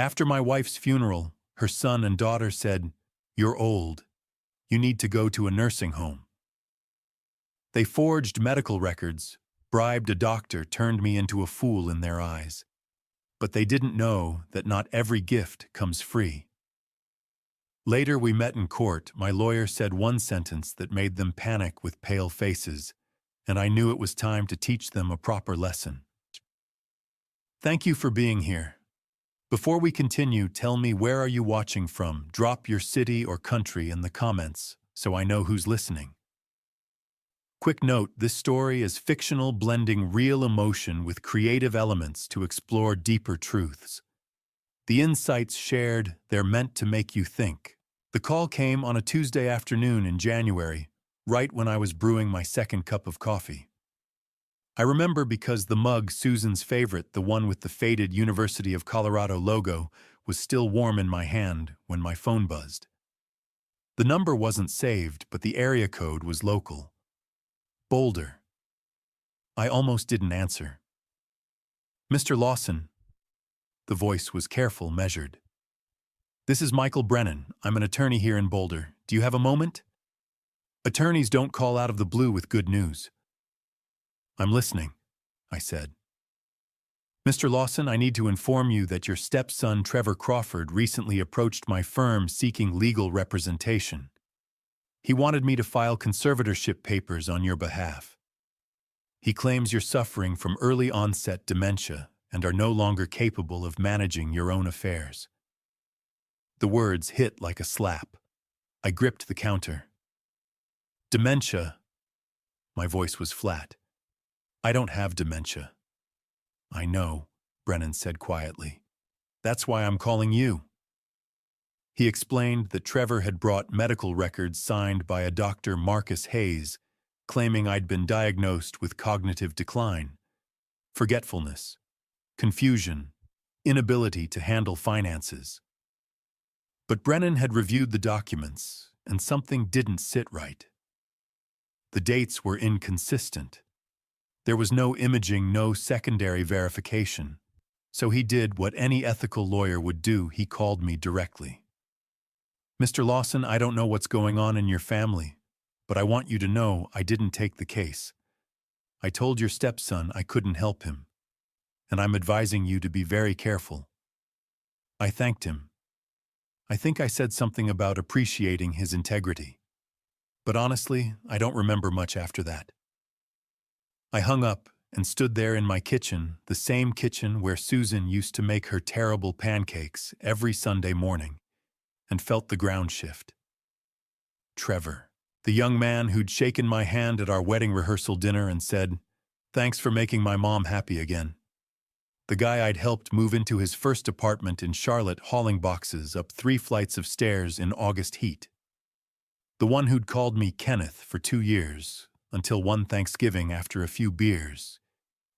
After my wife's funeral, her son and daughter said, "You're old. You need to go to a nursing home." They forged medical records, bribed a doctor, turned me into a fool in their eyes. But they didn't know that not every gift comes free. Later we met in court. My lawyer said one sentence that made them panic with pale faces, and I knew it was time to teach them a proper lesson. Thank you for being here. Before we continue, tell me, where are you watching from? Drop your city or country in the comments so I know who's listening. Quick note, this story is fictional, blending real emotion with creative elements to explore deeper truths. The insights shared, they're meant to make you think. The call came on a Tuesday afternoon in January, right when I was brewing my second cup of coffee. I remember because the mug, Susan's favorite, the one with the faded University of Colorado logo, was still warm in my hand when my phone buzzed. The number wasn't saved, but the area code was local. Boulder. I almost didn't answer. "Mr. Lawson." The voice was careful, measured. "This is Michael Brennan. I'm an attorney here in Boulder. Do you have a moment?" Attorneys don't call out of the blue with good news. "I'm listening," I said. "Mr. Lawson, I need to inform you that your stepson, Trevor Crawford, recently approached my firm seeking legal representation. He wanted me to file conservatorship papers on your behalf. He claims you're suffering from early onset dementia and are no longer capable of managing your own affairs." The words hit like a slap. I gripped the counter. "Dementia?" My voice was flat. "I don't have dementia." "I know," Brennan said quietly. "That's why I'm calling you." He explained that Trevor had brought medical records signed by a Dr. Marcus Hayes, claiming I'd been diagnosed with cognitive decline, forgetfulness, confusion, inability to handle finances. But Brennan had reviewed the documents, and something didn't sit right. The dates were inconsistent. There was no imaging, no secondary verification. So he did what any ethical lawyer would do. He called me directly. "Mr. Lawson, I don't know what's going on in your family, but I want you to know I didn't take the case. I told your stepson I couldn't help him, and I'm advising you to be very careful." I thanked him. I think I said something about appreciating his integrity. But honestly, I don't remember much after that. I hung up and stood there in my kitchen, the same kitchen where Susan used to make her terrible pancakes every Sunday morning, and felt the ground shift. Trevor, the young man who'd shaken my hand at our wedding rehearsal dinner and said, "Thanks for making my mom happy again." The guy I'd helped move into his first apartment in Charlotte, hauling boxes up 3 flights of stairs in August heat. The one who'd called me Kenneth for 2 years, until one Thanksgiving, after a few beers,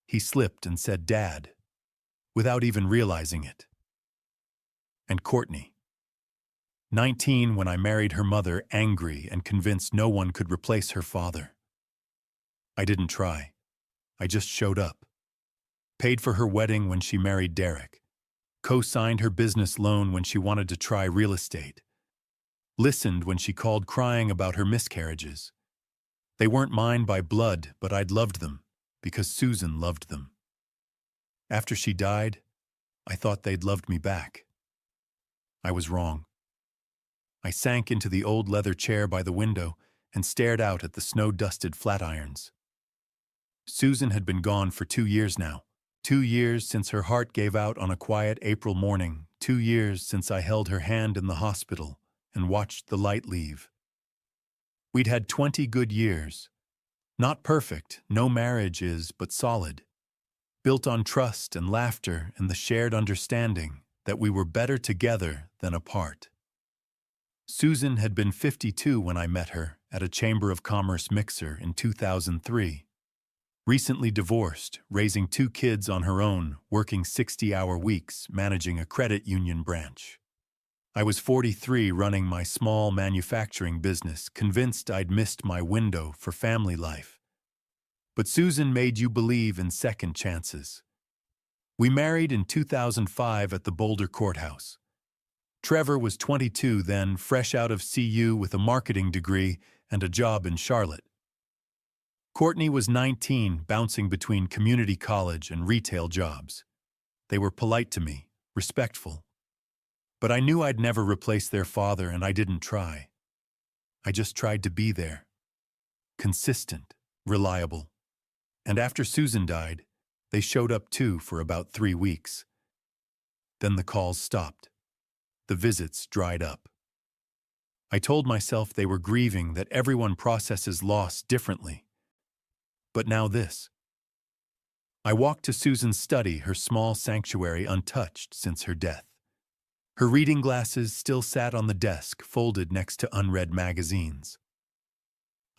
he slipped and said "Dad," without even realizing it. And Courtney. 19 when I married her mother, angry and convinced no one could replace her father. I didn't try. I just showed up. Paid for her wedding when she married Derek. Co-signed her business loan when she wanted to try real estate. Listened when she called crying about her miscarriages. They weren't mine by blood, but I'd loved them because Susan loved them. After she died, I thought they'd loved me back. I was wrong. I sank into the old leather chair by the window and stared out at the snow-dusted flatirons. Susan had been gone for 2 years now. 2 years since her heart gave out on a quiet April morning. 2 years since I held her hand in the hospital and watched the light leave. We'd had 20 good years. Not perfect, no marriage is, but solid. Built on trust and laughter and the shared understanding that we were better together than apart. Susan had been 52 when I met her at a Chamber of Commerce mixer in 2003. Recently divorced, raising 2 kids on her own, working 60-hour weeks, managing a credit union branch. I was 43, running my small manufacturing business, convinced I'd missed my window for family life. But Susan made you believe in second chances. We married in 2005 at the Boulder courthouse. Trevor was 22 then, fresh out of CU with a marketing degree and a job in Charlotte. Courtney was 19, bouncing between community college and retail jobs. They were polite to me, respectful. But I knew I'd never replace their father, and I didn't try. I just tried to be there. Consistent, reliable. And after Susan died, they showed up too for about 3 weeks. Then the calls stopped. The visits dried up. I told myself they were grieving, that everyone processes loss differently. But now this. I walked to Susan's study, her small sanctuary untouched since her death. Her reading glasses still sat on the desk, folded next to unread magazines.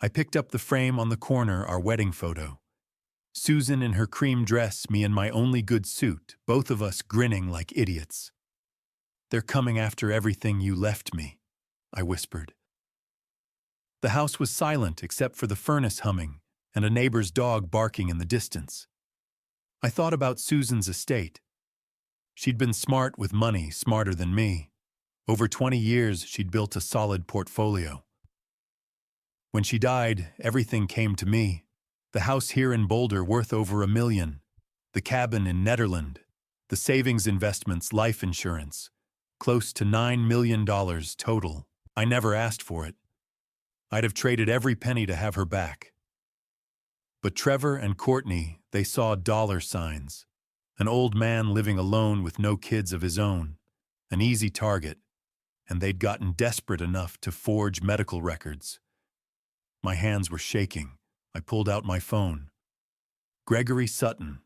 I picked up the frame on the corner, our wedding photo. Susan in her cream dress, me in my only good suit, both of us grinning like idiots. "They're coming after everything you left me," I whispered. The house was silent except for the furnace humming and a neighbor's dog barking in the distance. I thought about Susan's estate. She'd been smart with money, smarter than me. Over 20 years, she'd built a solid portfolio. When she died, everything came to me. The house here in Boulder worth over $1 million. The cabin in Netherlands. The savings investments, life insurance. Close to $9 million total. I never asked for it. I'd have traded every penny to have her back. But Trevor and Courtney, they saw dollar signs. An old man living alone with no kids of his own. An easy target. And they'd gotten desperate enough to forge medical records. My hands were shaking. I pulled out my phone. Gregory Sutton.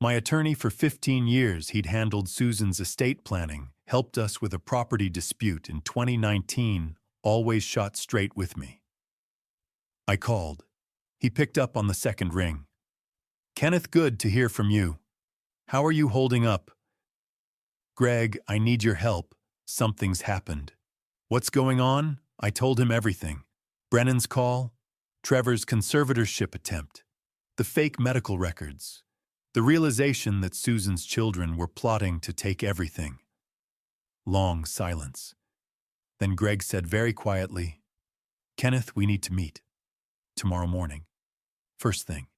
My attorney for 15 years, he'd handled Susan's estate planning, helped us with a property dispute in 2019, always shot straight with me. I called. He picked up on the second ring. "Kenneth, good to hear from you. How are you holding up?" "Greg, I need your help. Something's happened." "What's going on?" I told him everything. Brennan's call, Trevor's conservatorship attempt, the fake medical records, the realization that Susan's children were plotting to take everything. Long silence. Then Greg said very quietly, "Kenneth, we need to meet. Tomorrow morning. First thing."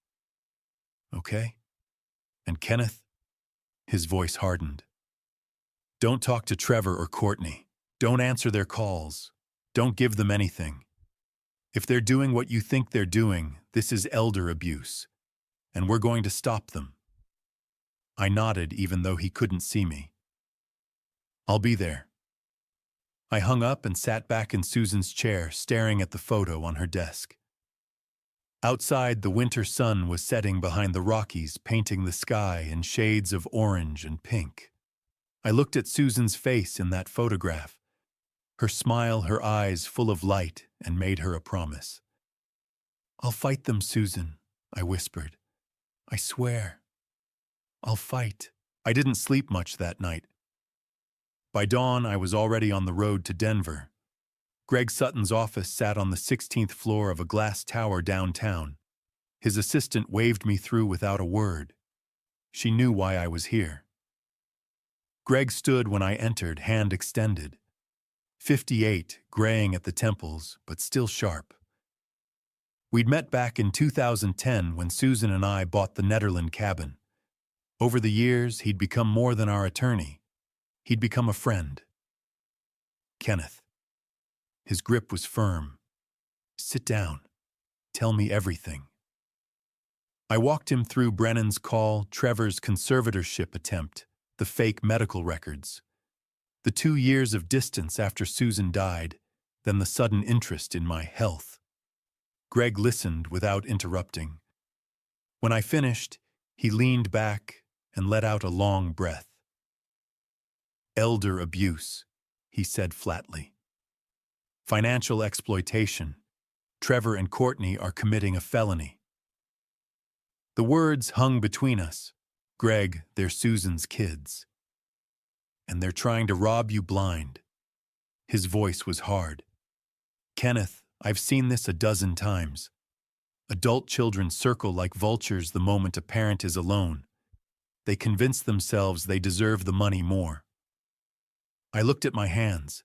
"Okay." "And Kenneth," his voice hardened, "don't talk to Trevor or Courtney. Don't answer their calls. Don't give them anything. If they're doing what you think they're doing, this is elder abuse, and we're going to stop them." I nodded even though he couldn't see me. "I'll be there." I hung up and sat back in Susan's chair, staring at the photo on her desk. Outside, the winter sun was setting behind the Rockies, painting the sky in shades of orange and pink. I looked at Susan's face in that photograph, her smile, her eyes full of light, and made her a promise. "I'll fight them, Susan," I whispered. "I swear. I'll fight." I didn't sleep much that night. By dawn, I was already on the road to Denver. Greg Sutton's office sat on the 16th floor of a glass tower downtown. His assistant waved me through without a word. She knew why I was here. Greg stood when I entered, hand extended. 58, graying at the temples, but still sharp. We'd met back in 2010 when Susan and I bought the Netherland cabin. Over the years, he'd become more than our attorney. He'd become a friend. "Kenneth." His grip was firm. "Sit down. Tell me everything." I walked him through Brennan's call, Trevor's conservatorship attempt, the fake medical records, the 2 years of distance after Susan died, then the sudden interest in my health. Greg listened without interrupting. When I finished, he leaned back and let out a long breath. "Elder abuse," he said flatly. "Financial exploitation. Trevor and Courtney are committing a felony." The words hung between us. "Greg, they're Susan's kids. And they're trying to rob you blind." His voice was hard. "Kenneth, I've seen this a dozen times. Adult children circle like vultures the moment a parent is alone. They convince themselves they deserve the money more. I looked at my hands.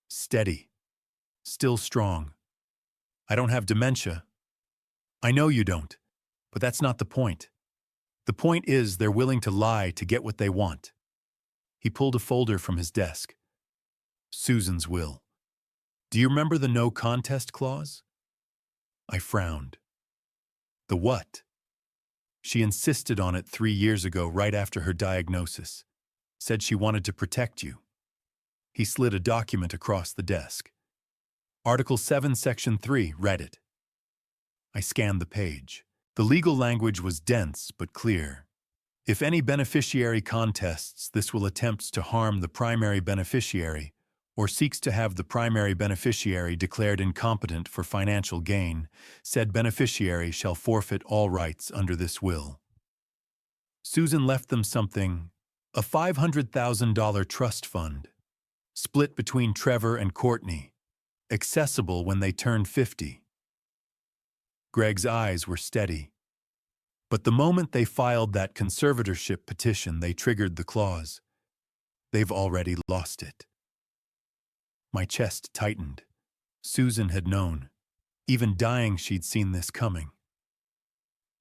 Steady. Still strong. I don't have dementia. I know you don't, but that's not the point. The point is they're willing to lie to get what they want. He pulled a folder from his desk. Susan's will. Do you remember the no contest clause? I frowned. The what? She insisted on it 3 years ago, right after her diagnosis. Said she wanted to protect you. He slid a document across the desk. Article 7, Section 3, read it. I scanned the page. The legal language was dense but clear. If any beneficiary contests this will attempts to harm the primary beneficiary or seeks to have the primary beneficiary declared incompetent for financial gain, said beneficiary shall forfeit all rights under this will. Susan left them something, a $500,000 trust fund, split between Trevor and Courtney, accessible when they turned 50. Greg's eyes were steady. But the moment they filed that conservatorship petition, they triggered the clause. They've already lost it. My chest tightened. Susan had known. Even dying, she'd seen this coming.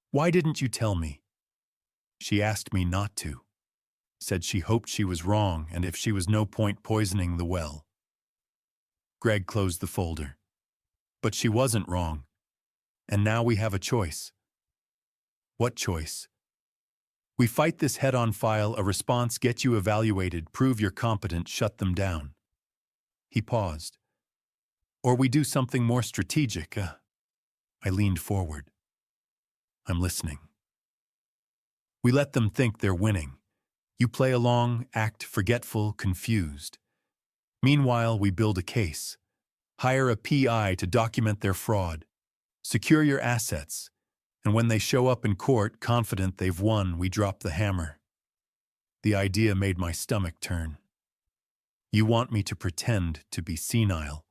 Why didn't you tell me? She asked me not to. Said she hoped she was wrong, and if she was no point poisoning the well. Greg closed the folder. But she wasn't wrong. And now we have a choice. What choice? We fight this head-on, file a response, get you evaluated, prove you're competent, shut them down. He paused. Or we do something more strategic. I leaned forward. I'm listening. We let them think they're winning. You play along, act forgetful, confused. Meanwhile, we build a case. Hire a PI to document their fraud. Secure your assets. And when they show up in court confident they've won, we drop the hammer. The idea made my stomach turn. You want me to pretend to be senile.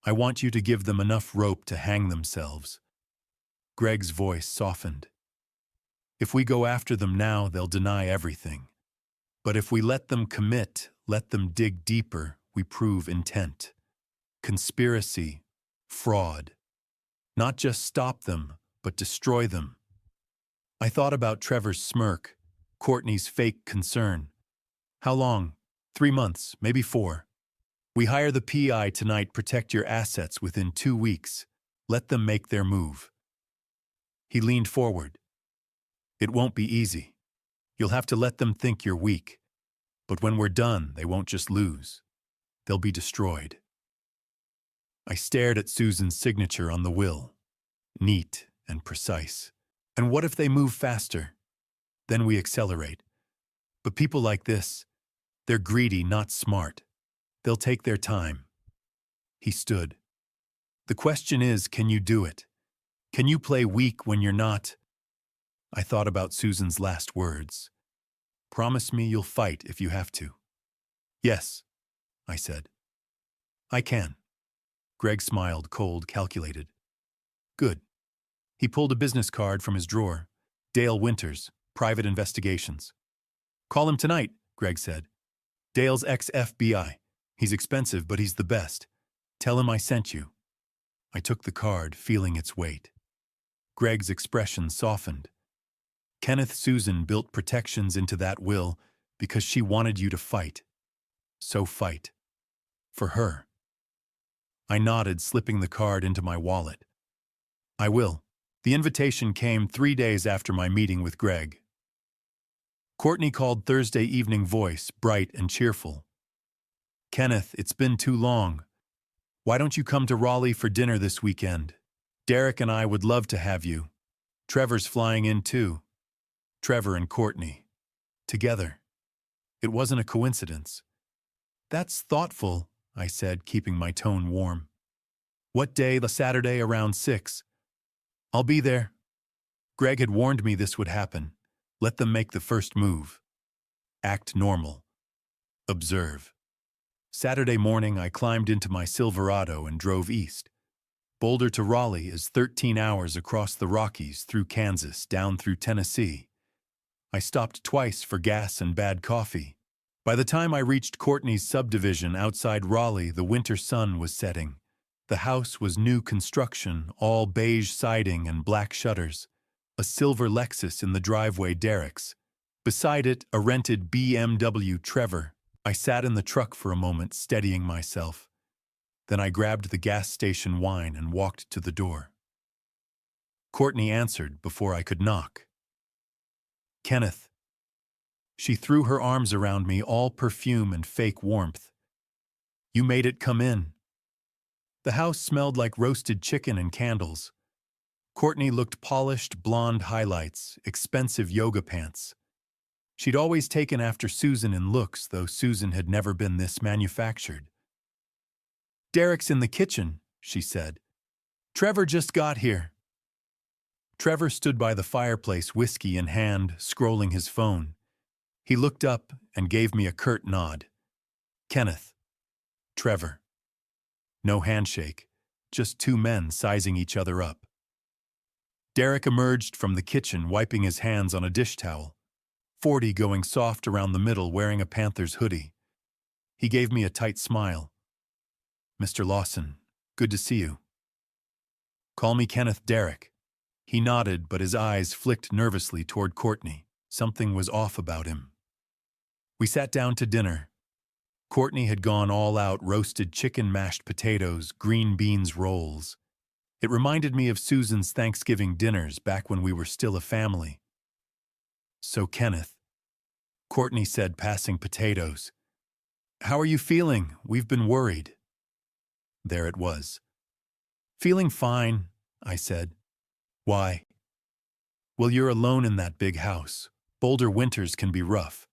I want you to give them enough rope to hang themselves. Greg's voice softened. If we go after them now, they'll deny everything. But if we let them commit, let them dig deeper, we prove intent. Conspiracy, fraud. Not just stop them, but destroy them. I thought about Trevor's smirk, Courtney's fake concern. How long? 3 months, maybe 4. We hire the PI tonight, protect your assets within 2 weeks. Let them make their move. He leaned forward. It won't be easy. You'll have to let them think you're weak. But when we're done, they won't just lose. They'll be destroyed. I stared at Susan's signature on the will. Neat and precise. And what if they move faster? Then we accelerate. But people like this, they're greedy, not smart. They'll take their time. He stood. The question is, can you do it? Can you play weak when you're not? I thought about Susan's last words. Promise me you'll fight if you have to. Yes, I said. I can. Greg smiled, cold, calculated. Good. He pulled a business card from his drawer. Dale Winters, Private Investigations. Call him tonight, Greg said. Dale's ex-FBI. He's expensive, but he's the best. Tell him I sent you. I took the card, feeling its weight. Greg's expression softened. Kenneth, Susan built protections into that will because she wanted you to fight. So fight. For her. I nodded, slipping the card into my wallet. I will. The invitation came 3 days after my meeting with Greg. Courtney called, Thursday evening voice, bright and cheerful. Kenneth, it's been too long. Why don't you come to Raleigh for dinner this weekend? Derek and I would love to have you. Trevor's flying in too. Trevor and Courtney. Together. It wasn't a coincidence. That's thoughtful, I said, keeping my tone warm. What day? The Saturday around 6. I'll be there. Greg had warned me this would happen. Let them make the first move. Act normal. Observe. Saturday morning, I climbed into my Silverado and drove east. Boulder to Raleigh is 13 hours across the Rockies, through Kansas, down through Tennessee. I stopped twice for gas and bad coffee. By the time I reached Courtney's subdivision outside Raleigh, the winter sun was setting. The house was new construction, all beige siding and black shutters. A silver Lexus in the driveway, Derek's. Beside it, a rented BMW Trevor. I sat in the truck for a moment, steadying myself. Then I grabbed the gas station wine and walked to the door. Courtney answered before I could knock. "Kenneth." She threw her arms around me, all perfume and fake warmth. "You made it come in." The house smelled like roasted chicken and candles. Courtney looked polished, blonde highlights, expensive yoga pants. She'd always taken after Susan in looks, though Susan had never been this manufactured. "Derek's in the kitchen," she said. "Trevor just got here." Trevor stood by the fireplace, whiskey in hand, scrolling his phone. He looked up and gave me a curt nod. "Kenneth." "Trevor." No handshake, just two men sizing each other up. Derek emerged from the kitchen, wiping his hands on a dish towel. 40 going soft around the middle, wearing a Panthers hoodie. He gave me a tight smile. "Mr. Lawson, good to see you." "Call me Kenneth, Derek." He nodded, but his eyes flicked nervously toward Courtney. Something was off about him. We sat down to dinner. Courtney had gone all out: roasted chicken, mashed potatoes, green beans rolls. It reminded me of Susan's Thanksgiving dinners back when we were still a family. "So, Kenneth," Courtney said, passing potatoes, "how are you feeling? We've been worried." There it was. "Feeling fine," I said. "Why?" "Well, you're alone in that big house. Boulder winters can be rough."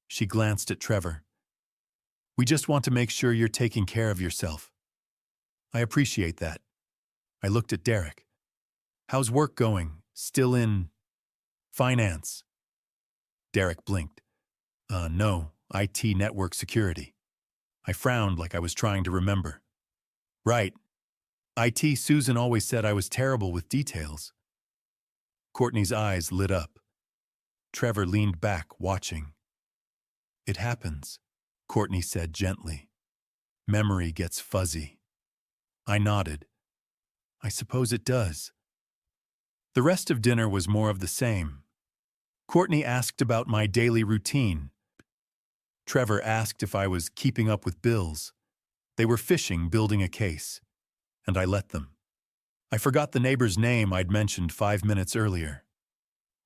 She glanced at Trevor. "We just want to make sure you're taking care of yourself." "I appreciate that." I looked at Derek. "How's work going? Still in finance?" Derek blinked. No, IT, network security." I frowned like I was trying to remember. "Right. IT, Susan always said I was terrible with details." Courtney's eyes lit up. Trevor leaned back, watching. "It happens," Courtney said gently. "Memory gets fuzzy." I nodded. "I suppose it does." The rest of dinner was more of the same. Courtney asked about my daily routine. Trevor asked if I was keeping up with bills. They were fishing, building a case. And I let them. I forgot the neighbor's name I'd mentioned 5 minutes earlier.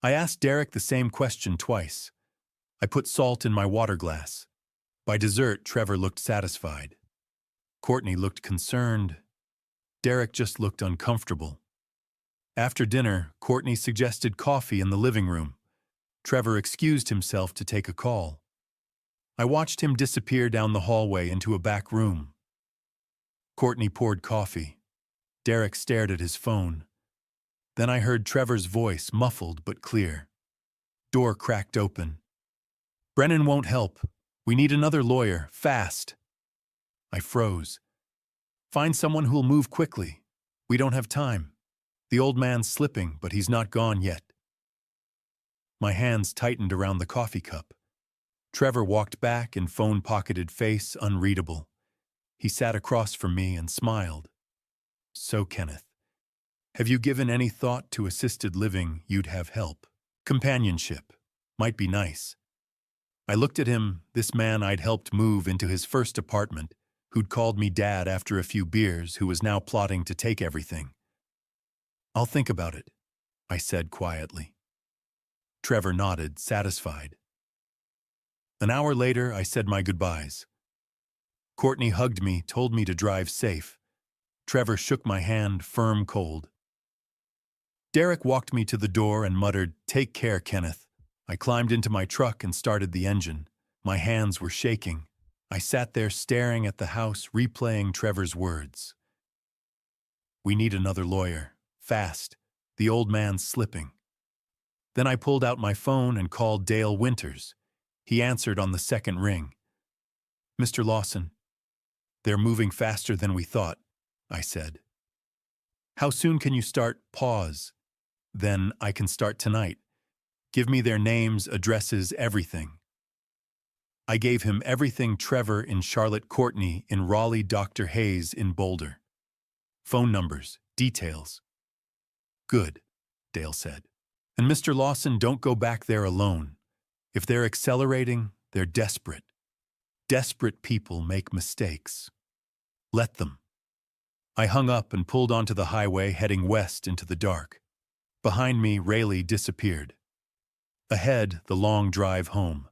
I asked Derek the same question twice. I put salt in my water glass. By dessert, Trevor looked satisfied. Courtney looked concerned. Derek just looked uncomfortable. After dinner, Courtney suggested coffee in the living room. Trevor excused himself to take a call. I watched him disappear down the hallway into a back room. Courtney poured coffee. Derek stared at his phone. Then I heard Trevor's voice, muffled but clear. Door cracked open. "Brennan won't help. We need another lawyer, fast." I froze. "Find someone who'll move quickly. We don't have time. The old man's slipping, but he's not gone yet." My hands tightened around the coffee cup. Trevor walked back in phone-pocketed face, unreadable. He sat across from me and smiled. "So, Kenneth, have you given any thought to assisted living? You'd have help. Companionship. Might be nice." I looked at him, this man I'd helped move into his first apartment, who'd called me dad after a few beers, who was now plotting to take everything. "I'll think about it," I said quietly. Trevor nodded, satisfied. An hour later, I said my goodbyes. Courtney hugged me, told me to drive safe. Trevor shook my hand, firm, cold. Derek walked me to the door and muttered, "Take care, Kenneth." I climbed into my truck and started the engine. My hands were shaking. I sat there staring at the house, replaying Trevor's words. "We need another lawyer. Fast. The old man's slipping." Then I pulled out my phone and called Dale Winters. He answered on the second ring. "Mr. Lawson." "They're moving faster than we thought," I said. "How soon can you start?" Pause. "Then I can start tonight. Give me their names, addresses, everything. I gave him everything: Trevor in Charlotte, Courtney in Raleigh, Dr. Hayes in Boulder. Phone numbers, details. Good, Dale said. And Mr. Lawson, don't go back there alone. If they're accelerating, they're desperate. Desperate people make mistakes. Let them. I hung up and pulled onto the highway, heading west into the dark. Behind me, Raleigh disappeared. Ahead, the long drive home.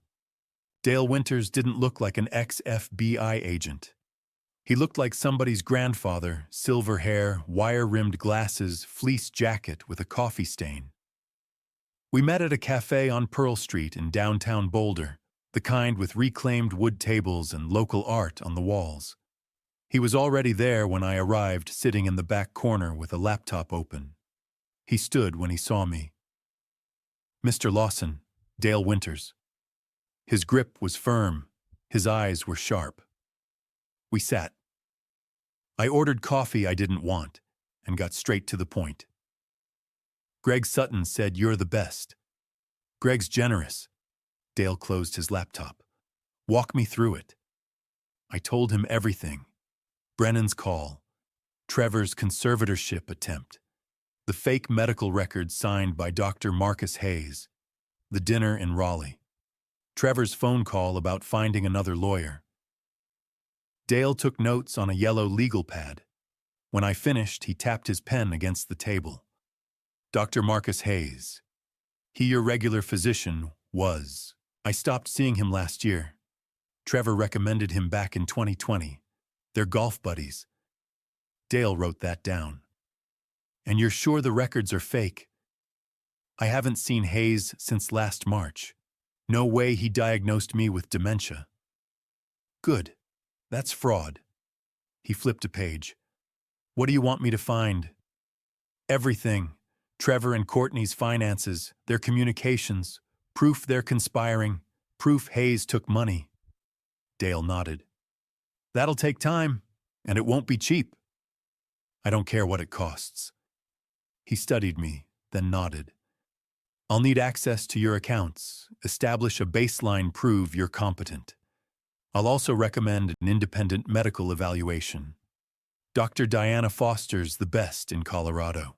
Dale Winters didn't look like an ex-FBI agent. He looked like somebody's grandfather: silver hair, wire-rimmed glasses, fleece jacket with a coffee stain. We met at a cafe on Pearl Street in downtown Boulder, the kind with reclaimed wood tables and local art on the walls. He was already there when I arrived, sitting in the back corner with a laptop open. He stood when he saw me. Mr. Lawson, Dale Winters. His grip was firm, his eyes were sharp. We sat. I ordered coffee I didn't want and got straight to the point. Greg Sutton said, "You're the best." Greg's generous. Dale closed his laptop. Walk me through it. I told him everything. Brennan's call, Trevor's conservatorship attempt, the fake medical records signed by Dr. Marcus Hayes, the dinner in Raleigh, Trevor's phone call about finding another lawyer. Dale took notes on a yellow legal pad. When I finished, he tapped his pen against the table. Dr. Marcus Hayes. He your regular physician was. I stopped seeing him last year. Trevor recommended him back in 2020. They're golf buddies. Dale wrote that down. And you're sure the records are fake? I haven't seen Hayes since last March. No way he diagnosed me with dementia. Good. That's fraud. He flipped a page. What do you want me to find? Everything. Trevor and Courtney's finances, their communications, proof they're conspiring, proof Hayes took money. Dale nodded. That'll take time, and it won't be cheap. I don't care what it costs. He studied me, then nodded. I'll need access to your accounts, establish a baseline, prove you're competent. I'll also recommend an independent medical evaluation. Dr. Diana Foster's the best in Colorado.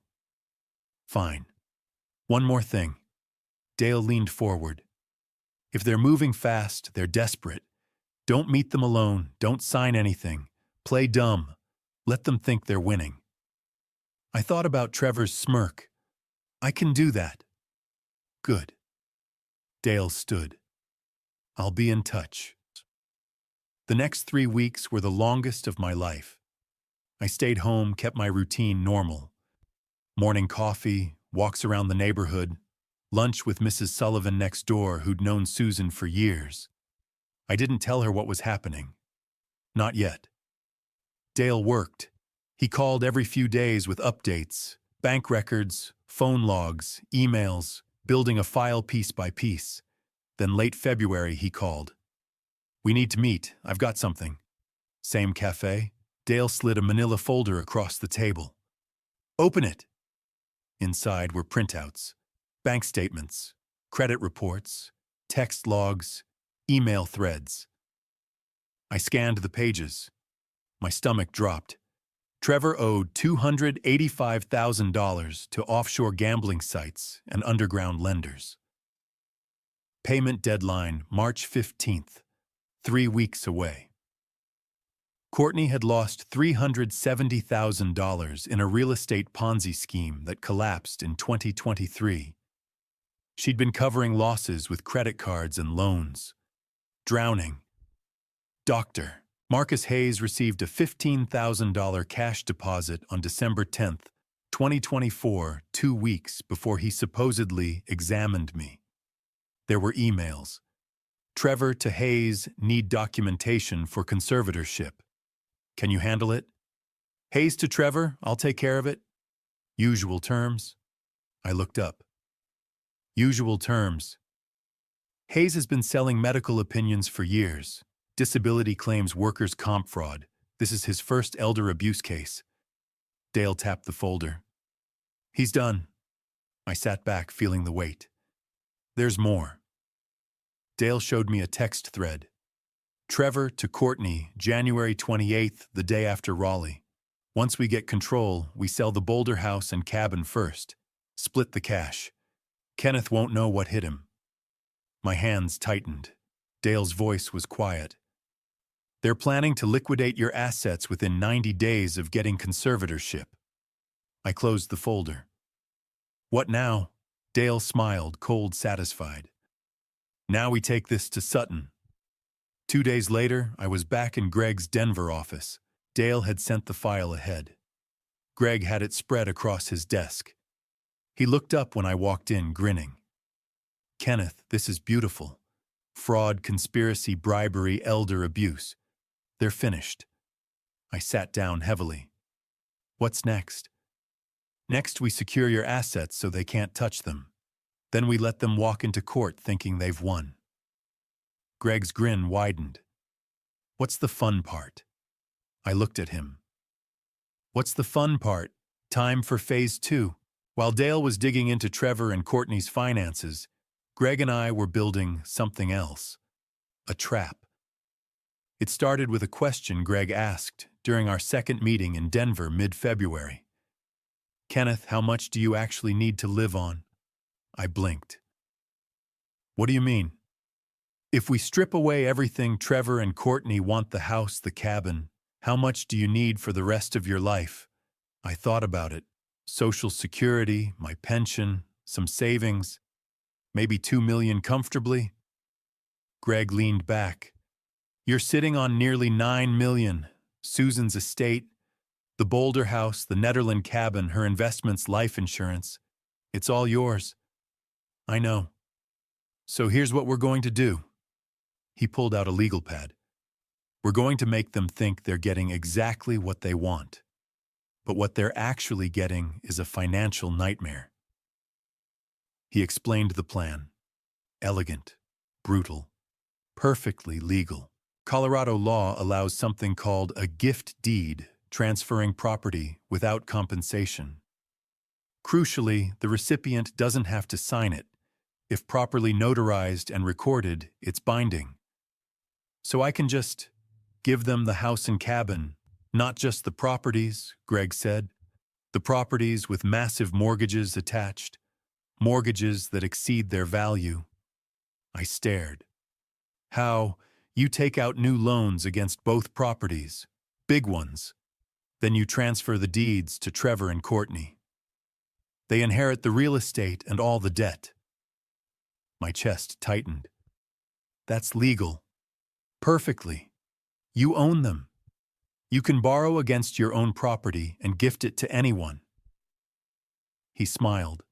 Fine. One more thing. Dale leaned forward. If they're moving fast, they're desperate. Don't meet them alone. Don't sign anything. Play dumb. Let them think they're winning. I thought about Trevor's smirk. I can do that. Good. Dale stood. I'll be in touch. The next 3 weeks were the longest of my life. I stayed home, kept my routine normal. Morning coffee, walks around the neighborhood, lunch with Mrs. Sullivan next door, who'd known Susan for years. I didn't tell her what was happening. Not yet. Dale worked. He called every few days with updates, bank records, phone logs, emails, building a file piece by piece. Then late February he called. We need to meet. I've got something. Same cafe. Dale slid a manila folder across the table. Open it. Inside were printouts, bank statements, credit reports, text logs, email threads. I scanned the pages. My stomach dropped. Trevor owed $285,000 to offshore gambling sites and underground lenders. Payment deadline March 15th, 3 weeks away. Courtney had lost $370,000 in a real estate Ponzi scheme that collapsed in 2023. She'd been covering losses with credit cards and loans. Drowning. Dr. Marcus Hayes received a $15,000 cash deposit on December 10th, 2024, 2 weeks before he supposedly examined me. There were emails. Trevor to Hayes, need documentation for conservatorship. Can you handle it? Hayes to Trevor, I'll take care of it. Usual terms. I looked up. Usual terms. Hayes has been selling medical opinions for years. Disability claims, workers' comp fraud. This is his first elder abuse case. Dale tapped the folder. He's done. I sat back, feeling the weight. There's more. Dale showed me a text thread. Trevor to Courtney, January 28th, the day after Raleigh. Once we get control, we sell the Boulder house and cabin first. Split the cash. Kenneth won't know what hit him. My hands tightened. Dale's voice was quiet. They're planning to liquidate your assets within 90 days of getting conservatorship. I closed the folder. What now? Dale smiled, cold satisfied. Now we take this to Sutton. 2 days later, I was back in Greg's Denver office. Dale had sent the file ahead. Greg had it spread across his desk. He looked up when I walked in, grinning. Kenneth, this is beautiful. Fraud, conspiracy, bribery, elder abuse. They're finished. I sat down heavily. What's next? Next, we secure your assets so they can't touch them. Then we let them walk into court thinking they've won. Greg's grin widened. What's the fun part? I looked at him. What's the fun part? Time for phase 2. While Dale was digging into Trevor and Courtney's finances, Greg and I were building something else. A trap. It started with a question Greg asked during our second meeting in Denver mid-February. Kenneth, how much do you actually need to live on? I blinked. What do you mean? If we strip away everything Trevor and Courtney want, the house, the cabin, how much do you need for the rest of your life? I thought about it. Social Security, my pension, some savings, maybe $2 million comfortably. Greg leaned back. You're sitting on nearly $9 million. Susan's estate, the Boulder house, the Netherland cabin, her investments, life insurance. It's all yours. I know. So here's what we're going to do. He pulled out a legal pad. We're going to make them think they're getting exactly what they want. But what they're actually getting is a financial nightmare. He explained the plan. Elegant, brutal, perfectly legal. Colorado law allows something called a gift deed, transferring property without compensation. Crucially, the recipient doesn't have to sign it. If properly notarized and recorded, it's binding. So I can just give them the house and cabin, not just the properties, Greg said. The properties with massive mortgages attached, mortgages that exceed their value. I stared. How? You take out new loans against both properties, big ones. Then you transfer the deeds to Trevor and Courtney. They inherit the real estate and all the debt. My chest tightened. That's legal. Perfectly. You own them. You can borrow against your own property and gift it to anyone. He smiled.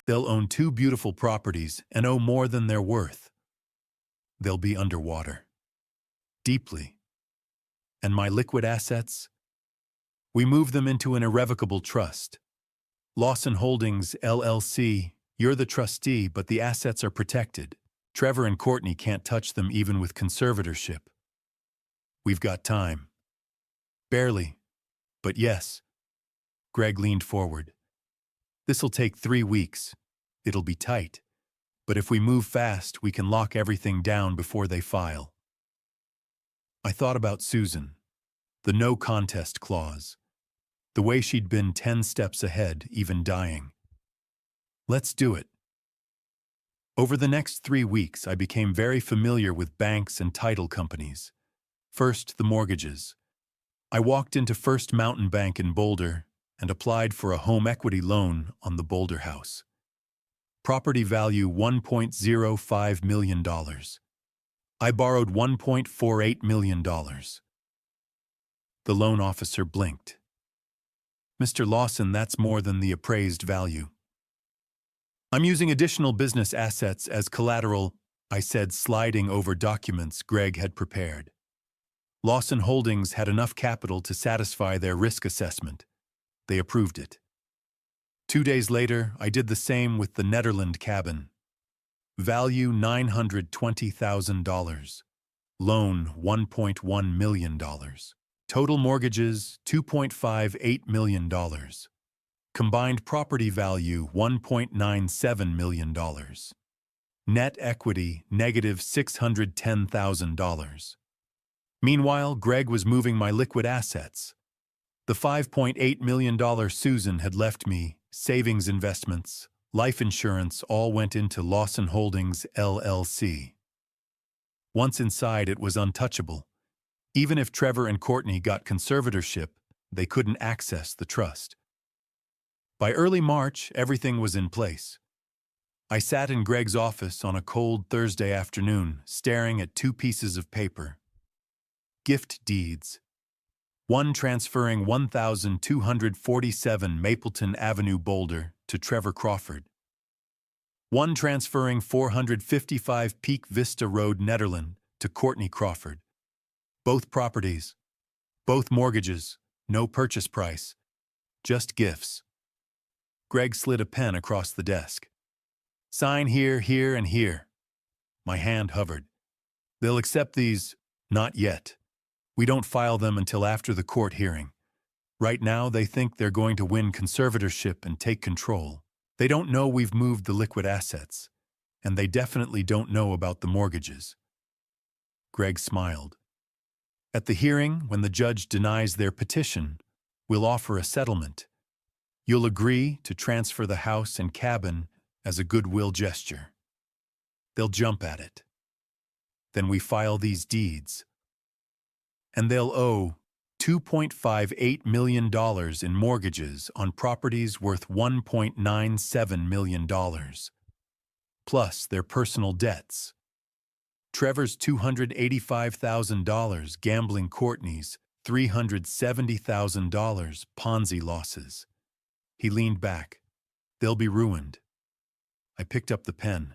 They'll own 2 beautiful properties and owe more than they're worth. They'll be underwater. Deeply. And my liquid assets? We move them into an irrevocable trust. Lawson Holdings, LLC, you're the trustee, but the assets are protected. Trevor and Courtney can't touch them even with conservatorship. We've got time. Barely. But yes. Greg leaned forward. This'll take 3 weeks. It'll be tight. But if we move fast, we can lock everything down before they file. I thought about Susan. The no contest clause. The way she'd been 10 steps ahead, even dying. Let's do it. Over the next 3 weeks, I became very familiar with banks and title companies. First, the mortgages. I walked into First Mountain Bank in Boulder and applied for a home equity loan on the Boulder house. Property value $1.05 million. I borrowed $1.48 million. The loan officer blinked. Mr. Lawson, that's more than the appraised value. I'm using additional business assets as collateral, I said, sliding over documents Greg had prepared. Lawson Holdings had enough capital to satisfy their risk assessment. They approved it. 2 days later, I did the same with the Netherland cabin. Value $920,000. Loan $1.1 million. Total mortgages $2.58 million. Combined property value $1.97 million. Net equity, negative $610,000. Meanwhile, Greg was moving my liquid assets. The $5.8 million Susan had left me, savings investments, life insurance all went into Lawson Holdings, LLC. Once inside, it was untouchable. Even if Trevor and Courtney got conservatorship, they couldn't access the trust. By early March, everything was in place. I sat in Greg's office on a cold Thursday afternoon, staring at two pieces of paper. Gift deeds. One transferring 1,247 Mapleton Avenue, Boulder, to Trevor Crawford. One transferring 455 Peak Vista Road, Nederland, to Courtney Crawford. Both properties. Both mortgages. No purchase price. Just gifts. Greg slid a pen across the desk. Sign here, here, and here. My hand hovered. They'll accept these. Not yet. We don't file them until after the court hearing. Right now, they think they're going to win conservatorship and take control. They don't know we've moved the liquid assets, and they definitely don't know about the mortgages. Greg smiled. At the hearing, when the judge denies their petition, we'll offer a settlement. You'll agree to transfer the house and cabin as a goodwill gesture. They'll jump at it. Then we file these deeds. And they'll owe $2.58 million in mortgages on properties worth $1.97 million, plus their personal debts. Trevor's $285,000 gambling, Courtney's $370,000 Ponzi losses. He leaned back. They'll be ruined. I picked up the pen.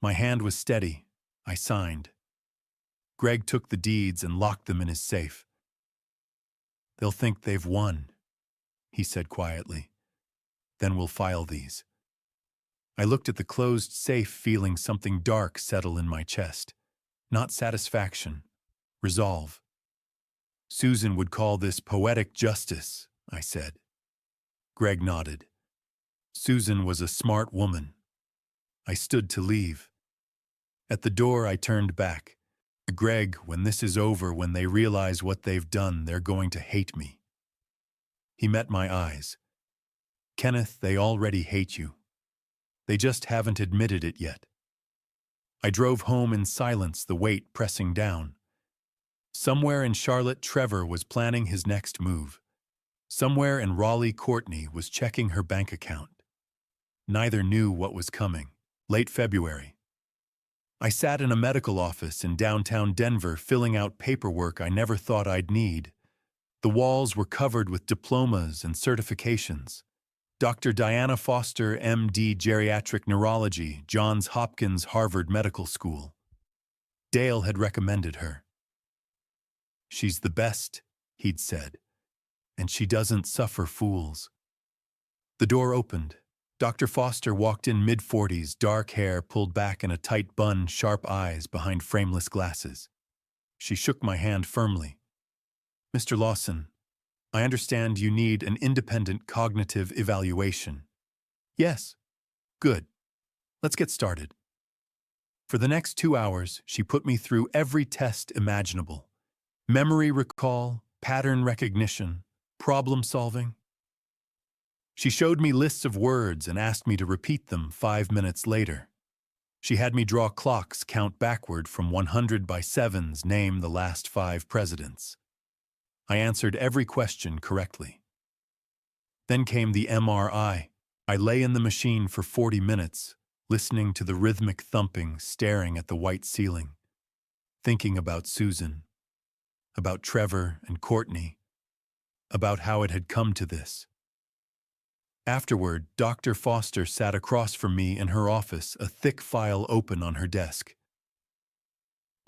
My hand was steady. I signed. Greg took the deeds and locked them in his safe. They'll think they've won, he said quietly. Then we'll file these. I looked at the closed safe, feeling something dark settle in my chest. Not satisfaction, resolve. Susan would call this poetic justice, I said. Greg nodded. Susan was a smart woman. I stood to leave. At the door, I turned back. Greg, when this is over, when they realize what they've done, they're going to hate me. He met my eyes. Kenneth, they already hate you. They just haven't admitted it yet. I drove home in silence, the weight pressing down. Somewhere in Charlotte, Trevor was planning his next move. Somewhere in Raleigh, Courtney was checking her bank account. Neither knew what was coming. Late February. I sat in a medical office in downtown Denver filling out paperwork I never thought I'd need. The walls were covered with diplomas and certifications. Dr. Diana Foster, M.D. Geriatric Neurology, Johns Hopkins Harvard Medical School. Dale had recommended her. She's the best, he'd said, and she doesn't suffer fools. The door opened. Dr. Foster walked in mid-40s, dark hair pulled back in a tight bun, sharp eyes behind frameless glasses. She shook my hand firmly. Mr. Lawson, I understand you need an independent cognitive evaluation. Yes. Good. Let's get started. For the next 2 hours, she put me through every test imaginable. Memory recall, pattern recognition, problem solving. She showed me lists of words and asked me to repeat them 5 minutes later. She had me draw clocks, count backward from 100 by sevens, name the last 5 presidents. I answered every question correctly. Then came the MRI. I lay in the machine for 40 minutes, listening to the rhythmic thumping, staring at the white ceiling, thinking about Susan, about Trevor and Courtney, about how it had come to this. Afterward, Dr. Foster sat across from me in her office, a thick file open on her desk.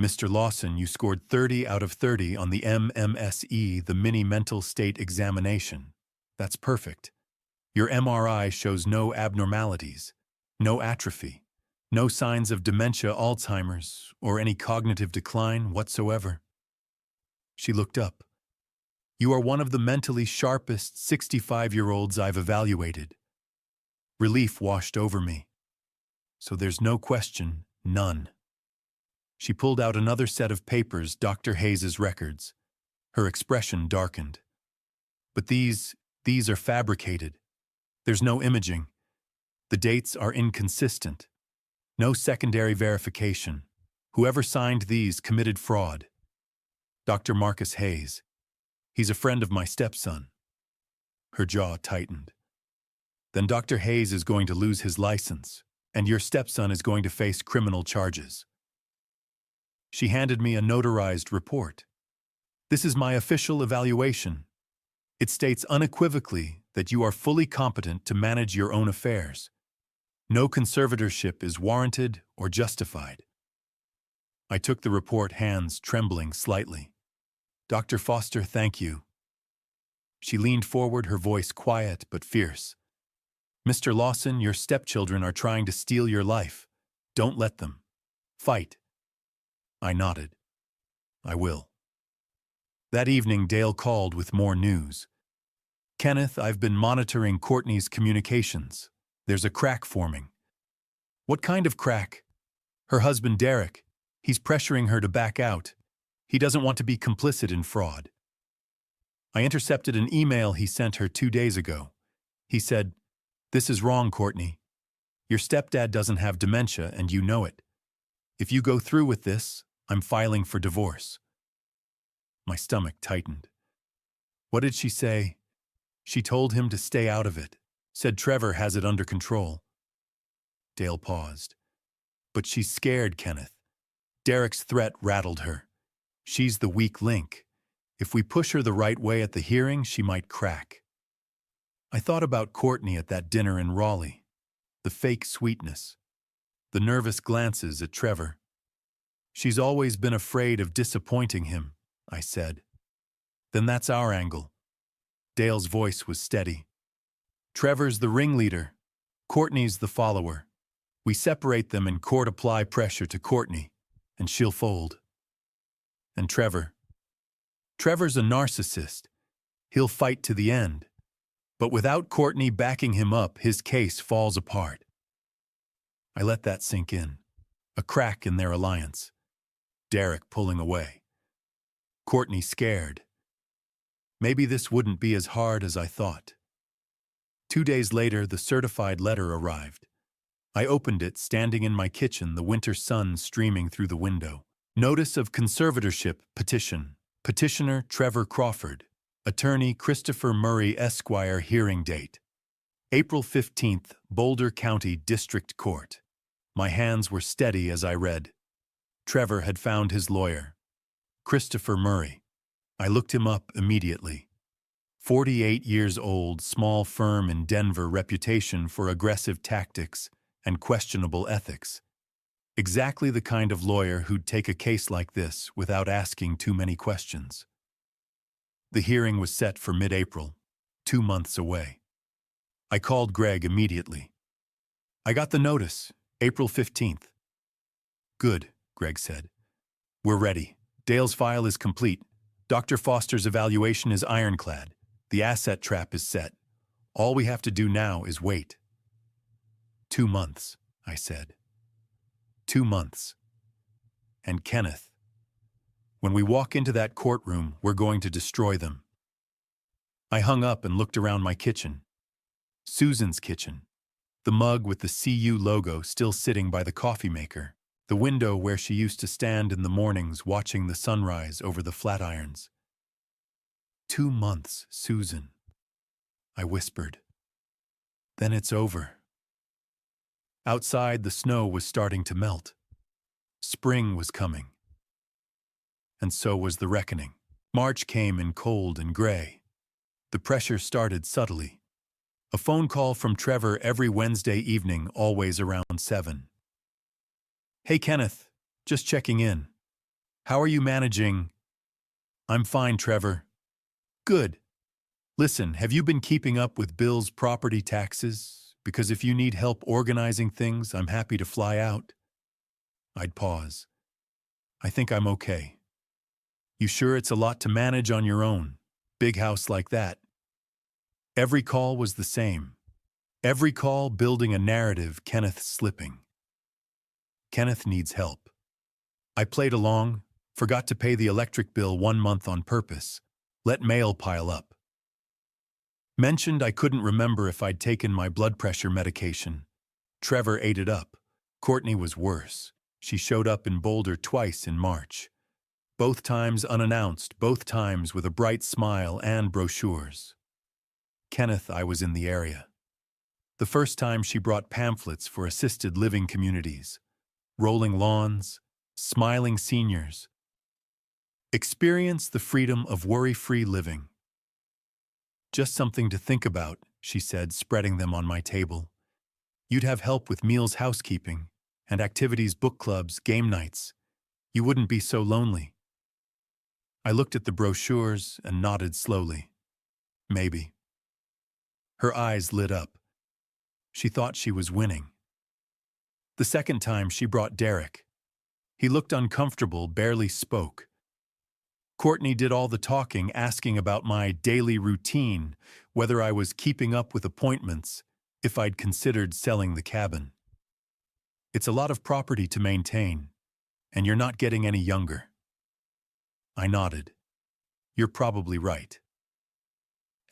Mr. Lawson, you scored 30 out of 30 on the MMSE, the Mini Mental State Examination. That's perfect. Your MRI shows no abnormalities, no atrophy, no signs of dementia, Alzheimer's, or any cognitive decline whatsoever. She looked up. You are one of the mentally sharpest 65-year-olds I've evaluated. Relief washed over me. So there's no question, none. She pulled out another set of papers, Dr. Hayes's records. Her expression darkened. But these are fabricated. There's no imaging. The dates are inconsistent. No secondary verification. Whoever signed these committed fraud. Dr. Marcus Hayes. He's a friend of my stepson. Her jaw tightened. Then Dr. Hayes is going to lose his license, and your stepson is going to face criminal charges. She handed me a notarized report. This is my official evaluation. It states unequivocally that you are fully competent to manage your own affairs. No conservatorship is warranted or justified. I took the report, hands trembling slightly. Dr. Foster, thank you. She leaned forward, her voice quiet but fierce. Mr. Lawson, your stepchildren are trying to steal your life. Don't let them. Fight. I nodded. I will. That evening, Dale called with more news. Kenneth, I've been monitoring Courtney's communications. There's a crack forming. What kind of crack? Her husband, Derek. He's pressuring her to back out. He doesn't want to be complicit in fraud. I intercepted an email he sent her 2 days ago. He said, "This is wrong, Courtney. Your stepdad doesn't have dementia, and you know it. If you go through with this, I'm filing for divorce." My stomach tightened. What did she say? She told him to stay out of it. Said Trevor has it under control. Dale paused. But she's scared, Kenneth. Derek's threat rattled her. She's the weak link. If we push her the right way at the hearing, she might crack. I thought about Courtney at that dinner in Raleigh. The fake sweetness. The nervous glances at Trevor. She's always been afraid of disappointing him, I said. Then that's our angle. Dale's voice was steady. Trevor's the ringleader. Courtney's the follower. We separate them and court apply pressure to Courtney, and she'll fold. And Trevor. Trevor's a narcissist. He'll fight to the end. But without Courtney backing him up, his case falls apart. I let that sink in. A crack in their alliance. Derek pulling away. Courtney scared. Maybe this wouldn't be as hard as I thought. 2 days later, the certified letter arrived. I opened it, standing in my kitchen, the winter sun streaming through the window. Notice of conservatorship petition. Petitioner Trevor Crawford. Attorney Christopher Murray Esquire. Hearing date. April 15th, Boulder County District Court. My hands were steady as I read. Trevor had found his lawyer. Christopher Murray. I looked him up immediately. 48 years old, small firm in Denver, reputation for aggressive tactics and questionable ethics. Exactly the kind of lawyer who'd take a case like this without asking too many questions. The hearing was set for mid-April, 2 months away. I called Greg immediately. I got the notice, April 15th. Good, Greg said. We're ready. Dale's file is complete. Dr. Foster's evaluation is ironclad. The asset trap is set. All we have to do now is wait. 2 months, I said. 2 months. And Kenneth. When we walk into that courtroom, we're going to destroy them. I hung up and looked around my kitchen. Susan's kitchen. The mug with the CU logo still sitting by the coffee maker. The window where she used to stand in the mornings watching the sunrise over the Flatirons. 2 months, Susan, I whispered. Then it's over. Outside, the snow was starting to melt. Spring was coming. And so was the reckoning. March came in cold and gray. The pressure started subtly. A phone call from Trevor every Wednesday evening, always around 7. Hey, Kenneth, just checking in. How are you managing? I'm fine, Trevor. Good. Listen, have you been keeping up with Bill's property taxes? Because if you need help organizing things, I'm happy to fly out. I'd pause. I think I'm okay. You sure it's a lot to manage on your own? Big house like that. Every call was the same. Every call building a narrative, Kenneth slipping. Kenneth needs help. I played along, forgot to pay the electric bill 1 month on purpose, let mail pile up. Mentioned I couldn't remember if I'd taken my blood pressure medication. Trevor ate it up. Courtney was worse. She showed up in Boulder twice in March. Both times unannounced, both times with a bright smile and brochures. Kenneth, I was in the area. The first time she brought pamphlets for assisted living communities. Rolling lawns, smiling seniors. Experience the freedom of worry-free living. Just something to think about, she said, spreading them on my table. You'd have help with meals, housekeeping, and activities, book clubs, game nights. You wouldn't be so lonely. I looked at the brochures and nodded slowly. Maybe. Her eyes lit up. She thought she was winning. The second time she brought Derek. He looked uncomfortable, barely spoke. Courtney did all the talking, asking about my daily routine, whether I was keeping up with appointments, if I'd considered selling the cabin. It's a lot of property to maintain, and you're not getting any younger. I nodded. You're probably right.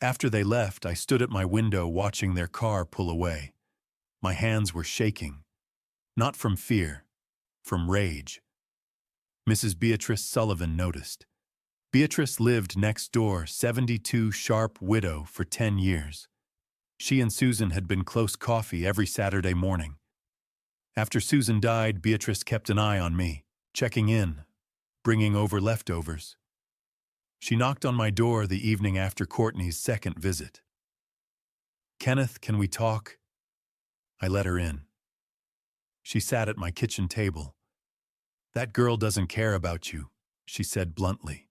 After they left, I stood at my window watching their car pull away. My hands were shaking. Not from fear, from rage. Mrs. Beatrice Sullivan noticed. Beatrice lived next door, 72, sharp widow, for 10 years. She and Susan had been close coffee every Saturday morning. After Susan died, Beatrice kept an eye on me, checking in, bringing over leftovers. She knocked on my door the evening after Courtney's second visit. Kenneth, can we talk? I let her in. She sat at my kitchen table. That girl doesn't care about you, she said bluntly.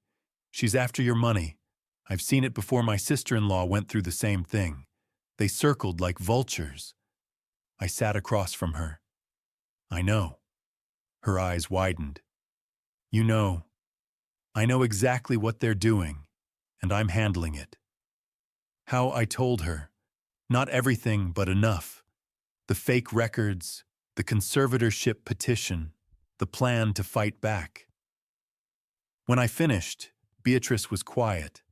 She's after your money. I've seen it before. My sister-in-law went through the same thing. They circled like vultures. I sat across from her. I know. Her eyes widened. You know. I know exactly what they're doing, and I'm handling it. How, I told her. Not everything, but enough. The fake records, the conservatorship petition, the plan to fight back. When I finished, Beatrice was quiet.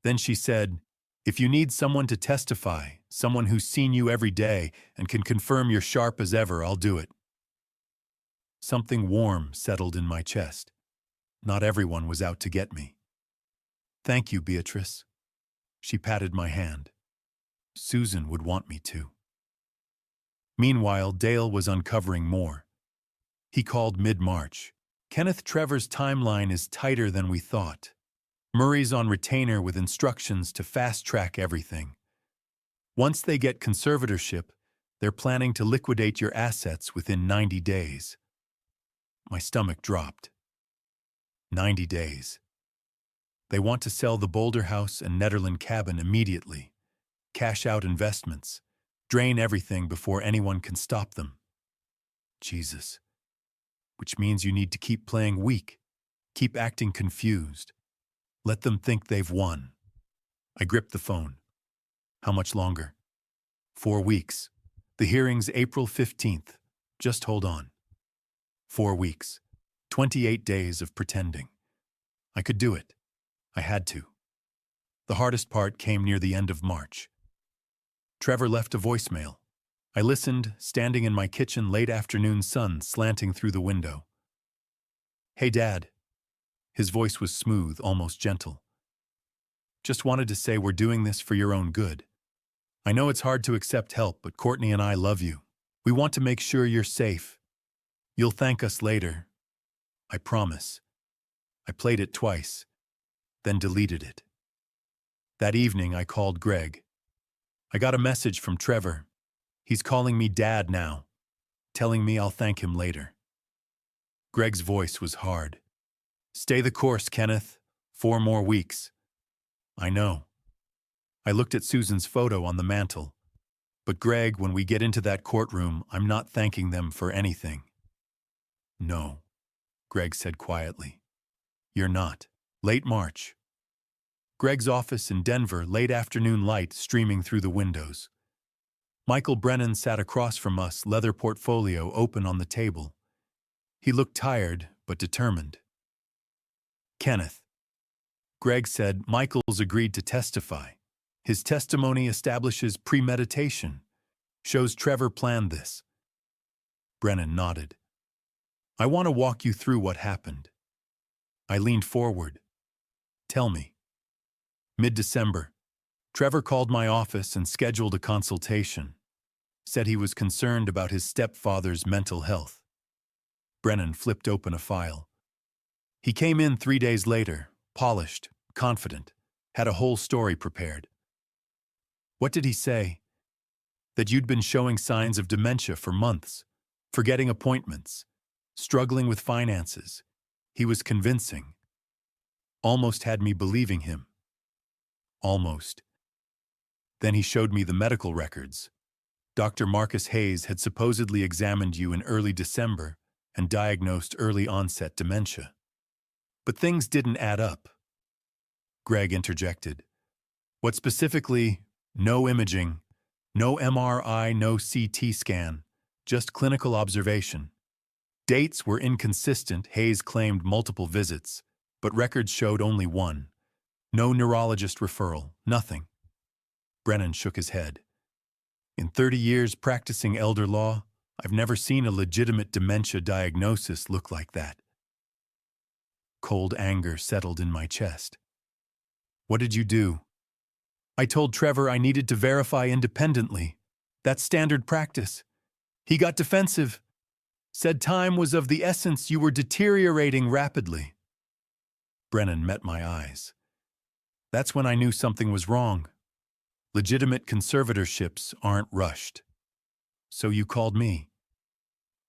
Then she said, if you need someone to testify, someone who's seen you every day and can confirm you're sharp as ever, I'll do it. Something warm settled in my chest. Not everyone was out to get me. Thank you, Beatrice. She patted my hand. Susan would want me to. Meanwhile, Dale was uncovering more. He called mid-March. Kenneth Trevor's timeline is tighter than we thought. Murray's on retainer with instructions to fast-track everything. Once they get conservatorship, they're planning to liquidate your assets within 90 days. My stomach dropped. 90 days. They want to sell the Boulder house and Netherland cabin immediately, cash out investments, drain everything before anyone can stop them. Jesus. Which means you need to keep playing weak, keep acting confused. Let them think they've won. I gripped the phone. How much longer? 4 weeks. The hearing's April 15th. Just hold on. 4 weeks. 28 days of pretending. I could do it. I had to. The hardest part came near the end of March. Trevor left a voicemail. I listened, standing in my kitchen, late afternoon sun slanting through the window. Hey, Dad. His voice was smooth, almost gentle. Just wanted to say we're doing this for your own good. I know it's hard to accept help, but Courtney and I love you. We want to make sure you're safe. You'll thank us later. I promise. I played it twice, then deleted it. That evening, I called Greg. I got a message from Trevor. He's calling me Dad now, telling me I'll thank him later. Greg's voice was hard. Stay the course, Kenneth. 4 more weeks. I know. I looked at Susan's photo on the mantel. But Greg, when we get into that courtroom, I'm not thanking them for anything. No, Greg said quietly. You're not. Late March. Greg's office in Denver, late afternoon light streaming through the windows. Michael Brennan sat across from us, leather portfolio open on the table. He looked tired, but determined. Kenneth. Greg said Michaels agreed to testify. His testimony establishes premeditation, shows Trevor planned this. Brennan nodded. I want to walk you through what happened. I leaned forward. Tell me. Mid-December, Trevor called my office and scheduled a consultation. Said he was concerned about his stepfather's mental health. Brennan flipped open a file. He came in 3 days later, polished, confident, had a whole story prepared. What did he say? That you'd been showing signs of dementia for months, forgetting appointments, struggling with finances. He was convincing. Almost had me believing him. Almost. Then he showed me the medical records. Dr. Marcus Hayes had supposedly examined you in early December and diagnosed early-onset dementia. But things didn't add up. Greg interjected. What specifically? No imaging, no MRI, no CT scan, just clinical observation. Dates were inconsistent. Hayes claimed multiple visits, but records showed only one. No neurologist referral, nothing. Brennan shook his head. In 30 years practicing elder law, I've never seen a legitimate dementia diagnosis look like that. Cold anger settled in my chest. What did you do? I told Trevor I needed to verify independently. That's standard practice. He got defensive. Said time was of the essence, you were deteriorating rapidly. Brennan met my eyes. That's when I knew something was wrong. Legitimate conservatorships aren't rushed. So you called me.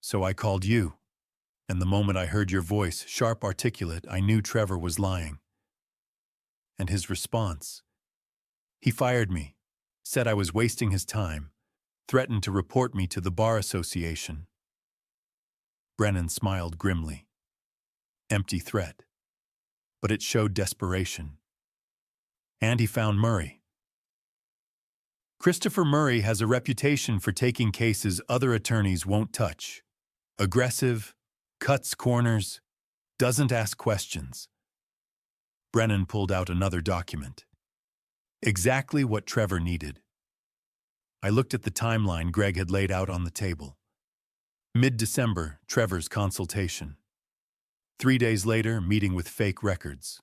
So I called you. And the moment I heard your voice, sharp, articulate, I knew Trevor was lying. And his response. He fired me, said I was wasting his time, threatened to report me to the Bar Association. Brennan smiled grimly. Empty threat. But it showed desperation. And he found Murray. Christopher Murray has a reputation for taking cases other attorneys won't touch. Aggressive, cuts corners, doesn't ask questions. Brennan pulled out another document. Exactly what Trevor needed. I looked at the timeline Greg had laid out on the table. Mid-December, Trevor's consultation. 3 days later, meeting with fake records.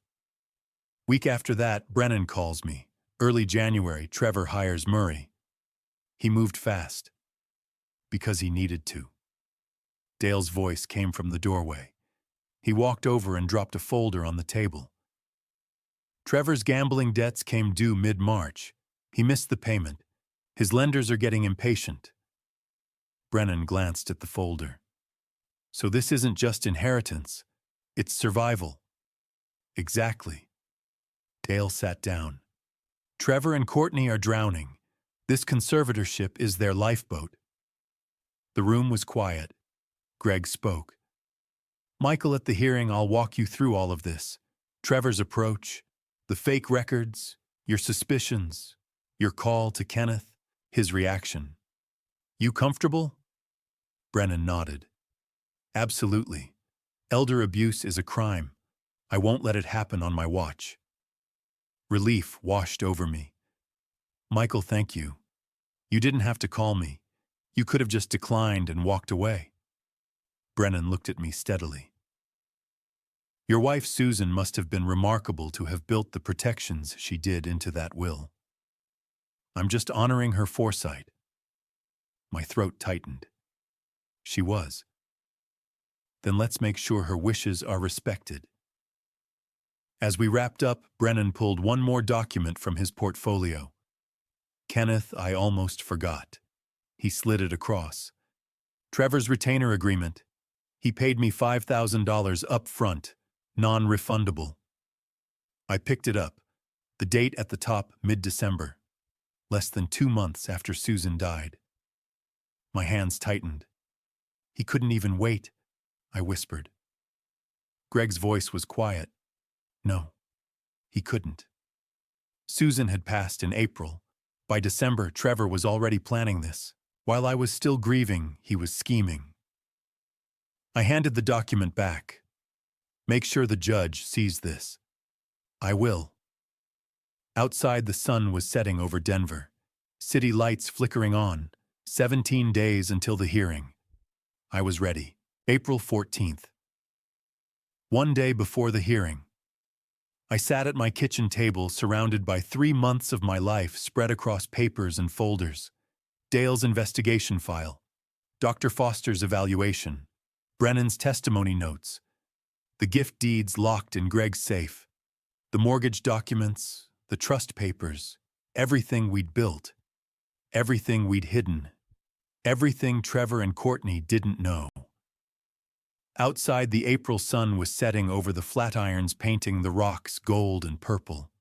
Week after that, Brennan calls me. Early January, Trevor hires Murray. He moved fast. Because he needed to. Dale's voice came from the doorway. He walked over and dropped a folder on the table. Trevor's gambling debts came due mid-March. He missed the payment. His lenders are getting impatient. Brennan glanced at the folder. So this isn't just inheritance. It's survival. Exactly. Dale sat down. Trevor and Courtney are drowning. This conservatorship is their lifeboat. The room was quiet. Greg spoke. Michael, at the hearing, I'll walk you through all of this. Trevor's approach, the fake records, your suspicions, your call to Kenneth, his reaction. You comfortable? Brennan nodded. Absolutely. Elder abuse is a crime. I won't let it happen on my watch. Relief washed over me. Michael, thank you. You didn't have to call me. You could have just declined and walked away. Brennan looked at me steadily. Your wife, Susan, must have been remarkable to have built the protections she did into that will. I'm just honoring her foresight. My throat tightened. She was. Then let's make sure her wishes are respected. As we wrapped up, Brennan pulled one more document from his portfolio. Kenneth, I almost forgot. He slid it across. Trevor's retainer agreement. He paid me $5,000 up front, non-refundable. I picked it up. The date at the top, mid-December. Less than 2 months after Susan died. My hands tightened. He couldn't even wait, I whispered. Greg's voice was quiet. No, he couldn't. Susan had passed in April. By December, Trevor was already planning this. While I was still grieving, he was scheming. I handed the document back. Make sure the judge sees this. I will. Outside, the sun was setting over Denver. City lights flickering on. 17 days until the hearing. I was ready. April 14th. One day before the hearing. I sat at my kitchen table surrounded by 3 months of my life spread across papers and folders. Dale's investigation file. Dr. Foster's evaluation. Brennan's testimony notes. The gift deeds locked in Greg's safe. The mortgage documents, the trust papers, everything we'd built. Everything we'd hidden. Everything Trevor and Courtney didn't know. Outside, the April sun was setting over the Flatirons, painting the rocks gold and purple.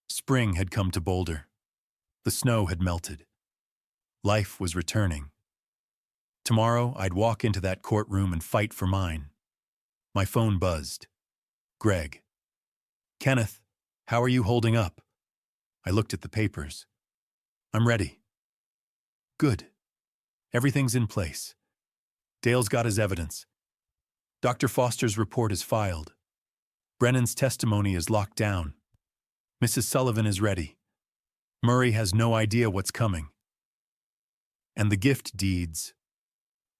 Spring had come to Boulder. The snow had melted. Life was returning. Tomorrow, I'd walk into that courtroom and fight for mine. My phone buzzed. Greg. Kenneth, how are you holding up? I looked at the papers. I'm ready. Good. Everything's in place. Dale's got his evidence. Dr. Foster's report is filed. Brennan's testimony is locked down. Mrs. Sullivan is ready. Murray has no idea what's coming. And the gift deeds,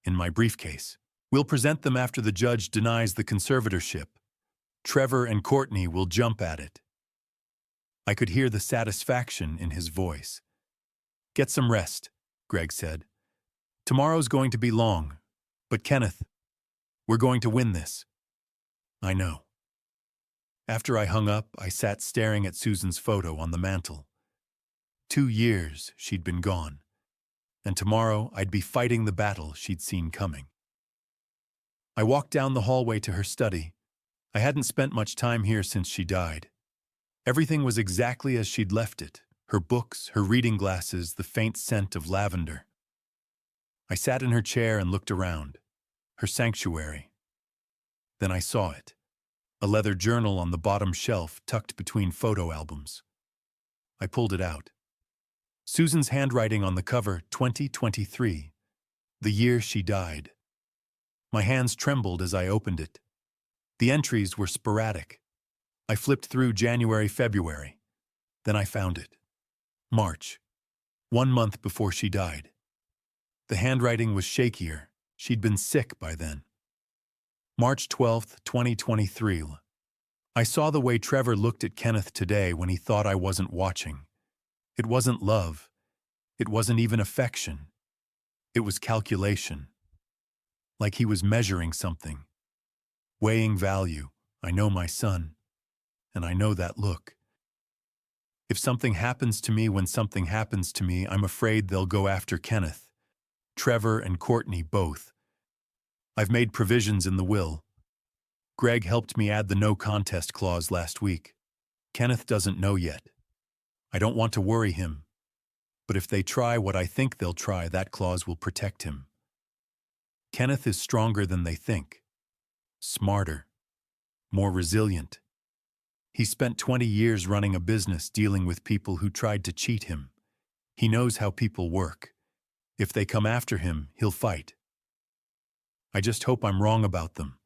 in my briefcase. We'll present them after the judge denies the conservatorship. Trevor and Courtney will jump at it. I could hear the satisfaction in his voice. Get some rest, Greg said. Tomorrow's going to be long, but Kenneth, we're going to win this. I know. After I hung up, I sat staring at Susan's photo on the mantel. 2 years she'd been gone, and tomorrow I'd be fighting the battle she'd seen coming. I walked down the hallway to her study. I hadn't spent much time here since she died. Everything was exactly as she'd left it. Her books, her reading glasses, the faint scent of lavender. I sat in her chair and looked around. Her sanctuary. Then I saw it. A leather journal on the bottom shelf tucked between photo albums. I pulled it out. Susan's handwriting on the cover, 2023, the year she died. My hands trembled as I opened it. The entries were sporadic. I flipped through January, February. Then I found it. March, 1 month before she died. The handwriting was shakier. She'd been sick by then. March 12th, 2023. I saw the way Trevor looked at Kenneth today when he thought I wasn't watching. It wasn't love. It wasn't even affection. It was calculation. Like he was measuring something. Weighing value. I know my son. And I know that look. If something happens to me when something happens to me, I'm afraid they'll go after Kenneth. Trevor and Courtney both. I've made provisions in the will. Greg helped me add the no contest clause last week. Kenneth doesn't know yet. I don't want to worry him. But if they try what I think they'll try, that clause will protect him. Kenneth is stronger than they think. Smarter. More resilient. He spent 20 years running a business dealing with people who tried to cheat him. He knows how people work. If they come after him, he'll fight. I just hope I'm wrong about them.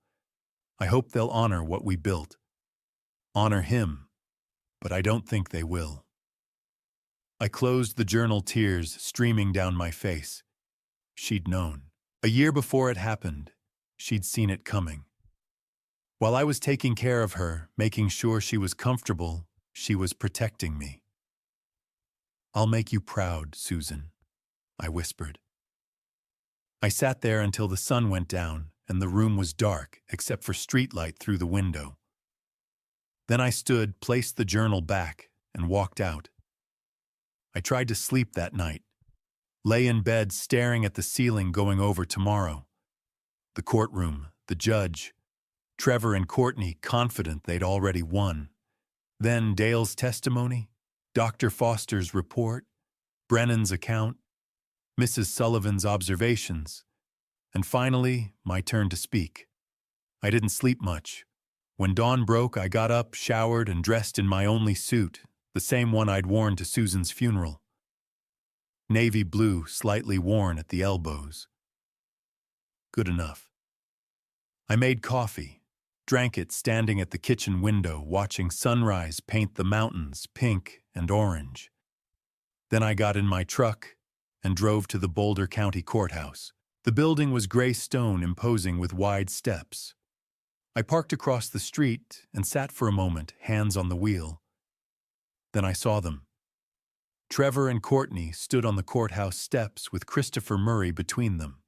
I hope they'll honor what we built. Honor him, but I don't think they will. I closed the journal, tears streaming down my face. She'd known. A year before it happened, she'd seen it coming. While I was taking care of her, making sure she was comfortable, she was protecting me. I'll make you proud, Susan, I whispered. I sat there until the sun went down and the room was dark except for streetlight through the window. Then I stood, placed the journal back, and walked out. I tried to sleep that night. Lay in bed staring at the ceiling, going over tomorrow. The courtroom, the judge, Trevor and Courtney confident they'd already won. Then Dale's testimony, Dr. Foster's report, Brennan's account, Mrs. Sullivan's observations, and finally, my turn to speak. I didn't sleep much. When dawn broke, I got up, showered, and dressed in my only suit, the same one I'd worn to Susan's funeral. Navy blue, slightly worn at the elbows. Good enough. I made coffee, drank it standing at the kitchen window, watching sunrise paint the mountains pink and orange. Then I got in my truck and drove to the Boulder County Courthouse. The building was gray stone, imposing with wide steps. I parked across the street and sat for a moment, hands on the wheel. Then I saw them. Trevor and Courtney stood on the courthouse steps with Christopher Murray between them.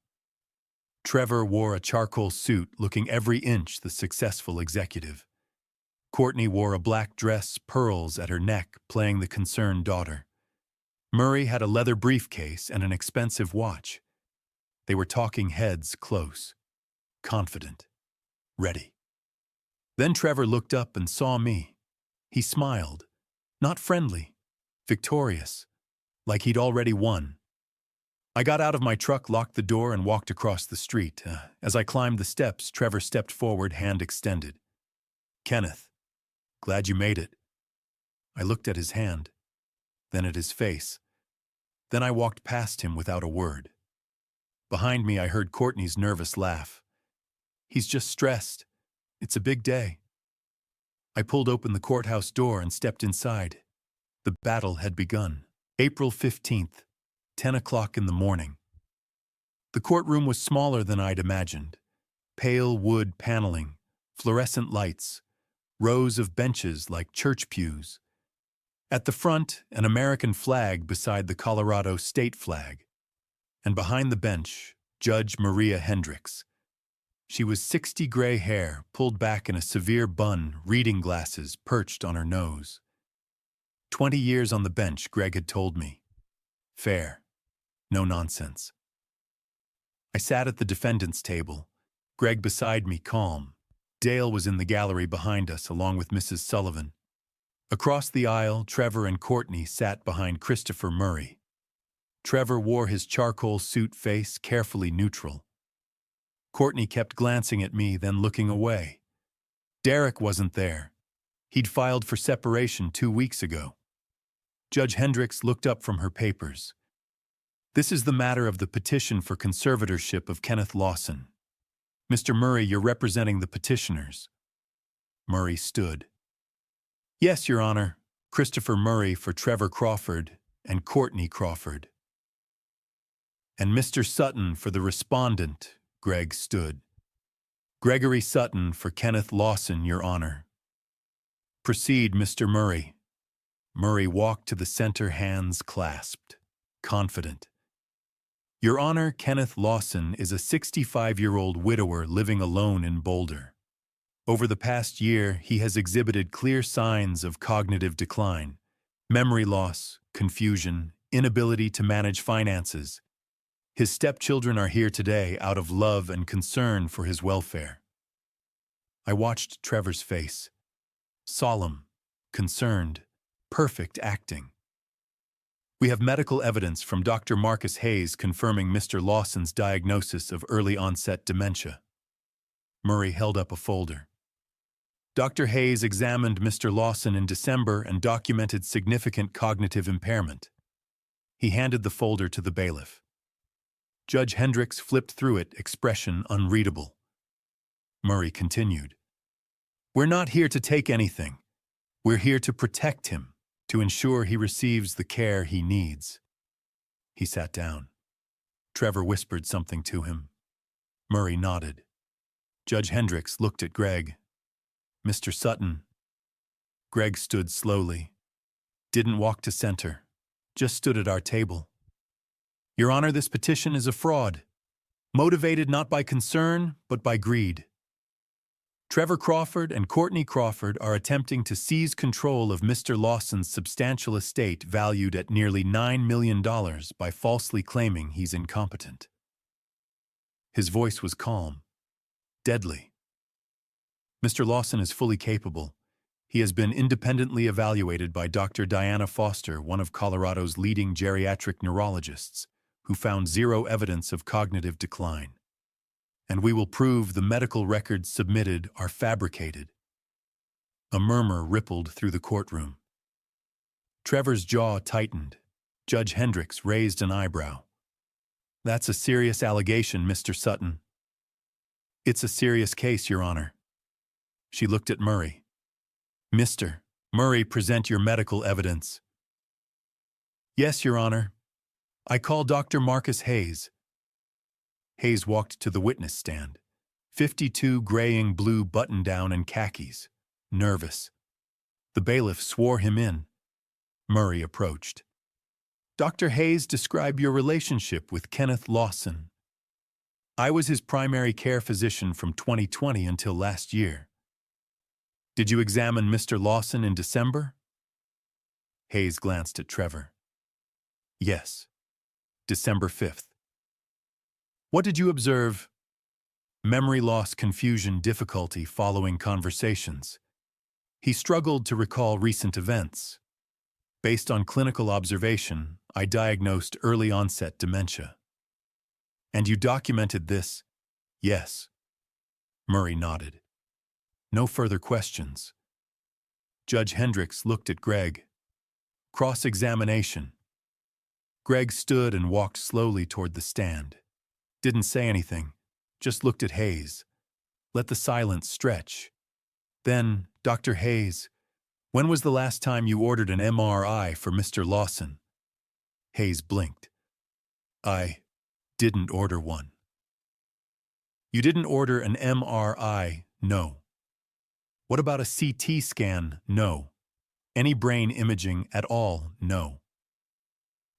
Trevor wore a charcoal suit, looking every inch the successful executive. Courtney wore a black dress, pearls at her neck, playing the concerned daughter. Murray had a leather briefcase and an expensive watch. They were talking heads close, confident, ready. Then Trevor looked up and saw me. He smiled, not friendly, victorious, like he'd already won. I got out of my truck, locked the door, and walked across the street. As I climbed the steps, Trevor stepped forward, hand extended. "Kenneth, glad you made it." I looked at his hand, then at his face. Then I walked past him without a word. Behind me, I heard Courtney's nervous laugh. "He's just stressed. It's a big day." I pulled open the courthouse door and stepped inside. The battle had begun. April 15th, 10 o'clock in the morning. The courtroom was smaller than I'd imagined. Pale wood paneling, fluorescent lights, rows of benches like church pews. At the front, an American flag beside the Colorado state flag. And behind the bench, Judge Maria Hendricks. She was 60, gray hair, pulled back in a severe bun, reading glasses perched on her nose. 20 years on the bench, Greg had told me. Fair. No nonsense. I sat at the defendant's table, Greg beside me, calm. Dale was in the gallery behind us, along with Mrs. Sullivan. Across the aisle, Trevor and Courtney sat behind Christopher Murray. Trevor wore his charcoal suit, face carefully neutral. Courtney kept glancing at me, then looking away. Derek wasn't there. He'd filed for separation 2 weeks ago. Judge Hendricks looked up from her papers. "This is the matter of the petition for conservatorship of Kenneth Lawson. Mr. Murray, you're representing the petitioners." Murray stood. "Yes, Your Honor. Christopher Murray for Trevor Crawford and Courtney Crawford." "And Mr. Sutton for the respondent," Greg stood. "Gregory Sutton for Kenneth Lawson, Your Honor." "Proceed, Mr. Murray." Murray walked to the center, hands clasped, confident. "Your Honor, Kenneth Lawson is a 65-year-old widower living alone in Boulder. Over the past year, he has exhibited clear signs of cognitive decline, memory loss, confusion, inability to manage finances. His stepchildren are here today out of love and concern for his welfare." I watched Trevor's face. Solemn, concerned, perfect acting. "We have medical evidence from Dr. Marcus Hayes confirming Mr. Lawson's diagnosis of early-onset dementia." Murray held up a folder. "Dr. Hayes examined Mr. Lawson in December and documented significant cognitive impairment." He handed the folder to the bailiff. Judge Hendricks flipped through it, expression unreadable. Murray continued. "We're not here to take anything. We're here to protect him, to ensure he receives the care he needs." He sat down. Trevor whispered something to him. Murray nodded. Judge Hendricks looked at Greg. "Mr. Sutton." Greg stood slowly. Didn't walk to center. Just stood at our table. "Your Honor, this petition is a fraud, motivated not by concern, but by greed. Trevor Crawford and Courtney Crawford are attempting to seize control of Mr. Lawson's substantial estate valued at nearly $9 million by falsely claiming he's incompetent." His voice was calm, deadly. "Mr. Lawson is fully capable. He has been independently evaluated by Dr. Diana Foster, one of Colorado's leading geriatric neurologists, who found zero evidence of cognitive decline. And we will prove the medical records submitted are fabricated." A murmur rippled through the courtroom. Trevor's jaw tightened. Judge Hendricks raised an eyebrow. "That's a serious allegation, Mr. Sutton." It's a serious case, Your Honor. She looked at Murray. Mr. Murray, present your medical evidence. Yes, Your Honor. I call Dr. Marcus Hayes. Hayes walked to the witness stand. 52, graying blue button-down and khakis. Nervous. The bailiff swore him in. Murray approached. Dr. Hayes, describe your relationship with Kenneth Lawson. I was his primary care physician from 2020 until last year. Did you examine Mr. Lawson in December? Hayes glanced at Trevor. Yes. December 5th. What did you observe? Memory loss, confusion, difficulty following conversations. He struggled to recall recent events. Based on clinical observation, I diagnosed early-onset dementia. And you documented this? Yes. Murray nodded. No further questions. Judge Hendricks looked at Greg. Cross-examination. Greg stood and walked slowly toward the stand. Didn't say anything, just looked at Hayes. Let the silence stretch. Then, Dr. Hayes, when was the last time you ordered an MRI for Mr. Lawson? Hayes blinked. I didn't order one. You didn't order an MRI? No. What about a CT scan? No. Any brain imaging at all? No.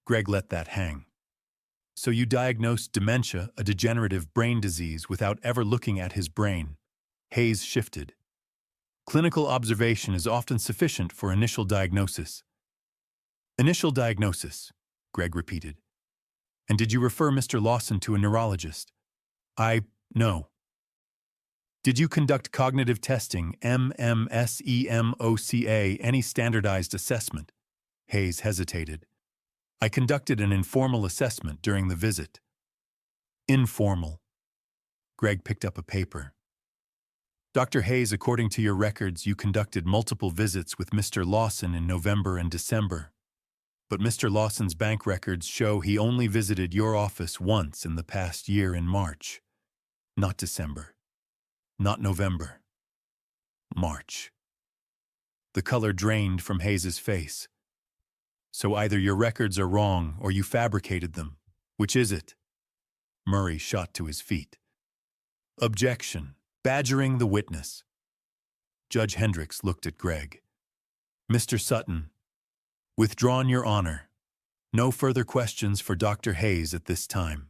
Greg let that hang. So you diagnosed dementia, a degenerative brain disease, without ever looking at his brain. Hayes shifted. Clinical observation is often sufficient for initial diagnosis. Initial diagnosis, Greg repeated. And did you refer Mr. Lawson to a neurologist? No. Did you conduct cognitive testing, MMSEMOCA, any standardized assessment? Hayes hesitated. I conducted an informal assessment during the visit. Informal. Greg picked up a paper. Dr. Hayes, according to your records, you conducted multiple visits with Mr. Lawson in November and December. But Mr. Lawson's bank records show he only visited your office once in the past year in March. Not December. Not November. March. The color drained from Hayes's face. So either your records are wrong or you fabricated them. Which is it? Murray shot to his feet. Objection. Badgering the witness. Judge Hendricks looked at Greg. Mr. Sutton, withdrawn, Your Honor. No further questions for Dr. Hayes at this time.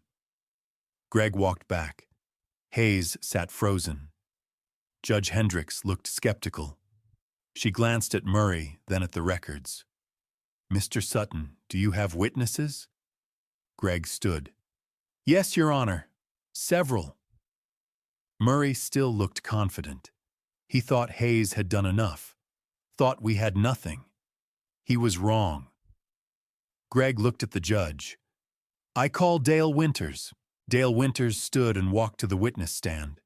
Greg walked back. Hayes sat frozen. Judge Hendricks looked skeptical. She glanced at Murray, then at the records. Mr. Sutton, do you have witnesses? Greg stood. Yes, Your Honor. Several. Murray still looked confident. He thought Hayes had done enough. Thought we had nothing. He was wrong. Greg looked at the judge. I call Dale Winters. Dale Winters stood and walked to the witness stand.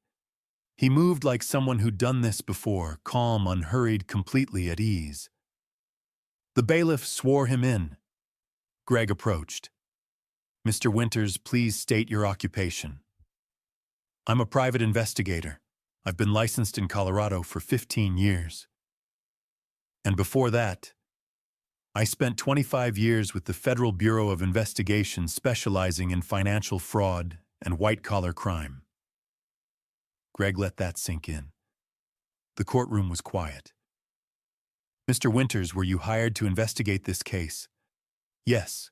He moved like someone who'd done this before, calm, unhurried, completely at ease. The bailiff swore him in. Greg approached. Mr. Winters, please state your occupation. I'm a private investigator. I've been licensed in Colorado for 15 years. And before that, I spent 25 years with the Federal Bureau of Investigation specializing in financial fraud and white-collar crime. Greg let that sink in. The courtroom was quiet. Mr. Winters, were you hired to investigate this case? Yes.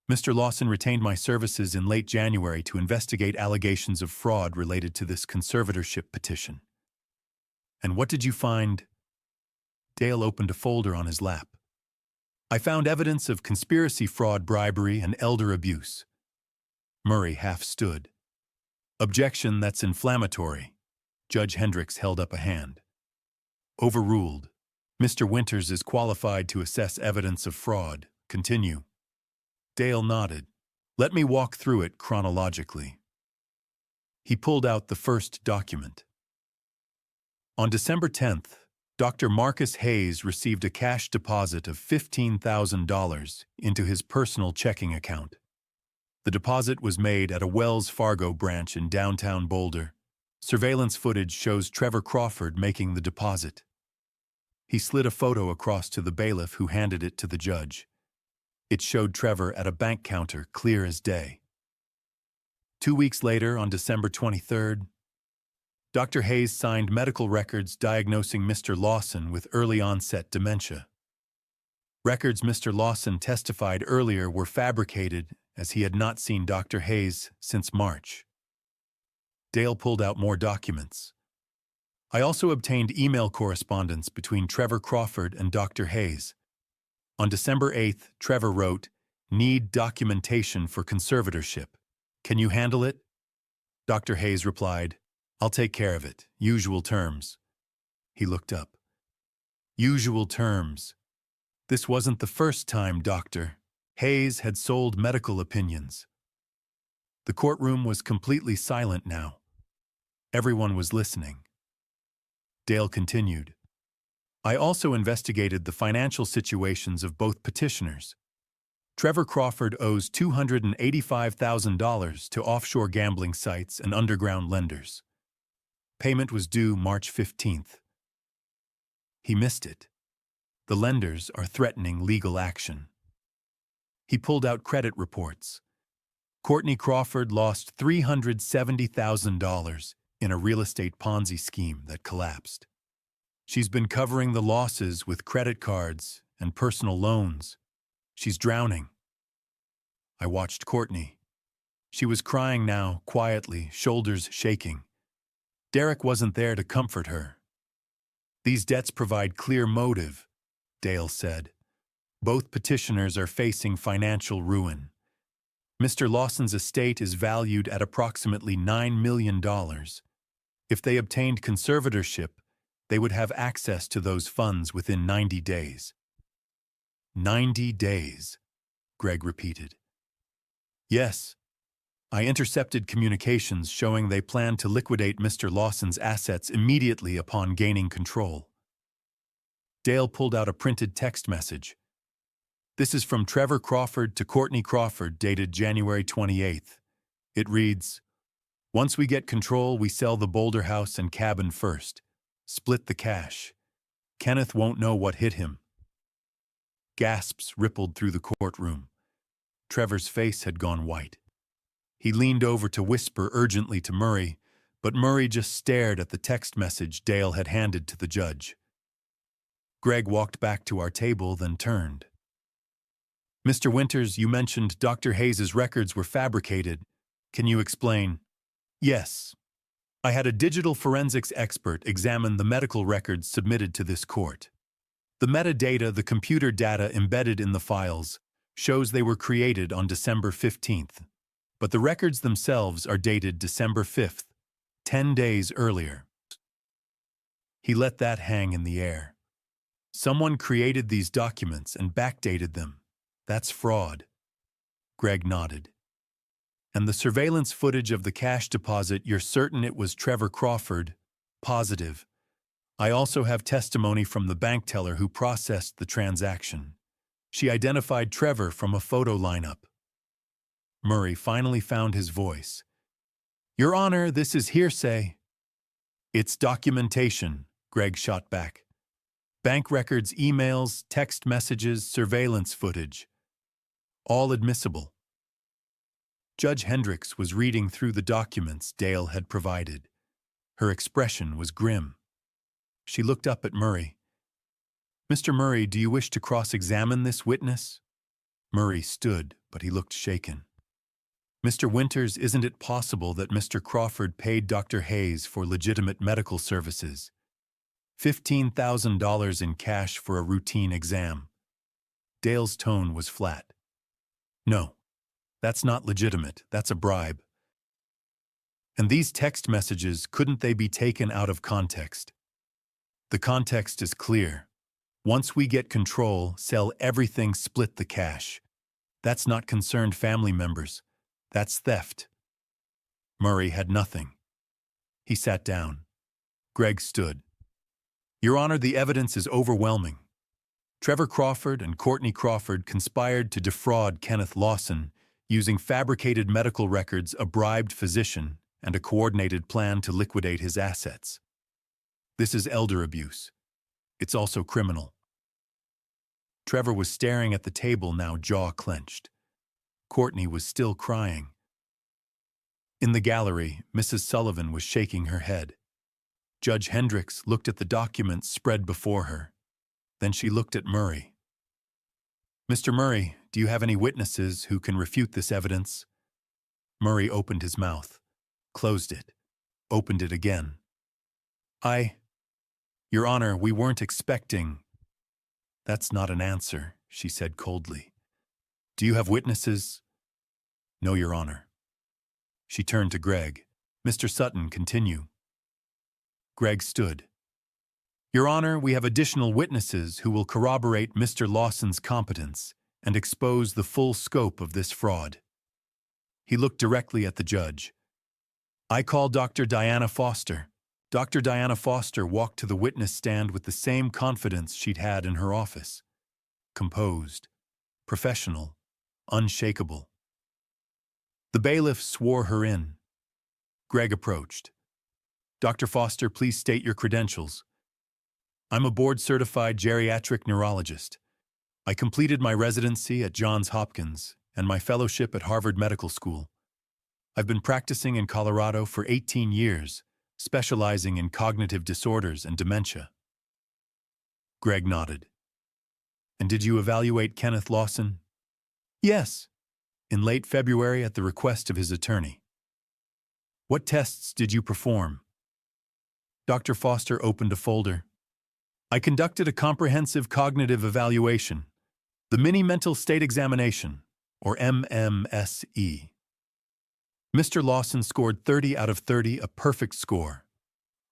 Mr. Lawson retained my services in late January to investigate allegations of fraud related to this conservatorship petition. And what did you find? Dale opened a folder on his lap. I found evidence of conspiracy, fraud, bribery, and elder abuse. Murray half stood. Objection, that's inflammatory. Judge Hendricks held up a hand. Overruled. Mr. Winters is qualified to assess evidence of fraud. Continue. Dale nodded. Let me walk through it chronologically. He pulled out the first document. On December 10th, Dr. Marcus Hayes received a cash deposit of $15,000 into his personal checking account. The deposit was made at a Wells Fargo branch in downtown Boulder. Surveillance footage shows Trevor Crawford making the deposit. He slid a photo across to the bailiff who handed it to the judge. It showed Trevor at a bank counter, clear as day. 2 weeks later, on December 23rd, Dr. Hayes signed medical records diagnosing Mr. Lawson with early-onset dementia. Records Mr. Lawson testified earlier were fabricated, as he had not seen Dr. Hayes since March. Dale pulled out more documents. I also obtained email correspondence between Trevor Crawford and Dr. Hayes. On December 8th, Trevor wrote, "Need documentation for conservatorship. Can you handle it?" Dr. Hayes replied, "I'll take care of it. Usual terms." He looked up. Usual terms. This wasn't the first time Dr. Hayes had sold medical opinions. The courtroom was completely silent now. Everyone was listening. Dale continued, "I also investigated the financial situations of both petitioners. Trevor Crawford owes $285,000 to offshore gambling sites and underground lenders. Payment was due March 15th. He missed it. The lenders are threatening legal action." He pulled out credit reports. Courtney Crawford lost $370,000 in a real estate Ponzi scheme that collapsed. She's been covering the losses with credit cards and personal loans. She's drowning. I watched Courtney. She was crying now, quietly, shoulders shaking. Derek wasn't there to comfort her. "These debts provide clear motive," Dale said. "Both petitioners are facing financial ruin. Mr. Lawson's estate is valued at approximately $9 million. If they obtained conservatorship, they would have access to those funds within 90 days. 90 days, Greg repeated. Yes. I intercepted communications showing they planned to liquidate Mr. Lawson's assets immediately upon gaining control. Dale pulled out a printed text message. This is from Trevor Crawford to Courtney Crawford, dated January 28th. It reads, "Once we get control, we sell the Boulder house and cabin first. Split the cash. Kenneth won't know what hit him." Gasps rippled through the courtroom. Trevor's face had gone white. He leaned over to whisper urgently to Murray, but Murray just stared at the text message Dale had handed to the judge. Greg walked back to our table, then turned. "Mr. Winters, you mentioned Dr. Hayes's records were fabricated. Can you explain?" "Yes. I had a digital forensics expert examine the medical records submitted to this court. The metadata, the computer data embedded in the files, shows they were created on December 15th, but the records themselves are dated December 5th, 10 days earlier." He let that hang in the air. Someone created these documents and backdated them. That's fraud. Greg nodded. "And the surveillance footage of the cash deposit, you're certain it was Trevor Crawford?" "Positive. I also have testimony from the bank teller who processed the transaction. She identified Trevor from a photo lineup." Murray finally found his voice. "Your Honor, this is hearsay." "It's documentation," Greg shot back. "Bank records, emails, text messages, surveillance footage. All admissible." Judge Hendricks was reading through the documents Dale had provided. Her expression was grim. She looked up at Murray. "Mr. Murray, do you wish to cross-examine this witness?" Murray stood, but he looked shaken. "Mr. Winters, isn't it possible that Mr. Crawford paid Dr. Hayes for legitimate medical services? $15,000 in cash for a routine exam." Dale's tone was flat. "No, that's not legitimate. That's a bribe. And these text messages, couldn't they be taken out of context? The context is clear. Once we get control, sell everything, split the cash. That's not concerned family members. That's theft." Murray had nothing. He sat down. Greg stood. "Your Honor, the evidence is overwhelming. Trevor Crawford and Courtney Crawford conspired to defraud Kenneth Lawson using fabricated medical records, a bribed physician, and a coordinated plan to liquidate his assets. This is elder abuse. It's also criminal. Trevor was staring at the table, now jaw clenched. Courtney was still crying. In the gallery, Mrs. Sullivan was shaking her head. Judge Hendricks looked at the documents spread before her. Then she looked at Murray. "Mr. Murray, do you have any witnesses who can refute this evidence?" Murray opened his mouth, closed it, opened it again. Your Honor, we weren't expecting." "That's not an answer," she said coldly. "Do you have witnesses?" "No, Your Honor." She turned to Greg. "Mr. Sutton, continue." Greg stood. "Your Honor, we have additional witnesses who will corroborate Mr. Lawson's competence and expose the full scope of this fraud." He looked directly at the judge. "I call Dr. Diana Foster." Dr. Diana Foster walked to the witness stand with the same confidence she'd had in her office. Composed, professional, unshakable. The bailiff swore her in. Greg approached. "Dr. Foster, please state your credentials." "I'm a board-certified geriatric neurologist. I completed my residency at Johns Hopkins and my fellowship at Harvard Medical School. I've been practicing in Colorado for 18 years, specializing in cognitive disorders and dementia." Greg nodded. "And did you evaluate Kenneth Lawson?" "Yes, in late February at the request of his attorney." "What tests did you perform?" Dr. Foster opened a folder. "I conducted a comprehensive cognitive evaluation, the Mini Mental State Examination, or MMSE. Mr. Lawson scored 30 out of 30, a perfect score.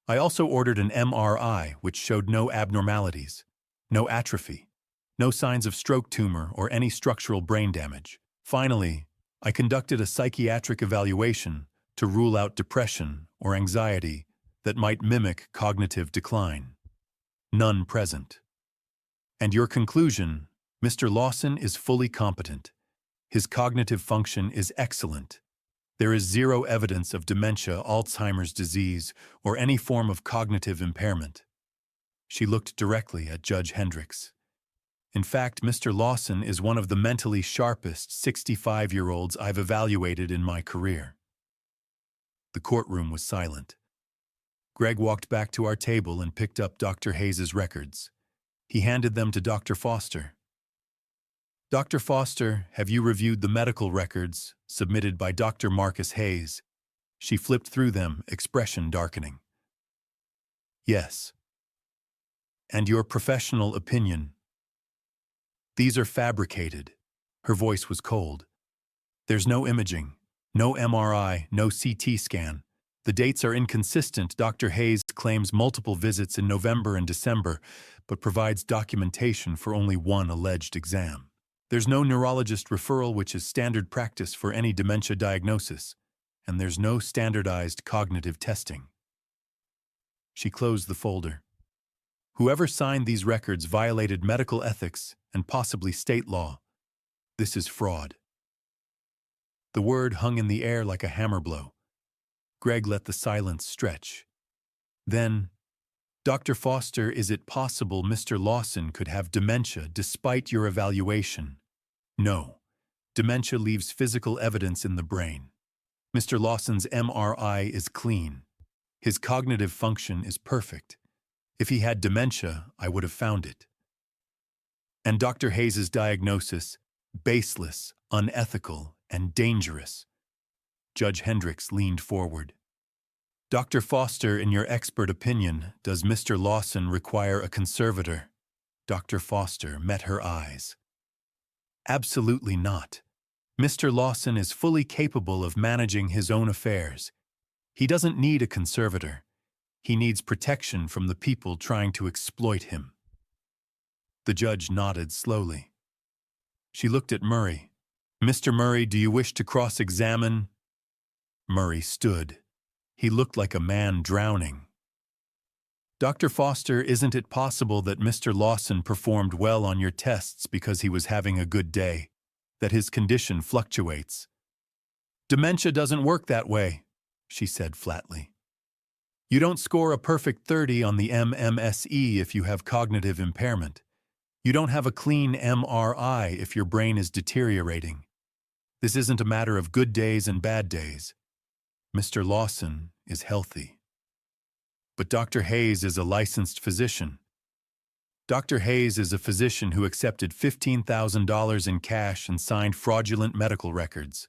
I also ordered an MRI, which showed no abnormalities, no atrophy, no signs of stroke tumor or any structural brain damage. Finally, I conducted a psychiatric evaluation to rule out depression or anxiety that might mimic cognitive decline. None present. And your conclusion, Mr. Lawson is fully competent. His cognitive function is excellent. There is zero evidence of dementia, Alzheimer's disease, or any form of cognitive impairment." She looked directly at Judge Hendricks. "In fact, Mr. Lawson is one of the mentally sharpest 65-year-olds I've evaluated in my career." The courtroom was silent. Greg walked back to our table and picked up Dr. Hayes's records. He handed them to Dr. Foster. "Dr. Foster, have you reviewed the medical records submitted by Dr. Marcus Hayes?" She flipped through them, expression darkening. "Yes." "And your professional opinion?" "These are fabricated." Her voice was cold. "There's no imaging, no MRI, no CT scan. The dates are inconsistent. Dr. Hayes claims multiple visits in November and December, but provides documentation for only one alleged exam. There's no neurologist referral, which is standard practice for any dementia diagnosis, and there's no standardized cognitive testing." She closed the folder. "Whoever signed these records violated medical ethics and possibly state law. This is fraud." The word hung in the air like a hammer blow. Greg let the silence stretch. Then, "Dr. Foster, is it possible Mr. Lawson could have dementia despite your evaluation?" "No. Dementia leaves physical evidence in the brain. Mr. Lawson's MRI is clean. His cognitive function is perfect. If he had dementia, I would have found it." "And Dr. Hayes's diagnosis, baseless, unethical, and dangerous." Judge Hendricks leaned forward. "Dr. Foster, in your expert opinion, does Mr. Lawson require a conservator?" Dr. Foster met her eyes. "Absolutely not. Mr. Lawson is fully capable of managing his own affairs. He doesn't need a conservator. He needs protection from the people trying to exploit him." The judge nodded slowly. She looked at Murray. "Mr. Murray, do you wish to cross-examine?" Murray stood. He looked like a man drowning. "Dr. Foster, isn't it possible that Mr. Lawson performed well on your tests because he was having a good day, that his condition fluctuates?" "Dementia doesn't work that way." she said flatly. You don't score a perfect 30 on the MMSE if you have cognitive impairment. You don't have a clean MRI if your brain is deteriorating. This isn't a matter of good days and bad days. Mr. Lawson is healthy. But Dr. Hayes is a licensed physician. Dr. Hayes is a physician who accepted $15,000 in cash and signed fraudulent medical records.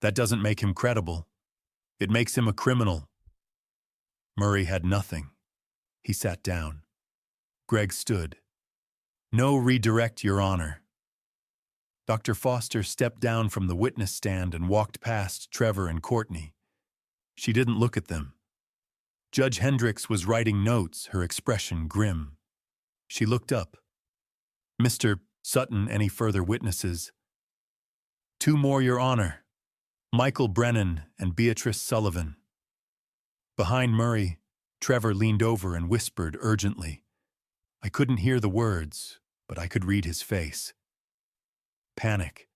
That doesn't make him credible. It makes him a criminal. Murray had nothing. He sat down. Greg stood. No redirect, Your Honor. Dr. Foster stepped down from the witness stand and walked past Trevor and Courtney. She didn't look at them. Judge Hendricks was writing notes, her expression grim. She looked up. Mr. Sutton, any further witnesses? 2 more, Your Honor. Michael Brennan and Beatrice Sullivan. Behind Murray, Trevor leaned over and whispered urgently. I couldn't hear the words, but I could read his face. Panic.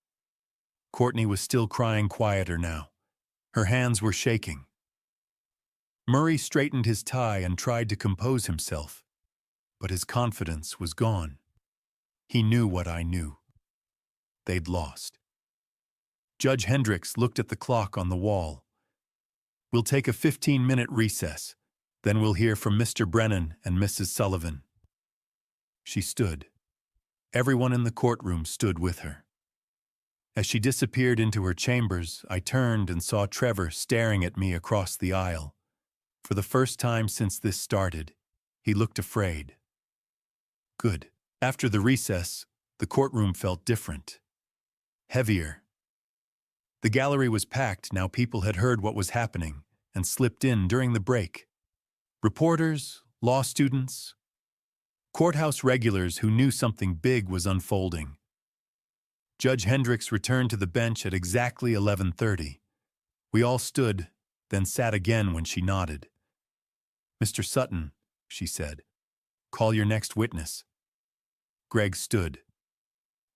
Courtney was still crying quieter now. Her hands were shaking. Murray straightened his tie and tried to compose himself, but his confidence was gone. He knew what I knew. They'd lost. Judge Hendricks looked at the clock on the wall. We'll take a 15-minute recess, then we'll hear from Mr. Brennan and Mrs. Sullivan. She stood. Everyone in the courtroom stood with her. As she disappeared into her chambers, I turned and saw Trevor staring at me across the aisle. For the first time since this started, he looked afraid. Good. After the recess, the courtroom felt different. Heavier. The gallery was packed now. People had heard what was happening and slipped in during the break. Reporters, law students, courthouse regulars who knew something big was unfolding. Judge Hendricks returned to the bench at exactly 11:30. We all stood, then sat again when she nodded. Mr. Sutton, she said, call your next witness. Greg stood.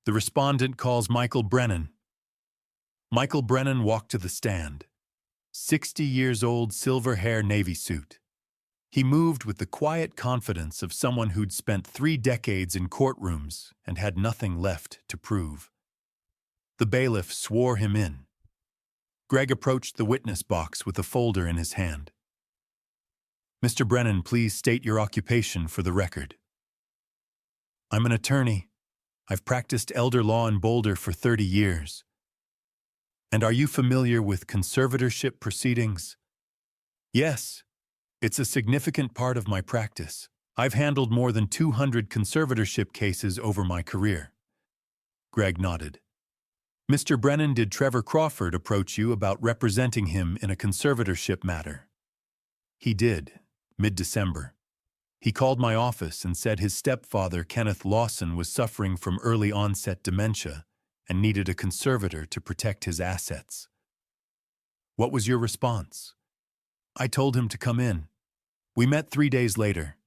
The respondent calls Michael Brennan. Michael Brennan walked to the stand. 60 years old, silver hair, navy suit. He moved with the quiet confidence of someone who'd spent 3 decades in courtrooms and had nothing left to prove. The bailiff swore him in. Greg approached the witness box with a folder in his hand. Mr. Brennan, please state your occupation for the record. I'm an attorney. I've practiced elder law in Boulder for 30 years. And are you familiar with conservatorship proceedings? Yes. It's a significant part of my practice. I've handled more than 200 conservatorship cases over my career. Greg nodded. Mr. Brennan, did Trevor Crawford approach you about representing him in a conservatorship matter? He did, mid-December. He called my office and said his stepfather, Kenneth Lawson, was suffering from early-onset dementia and needed a conservator to protect his assets. What was your response? I told him to come in. We met 3 days later.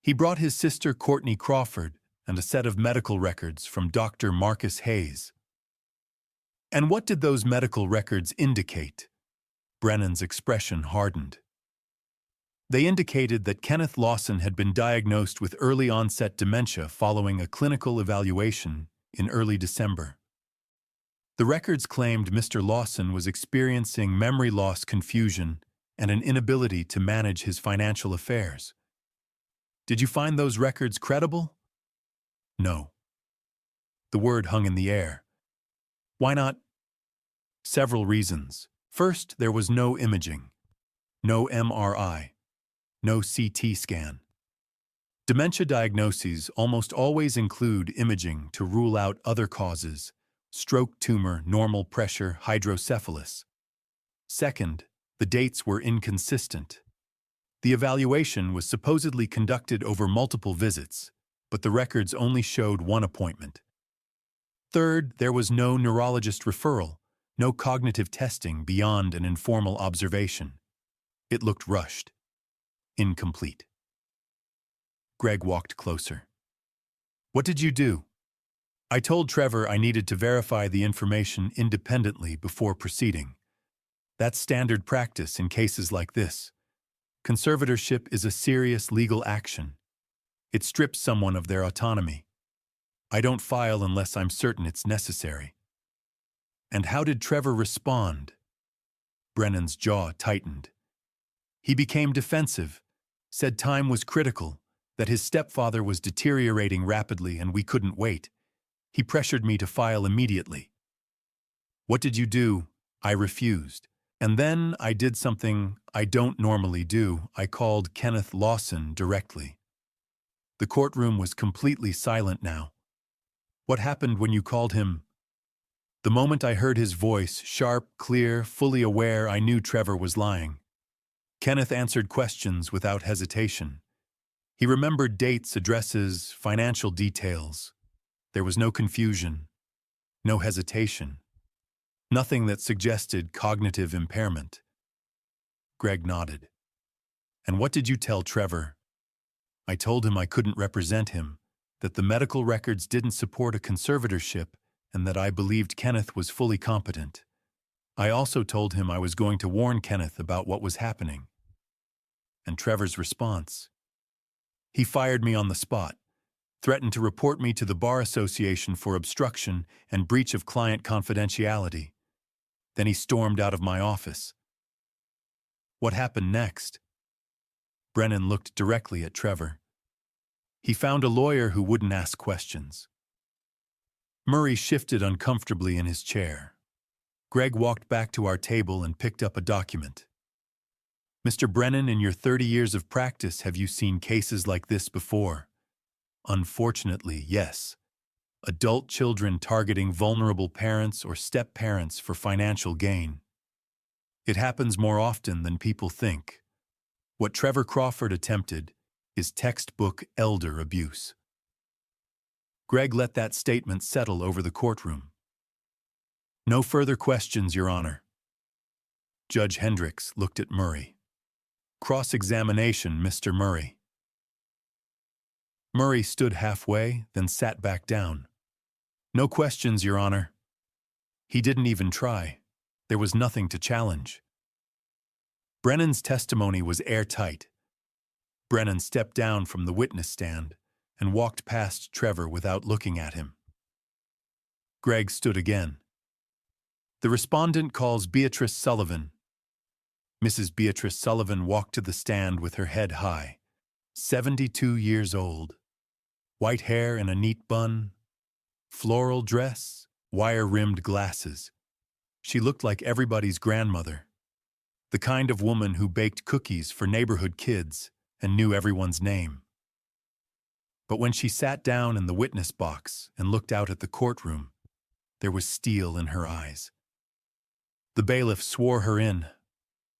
He brought his sister Courtney Crawford and a set of medical records from Dr. Marcus Hayes. And what did those medical records indicate? Brennan's expression hardened. They indicated that Kenneth Lawson had been diagnosed with early-onset dementia following a clinical evaluation in early December. The records claimed Mr. Lawson was experiencing memory loss, confusion, and an inability to manage his financial affairs. Did you find those records credible? No. The word hung in the air. Why not? Several reasons. First, there was no imaging, no MRI, no CT scan. Dementia diagnoses almost always include imaging to rule out other causes: stroke, tumor, normal pressure, hydrocephalus. Second, the dates were inconsistent. The evaluation was supposedly conducted over multiple visits, but the records only showed one appointment. Third, there was no neurologist referral, no cognitive testing beyond an informal observation. It looked rushed, incomplete. Greg walked closer. What did you do? I told Trevor I needed to verify the information independently before proceeding. That's standard practice in cases like this. Conservatorship is a serious legal action. It strips someone of their autonomy. I don't file unless I'm certain it's necessary. And how did Trevor respond? Brennan's jaw tightened. He became defensive, said time was critical, that his stepfather was deteriorating rapidly and we couldn't wait. He pressured me to file immediately. What did you do? I refused. And then I did something I don't normally do. I called Kenneth Lawson directly. The courtroom was completely silent now. What happened when you called him? The moment I heard his voice, sharp, clear, fully aware, I knew Trevor was lying. Kenneth answered questions without hesitation. He remembered dates, addresses, financial details. There was no confusion, no hesitation, nothing that suggested cognitive impairment. Greg nodded. And what did you tell Trevor? I told him I couldn't represent him, that the medical records didn't support a conservatorship, and that I believed Kenneth was fully competent. I also told him I was going to warn Kenneth about what was happening. And Trevor's response? He fired me on the spot, threatened to report me to the Bar Association for obstruction and breach of client confidentiality. Then he stormed out of my office. What happened next? Brennan looked directly at Trevor. He found a lawyer who wouldn't ask questions. Murray shifted uncomfortably in his chair. Greg walked back to our table and picked up a document. Mr. Brennan, in your 30 years of practice, have you seen cases like this before? Unfortunately, yes. Adult children targeting vulnerable parents or step-parents for financial gain. It happens more often than people think. What Trevor Crawford attempted is textbook elder abuse. Greg let that statement settle over the courtroom. No further questions, Your Honor. Judge Hendricks looked at Murray. Cross-examination, Mr. Murray. Murray stood halfway, then sat back down. No questions, Your Honor. He didn't even try. There was nothing to challenge. Brennan's testimony was airtight. Brennan stepped down from the witness stand and walked past Trevor without looking at him. Greg stood again. The respondent calls Beatrice Sullivan. Mrs. Beatrice Sullivan walked to the stand with her head high. 72 years old. White hair in a neat bun. Floral dress. Wire-rimmed glasses. She looked like everybody's grandmother. The kind of woman who baked cookies for neighborhood kids and knew everyone's name. But when she sat down in the witness box and looked out at the courtroom, there was steel in her eyes. The bailiff swore her in.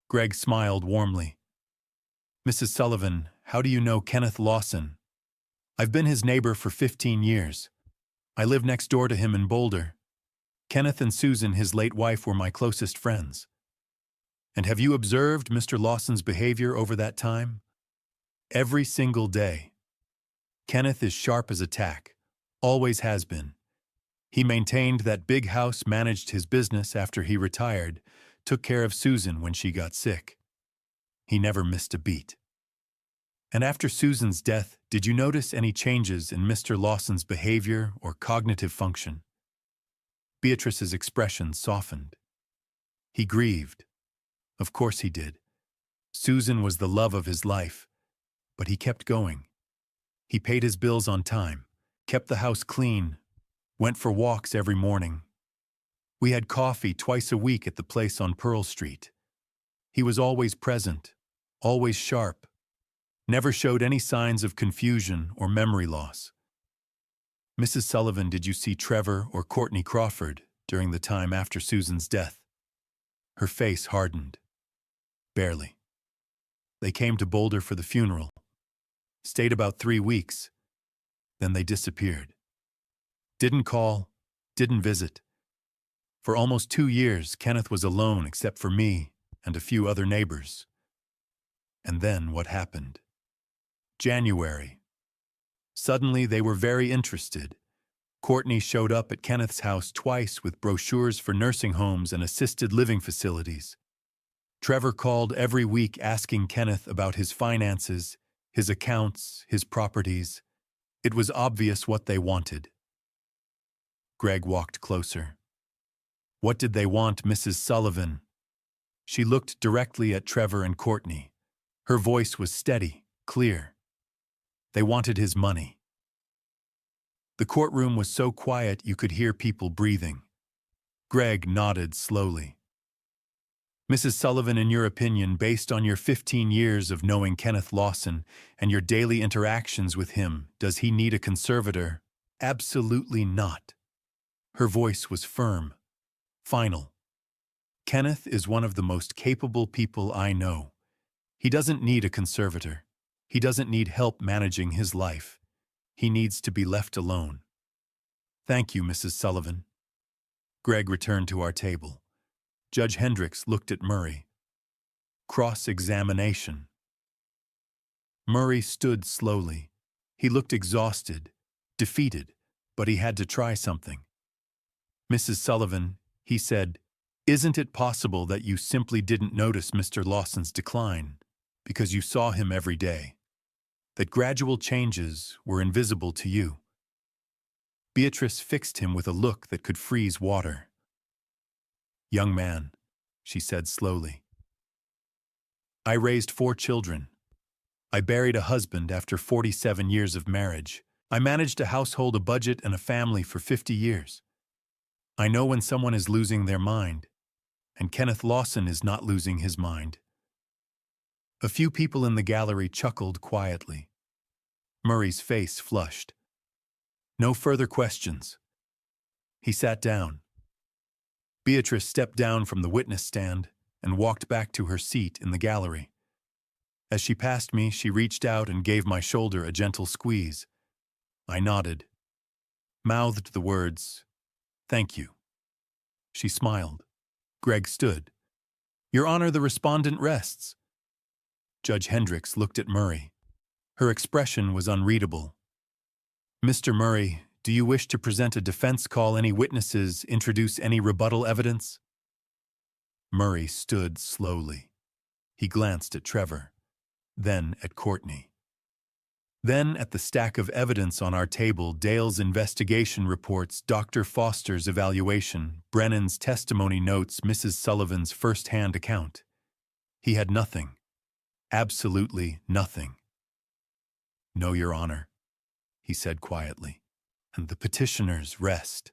Greg smiled warmly. Mrs. Sullivan, how do you know Kenneth Lawson? I've been his neighbor for 15 years. I live next door to him in Boulder. Kenneth and Susan, his late wife, were my closest friends. And have you observed Mr. Lawson's behavior over that time? Every single day. Kenneth is sharp as a tack, always has been. He maintained that big house, managed his business after he retired, took care of Susan when she got sick. He never missed a beat. And after Susan's death, did you notice any changes in Mr. Lawson's behavior or cognitive function? Beatrice's expression softened. He grieved. Of course he did. Susan was the love of his life, but he kept going. He paid his bills on time, kept the house clean, went for walks every morning. We had coffee twice a week at the place on Pearl Street. He was always present, always sharp, never showed any signs of confusion or memory loss. Mrs. Sullivan, did you see Trevor or Courtney Crawford during the time after Susan's death? Her face hardened. Barely. They came to Boulder for the funeral, stayed about 3 weeks, then they disappeared. Didn't call, didn't visit. For almost 2 years, Kenneth was alone except for me and a few other neighbors. And then what happened? January. Suddenly they were very interested. Courtney showed up at Kenneth's house twice with brochures for nursing homes and assisted living facilities. Trevor called every week asking Kenneth about his finances, his accounts, his properties. It was obvious what they wanted. Greg walked closer. What did they want, Mrs. Sullivan? She looked directly at Trevor and Courtney. Her voice was steady, clear. They wanted his money. The courtroom was so quiet you could hear people breathing. Greg nodded slowly. Mrs. Sullivan, in your opinion, based on your 15 years of knowing Kenneth Lawson and your daily interactions with him, does he need a conservator? Absolutely not. Her voice was firm, final. Kenneth is one of the most capable people I know. He doesn't need a conservator. He doesn't need help managing his life. He needs to be left alone. Thank you, Mrs. Sullivan. Greg returned to our table. Judge Hendricks looked at Murray. Cross-examination. Murray stood slowly. He looked exhausted, defeated, but he had to try something. Mrs. Sullivan, he said, isn't it possible that you simply didn't notice Mr. Lawson's decline because you saw him every day? That gradual changes were invisible to you? Beatrice fixed him with a look that could freeze water. Young man, she said slowly. I raised 4 children. I buried a husband after 47 years of marriage. I managed a household, a budget, and a family for 50 years. I know when someone is losing their mind, and Kenneth Lawson is not losing his mind. A few people in the gallery chuckled quietly. Murray's face flushed. No further questions. He sat down. Beatrice stepped down from the witness stand and walked back to her seat in the gallery. As she passed me, she reached out and gave my shoulder a gentle squeeze. I nodded, mouthed the words, "Thank you." She smiled. Greg stood. Your Honor, the respondent rests. Judge Hendricks looked at Murray. Her expression was unreadable. Mr. Murray, do you wish to present a defense, call any witnesses, introduce any rebuttal evidence? Murray stood slowly. He glanced at Trevor, then at Courtney. Then at the stack of evidence on our table, Dale's investigation reports, Dr. Foster's evaluation, Brennan's testimony notes, Mrs. Sullivan's first-hand account. He had nothing. Absolutely nothing. No, Your Honor, he said quietly, and the petitioners rest.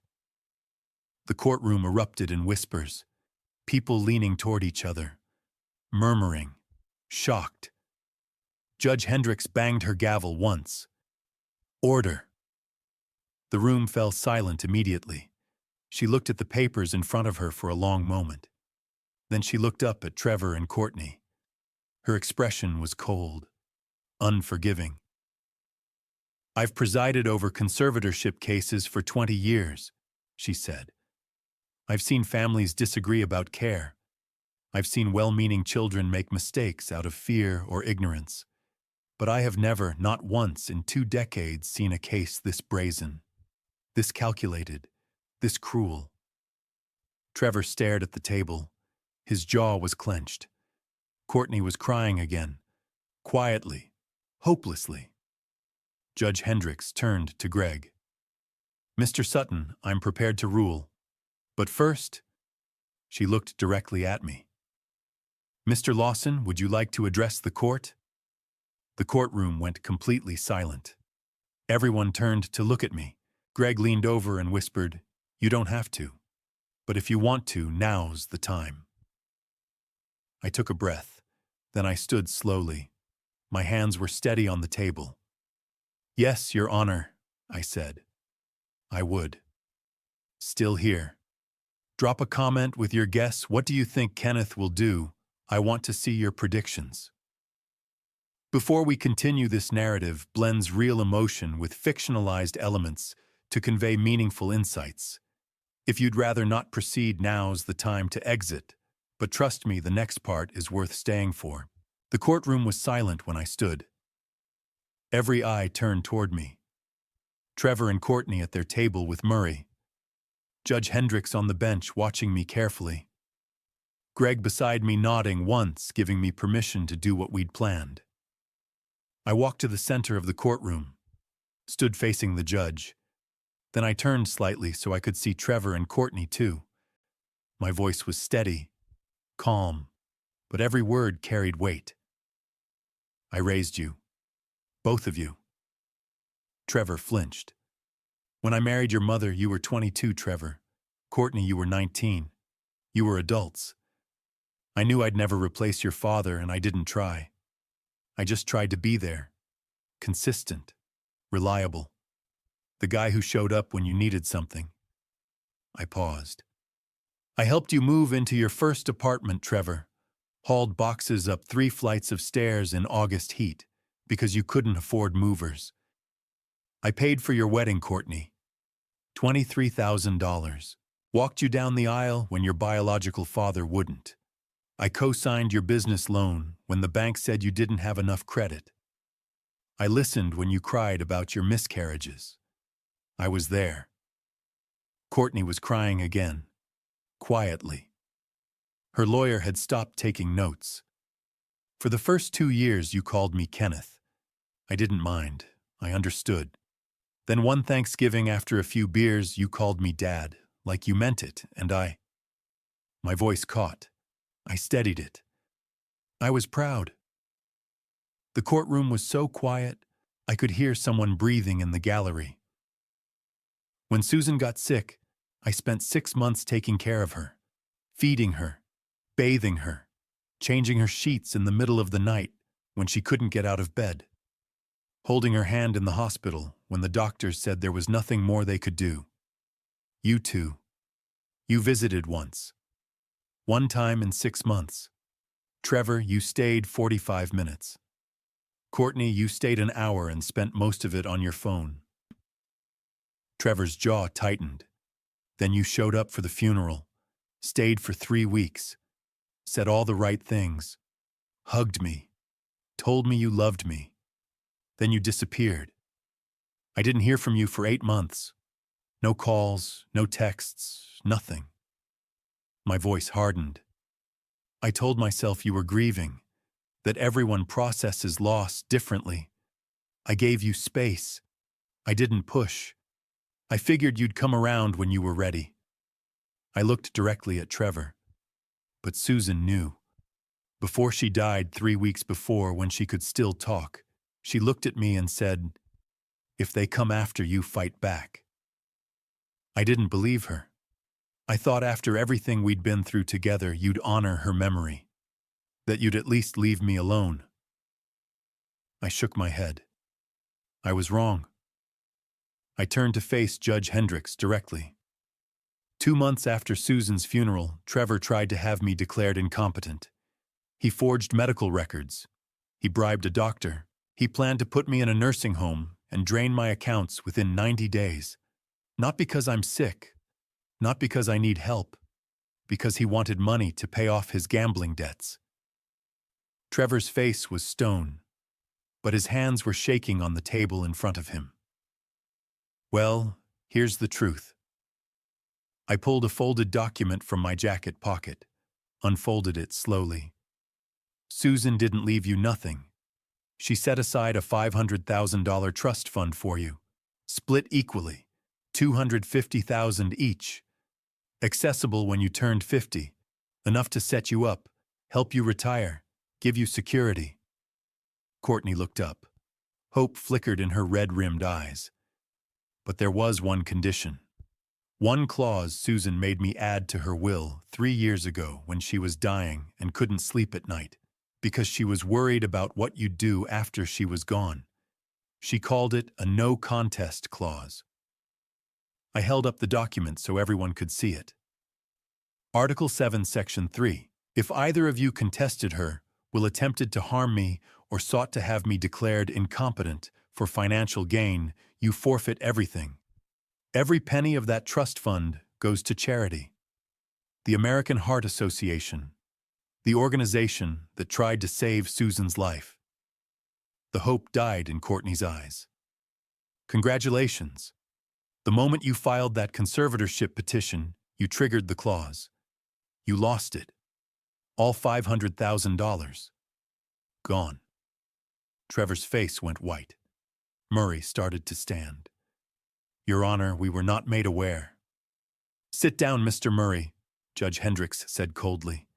The courtroom erupted in whispers, people leaning toward each other, murmuring, shocked. Judge Hendricks banged her gavel once. Order. The room fell silent immediately. She looked at the papers in front of her for a long moment. Then she looked up at Trevor and Courtney. Her expression was cold, unforgiving. I've presided over conservatorship cases for 20 years, she said. I've seen families disagree about care. I've seen well-meaning children make mistakes out of fear or ignorance. But I have never, not once in 2 decades, seen a case this brazen, this calculated, this cruel. Trevor stared at the table. His jaw was clenched. Courtney was crying again, quietly, hopelessly. Judge Hendricks turned to Greg. Mr. Sutton, I'm prepared to rule. But first, she looked directly at me. Mr. Lawson, would you like to address the court? The courtroom went completely silent. Everyone turned to look at me. Greg leaned over and whispered, You don't have to. But if you want to, now's the time. I took a breath. Then I stood slowly. My hands were steady on the table. Yes, Your Honor, I said. I would. Still here. Drop a comment with your guess. What do you think Kenneth will do? I want to see your predictions. Before we continue, this narrative blends real emotion with fictionalized elements to convey meaningful insights. If you'd rather not proceed, now's the time to exit. But trust me, the next part is worth staying for. The courtroom was silent when I stood. Every eye turned toward me. Trevor and Courtney at their table with Murray. Judge Hendricks on the bench watching me carefully. Greg beside me nodding once, giving me permission to do what we'd planned. I walked to the center of the courtroom, stood facing the judge. Then I turned slightly so I could see Trevor and Courtney too. My voice was steady, calm, but every word carried weight. I raised you. Both of you. Trevor flinched. When I married your mother, you were 22, Trevor. Courtney, you were 19. You were adults. I knew I'd never replace your father, and I didn't try. I just tried to be there. Consistent. Reliable. The guy who showed up when you needed something. I paused. I helped you move into your first apartment, Trevor. Hauled boxes up 3 flights of stairs in August heat because you couldn't afford movers. I paid for your wedding, Courtney. $23,000. Walked you down the aisle when your biological father wouldn't. I co-signed your business loan when the bank said you didn't have enough credit. I listened when you cried about your miscarriages. I was there. Courtney was crying again, quietly. Her lawyer had stopped taking notes. For the first 2 years, you called me Kenneth. I didn't mind. I understood. Then one Thanksgiving, after a few beers, you called me Dad, like you meant it, and My voice caught. I steadied it. I was proud. The courtroom was so quiet, I could hear someone breathing in the gallery. When Susan got sick, I spent 6 months taking care of her, feeding her, bathing her, changing her sheets in the middle of the night when she couldn't get out of bed, holding her hand in the hospital when the doctors said there was nothing more they could do. You two. You visited once. One time in 6 months. Trevor, you stayed 45 minutes. Courtney, you stayed an hour and spent most of it on your phone. Trevor's jaw tightened. Then you showed up for the funeral, stayed for 3 weeks, said all the right things, hugged me, told me you loved me. Then you disappeared. I didn't hear from you for 8 months. No calls, no texts, nothing. My voice hardened. I told myself you were grieving, that everyone processes loss differently. I gave you space. I didn't push. I figured you'd come around when you were ready. I looked directly at Trevor. But Susan knew. Before she died 3 weeks before, when she could still talk, she looked at me and said, "If they come after you, fight back." I didn't believe her. I thought after everything we'd been through together, you'd honor her memory, that you'd at least leave me alone. I shook my head. I was wrong. I turned to face Judge Hendricks directly. 2 months after Susan's funeral, Trevor tried to have me declared incompetent. He forged medical records. He bribed a doctor. He planned to put me in a nursing home and drain my accounts within 90 days. Not because I'm sick, not because I need help, because he wanted money to pay off his gambling debts. Trevor's face was stone, but his hands were shaking on the table in front of him. Well, here's the truth. I pulled a folded document from my jacket pocket, unfolded it slowly. Susan didn't leave you nothing. She set aside a $500,000 trust fund for you, split equally, $250,000 each. Accessible when you turned 50, enough to set you up, help you retire, give you security. Courtney looked up. Hope flickered in her red-rimmed eyes. But there was one condition. One clause Susan made me add to her will 3 years ago when she was dying and couldn't sleep at night because she was worried about what you'd do after she was gone. She called it a no-contest clause. I held up the document so everyone could see it. Article 7, Section 3. If either of you contested her, will attempted to harm me, or sought to have me declared incompetent for financial gain, you forfeit everything. Every penny of that trust fund goes to charity. The American Heart Association, the organization that tried to save Susan's life. The hope died in Courtney's eyes. Congratulations. The moment you filed that conservatorship petition, you triggered the clause. You lost it. All $500,000. Gone. Trevor's face went white. Murray started to stand. Your Honor, we were not made aware. Sit down, Mr. Murray, Judge Hendricks said coldly.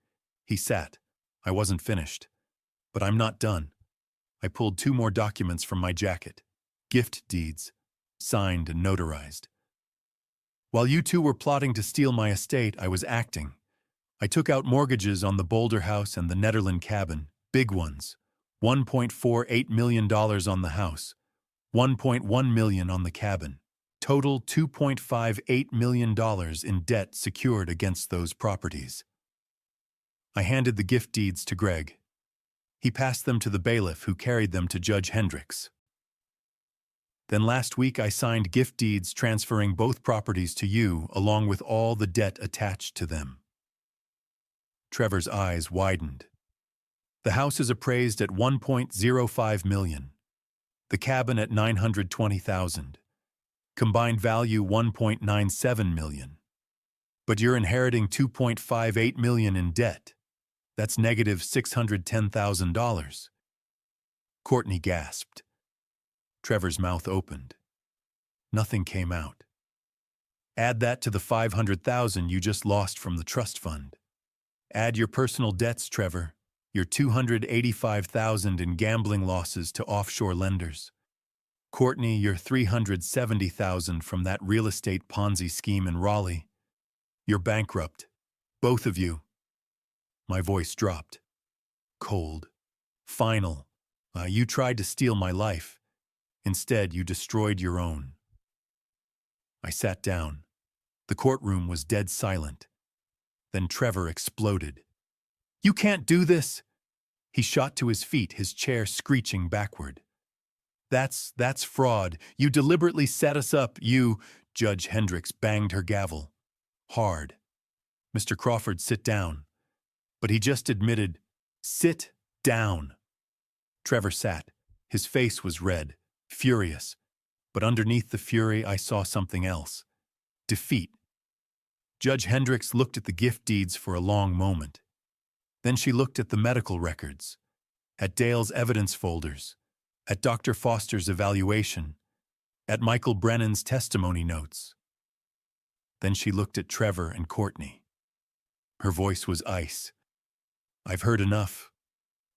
He sat. I wasn't finished. But I'm not done. I pulled 2 more documents from my jacket. Gift deeds, signed and notarized. While you 2 were plotting to steal my estate, I was acting. I took out mortgages on the Boulder house and the Netherland cabin, big ones. $1.48 million on the house, $1.1 million on the cabin. Total $2.58 million in debt secured against those properties. I handed the gift deeds to Greg. He passed them to the bailiff who carried them to Judge Hendricks. Then last week I signed gift deeds transferring both properties to you along with all the debt attached to them. Trevor's eyes widened. The house is appraised at $1.05 million. The cabin at $920,000. Combined value $1.97 million. But you're inheriting $2.58 million in debt. That's negative $610,000. Courtney gasped. Trevor's mouth opened. Nothing came out. Add that to the $500,000 you just lost from the trust fund. Add your personal debts, Trevor, your $285,000 in gambling losses to offshore lenders. Courtney, your $370,000 from that real estate Ponzi scheme in Raleigh. You're bankrupt. Both of you. My voice dropped. Cold. Final. You tried to steal my life. Instead, you destroyed your own. I sat down. The courtroom was dead silent. Then Trevor exploded. You can't do this! He shot to his feet, his chair screeching backward. That's fraud. You deliberately set us up. Judge Hendricks banged her gavel. Hard. Mr. Crawford, sit down. But he just admitted, sit down. Trevor sat. His face was red, furious. But underneath the fury, I saw something else. Defeat. Judge Hendricks looked at the gift deeds for a long moment. Then she looked at the medical records, at Dale's evidence folders, at Dr. Foster's evaluation, at Michael Brennan's testimony notes. Then she looked at Trevor and Courtney. Her voice was ice. I've heard enough.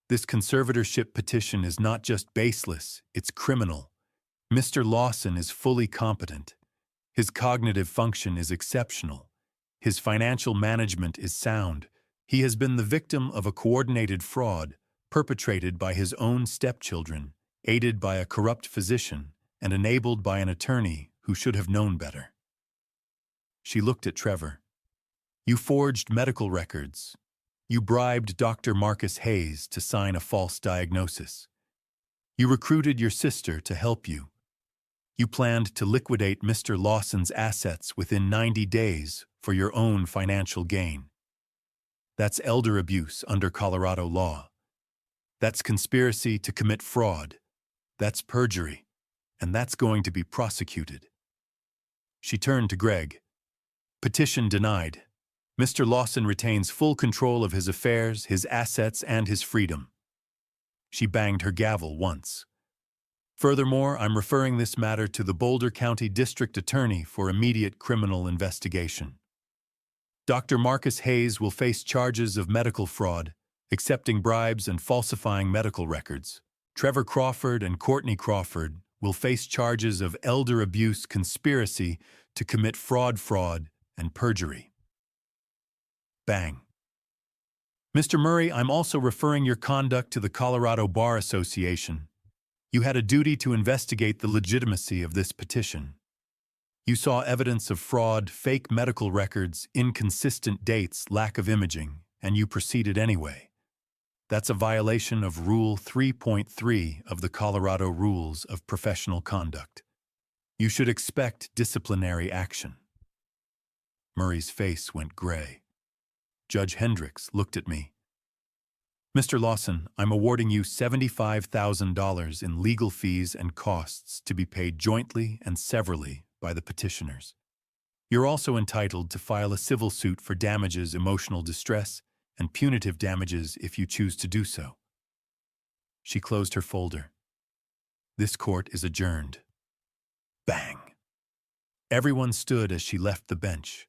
This conservatorship petition is not just baseless, it's criminal. Mr. Lawson is fully competent. His cognitive function is exceptional. His financial management is sound. He has been the victim of a coordinated fraud perpetrated by his own stepchildren, aided by a corrupt physician, and enabled by an attorney who should have known better. She looked at Trevor. You forged medical records. You bribed Dr. Marcus Hayes to sign a false diagnosis. You recruited your sister to help you. You planned to liquidate Mr. Lawson's assets within 90 days for your own financial gain. That's elder abuse under Colorado law. That's conspiracy to commit fraud. That's perjury. And that's going to be prosecuted. She turned to Greg. Petition denied. Mr. Lawson retains full control of his affairs, his assets, and his freedom. She banged her gavel once. Furthermore, I'm referring this matter to the Boulder County District Attorney for immediate criminal investigation. Dr. Marcus Hayes will face charges of medical fraud, accepting bribes and falsifying medical records. Trevor Crawford and Courtney Crawford will face charges of elder abuse, conspiracy to commit fraud, and perjury. Bang. Mr. Murray, I'm also referring your conduct to the Colorado Bar Association. You had a duty to investigate the legitimacy of this petition. You saw evidence of fraud, fake medical records, inconsistent dates, lack of imaging, and you proceeded anyway. That's a violation of Rule 3.3 of the Colorado Rules of Professional Conduct. You should expect disciplinary action. Murray's face went gray. Judge Hendricks looked at me. Mr. Lawson, I'm awarding you $75,000 in legal fees and costs to be paid jointly and severally by the petitioners. You're also entitled to file a civil suit for damages, emotional distress, and punitive damages if you choose to do so. She closed her folder. This court is adjourned. Bang! Everyone stood as she left the bench.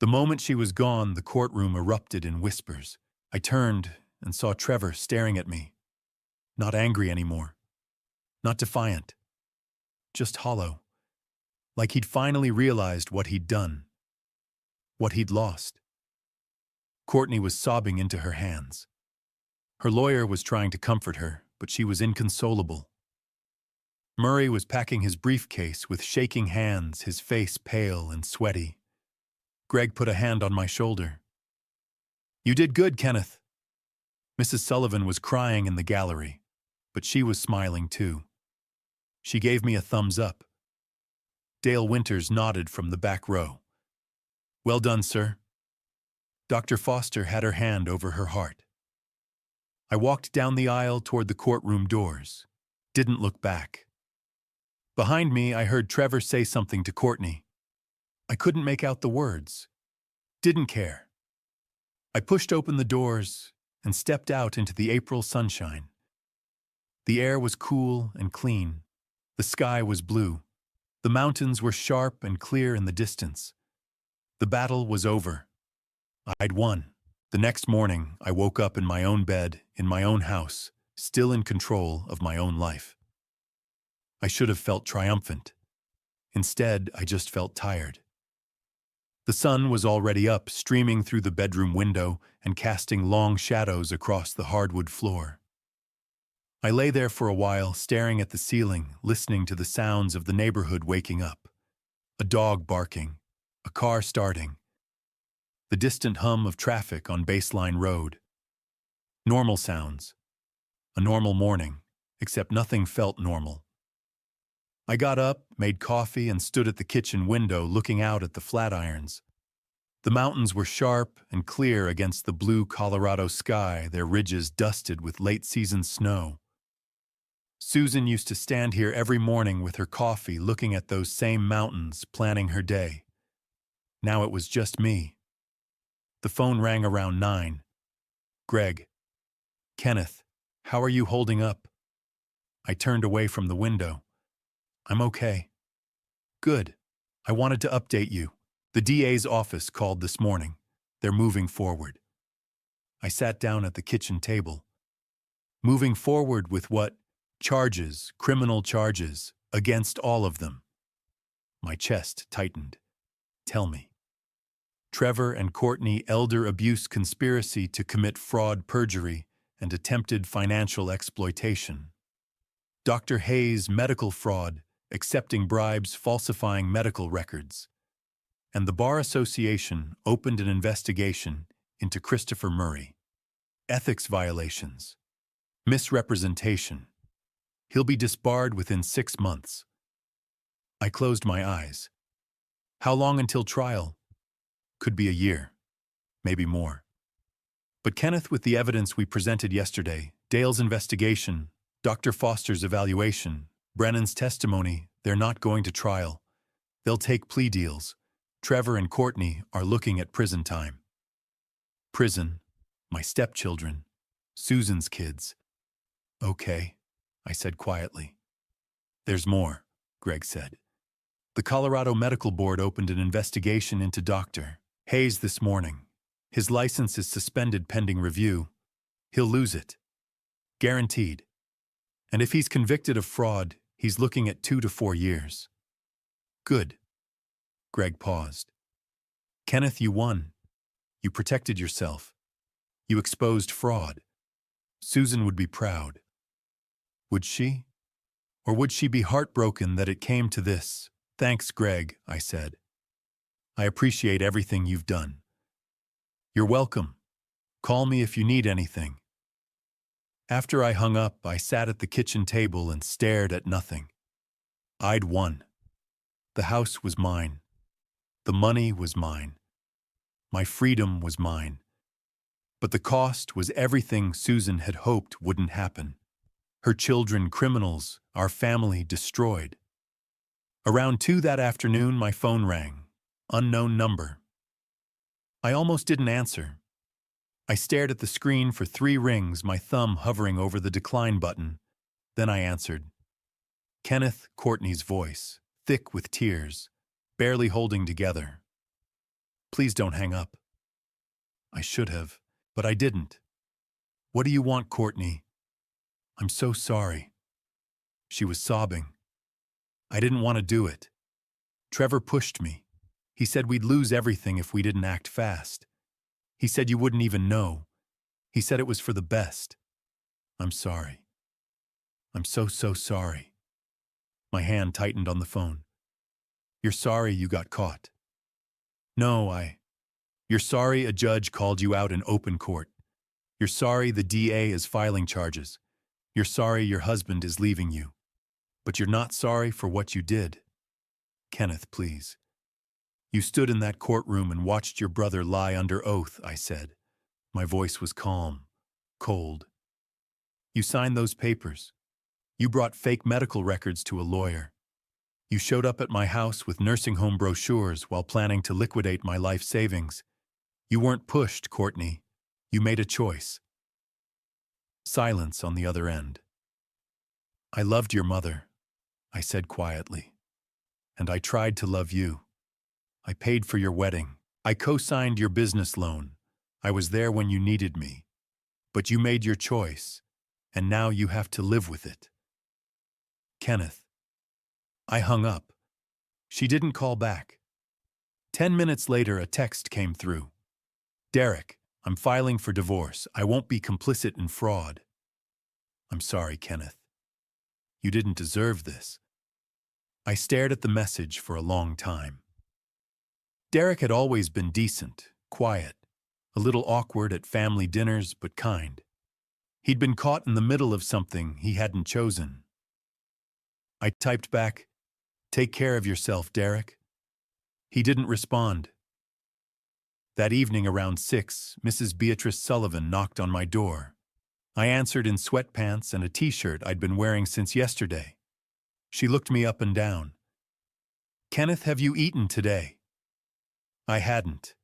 The moment she was gone, the courtroom erupted in whispers. I turned and saw Trevor staring at me. Not angry anymore. Not defiant. Just hollow. Like he'd finally realized what he'd done. What he'd lost. Courtney was sobbing into her hands. Her lawyer was trying to comfort her, but she was inconsolable. Murray was packing his briefcase with shaking hands, his face pale and sweaty. Greg put a hand on my shoulder. "You did good, Kenneth." Mrs. Sullivan was crying in the gallery, but she was smiling too. She gave me a thumbs up. Dale Winters nodded from the back row. "Well done, sir." Dr. Foster had her hand over her heart. I walked down the aisle toward the courtroom doors. Didn't look back. Behind me, I heard Trevor say something to Courtney. I couldn't make out the words. Didn't care. I pushed open the doors and stepped out into the April sunshine. The air was cool and clean. The sky was blue. The mountains were sharp and clear in the distance. The battle was over. I'd won. The next morning, I woke up in my own bed, in my own house, still in control of my own life. I should have felt triumphant. Instead, I just felt tired. The sun was already up, streaming through the bedroom window and casting long shadows across the hardwood floor. I lay there for a while, staring at the ceiling, listening to the sounds of the neighborhood waking up. A dog barking, a car starting, the distant hum of traffic on Baseline Road. Normal sounds. A normal morning, except nothing felt normal. I got up, made coffee, and stood at the kitchen window looking out at the Flatirons. The mountains were sharp and clear against the blue Colorado sky, their ridges dusted with late-season snow. Susan used to stand here every morning with her coffee looking at those same mountains, planning her day. Now it was just me. The phone rang around 9. "Greg." "Kenneth, how are you holding up?" I turned away from the window. "I'm okay." "Good. I wanted to update you. The DA's office called this morning. They're moving forward." I sat down at the kitchen table. Moving forward with what? Charges, criminal charges, against all of them. My chest tightened. "Tell me." "Trevor and Courtney elder abuse conspiracy to commit fraud, perjury, and attempted financial exploitation. Dr. Hayes medical fraud, accepting bribes, falsifying medical records. And the Bar Association opened an investigation into Christopher Murray. Ethics violations. Misrepresentation. He'll be disbarred within 6 months." I closed my eyes. How long until trial? Could be a year. Maybe more. But Kenneth, with the evidence we presented yesterday, Dale's investigation, Dr. Foster's evaluation, Brennan's testimony, they're not going to trial. They'll take plea deals. Trevor and Courtney are looking at prison time. Prison, my stepchildren, Susan's kids. "Okay," I said quietly. "There's more," Greg said. "The Colorado Medical Board opened an investigation into Dr. Hayes this morning. His license is suspended pending review. He'll lose it. Guaranteed. And if he's convicted of fraud, he's looking at 2 to 4 years." "Good." Greg paused. "Kenneth, you won. You protected yourself. You exposed fraud. Susan would be proud. Would she? Or would she be heartbroken that it came to this?" "Thanks, Greg," I said. "I appreciate everything you've done." "You're welcome. Call me if you need anything." After I hung up, I sat at the kitchen table and stared at nothing. I'd won. The house was mine. The money was mine. My freedom was mine. But the cost was everything Susan had hoped wouldn't happen. Her children criminals, our family destroyed. Around 2 that afternoon, my phone rang. Unknown number. I almost didn't answer. I stared at the screen for 3 rings, my thumb hovering over the decline button. Then I answered. Kenneth, Courtney's voice, thick with tears, barely holding together. Please don't hang up. I should have, but I didn't. What do you want, Courtney? I'm so sorry. She was sobbing. I didn't want to do it. Trevor pushed me. He said we'd lose everything if we didn't act fast. He said you wouldn't even know. He said it was for the best. I'm sorry. I'm so sorry. My hand tightened on the phone. You're sorry you got caught. No, You're sorry a judge called you out in open court. You're sorry the DA is filing charges. You're sorry your husband is leaving you. But you're not sorry for what you did. Kenneth, please. You stood in that courtroom and watched your brother lie under oath, I said. My voice was calm, cold. You signed those papers. You brought fake medical records to a lawyer. You showed up at my house with nursing home brochures while planning to liquidate my life savings. You weren't pushed, Courtney. You made a choice. Silence on the other end. I loved your mother, I said quietly. And I tried to love you. I paid for your wedding. I co-signed your business loan. I was there when you needed me. But you made your choice, and now you have to live with it. Kenneth. I hung up. She didn't call back. 10 minutes later, a text came through. Derek, I'm filing for divorce. I won't be complicit in fraud. I'm sorry, Kenneth. You didn't deserve this. I stared at the message for a long time. Derek had always been decent, quiet, a little awkward at family dinners, but kind. He'd been caught in the middle of something he hadn't chosen. I typed back, "Take care of yourself, Derek." He didn't respond. That evening around 6, Mrs. Beatrice Sullivan knocked on my door. I answered in sweatpants and a t-shirt I'd been wearing since yesterday. She looked me up and down. Kenneth, have you eaten today? I hadn't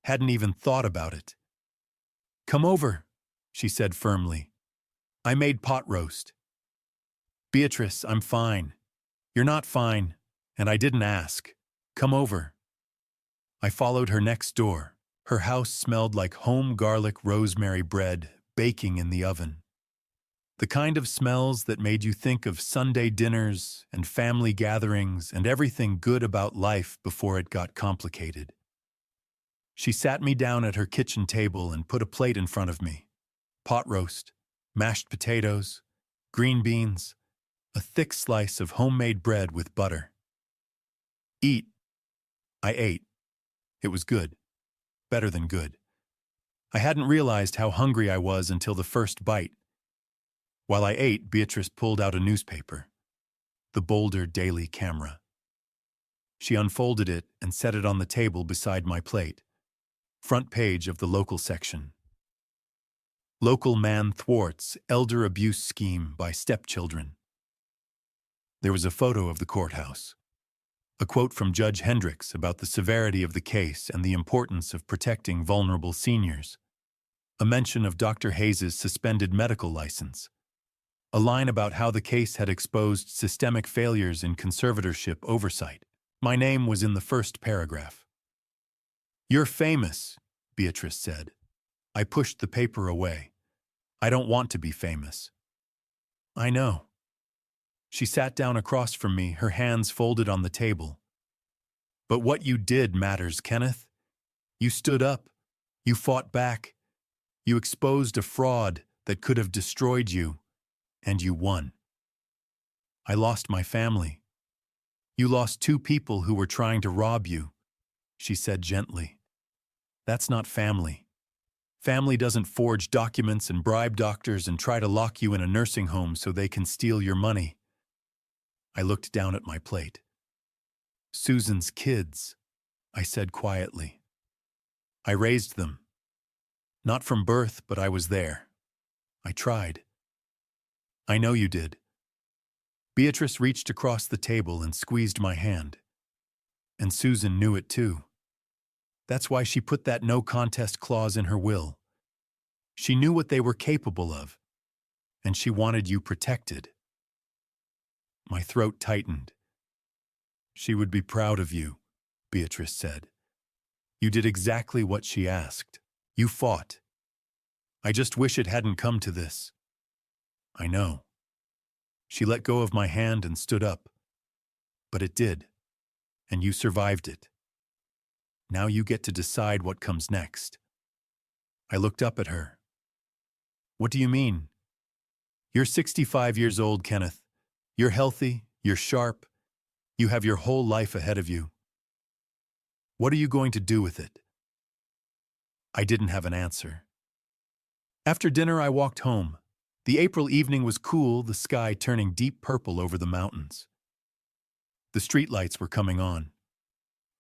even thought about it. Come over, she said firmly. I made pot roast. Beatrice, I'm fine. You're not fine, and I didn't ask. Come over. I followed her next door. Her house smelled like home garlic rosemary bread baking in the oven. The kind of smells that made you think of Sunday dinners and family gatherings and everything good about life before it got complicated. She sat me down at her kitchen table and put a plate in front of me. Pot roast, mashed potatoes, green beans, a thick slice of homemade bread with butter. Eat. I ate. It was good. Better than good. I hadn't realized how hungry I was until the first bite. While I ate, Beatrice pulled out a newspaper, the Boulder Daily Camera. She unfolded it and set it on the table beside my plate. Front page of the local section. Local man thwarts elder abuse scheme by stepchildren. There was a photo of the courthouse. A quote from Judge Hendricks about the severity of the case and the importance of protecting vulnerable seniors. A mention of Dr. Hayes' suspended medical license. A line about how the case had exposed systemic failures in conservatorship oversight. My name was in the first paragraph. You're famous, Beatrice said. I pushed the paper away. I don't want to be famous. I know. She sat down across from me, her hands folded on the table. But what you did matters, Kenneth. You stood up. You fought back. You exposed a fraud that could have destroyed you, and you won. I lost my family. You lost 2 people who were trying to rob you, she said gently. That's not family. Family doesn't forge documents and bribe doctors and try to lock you in a nursing home so they can steal your money. I looked down at my plate. Susan's kids, I said quietly. I raised them. Not from birth, but I was there. I tried. I know you did. Beatrice reached across the table and squeezed my hand. And Susan knew it too. That's why she put that no contest clause in her will. She knew what they were capable of, and she wanted you protected. My throat tightened. She would be proud of you, Beatrice said. You did exactly what she asked. You fought. I just wish it hadn't come to this. I know. She let go of my hand and stood up. But it did, and you survived it. Now you get to decide what comes next. I looked up at her. What do you mean? You're 65 years old, Kenneth. You're healthy, you're sharp. You have your whole life ahead of you. What are you going to do with it? I didn't have an answer. After dinner, I walked home. The April evening was cool, the sky turning deep purple over the mountains. The streetlights were coming on.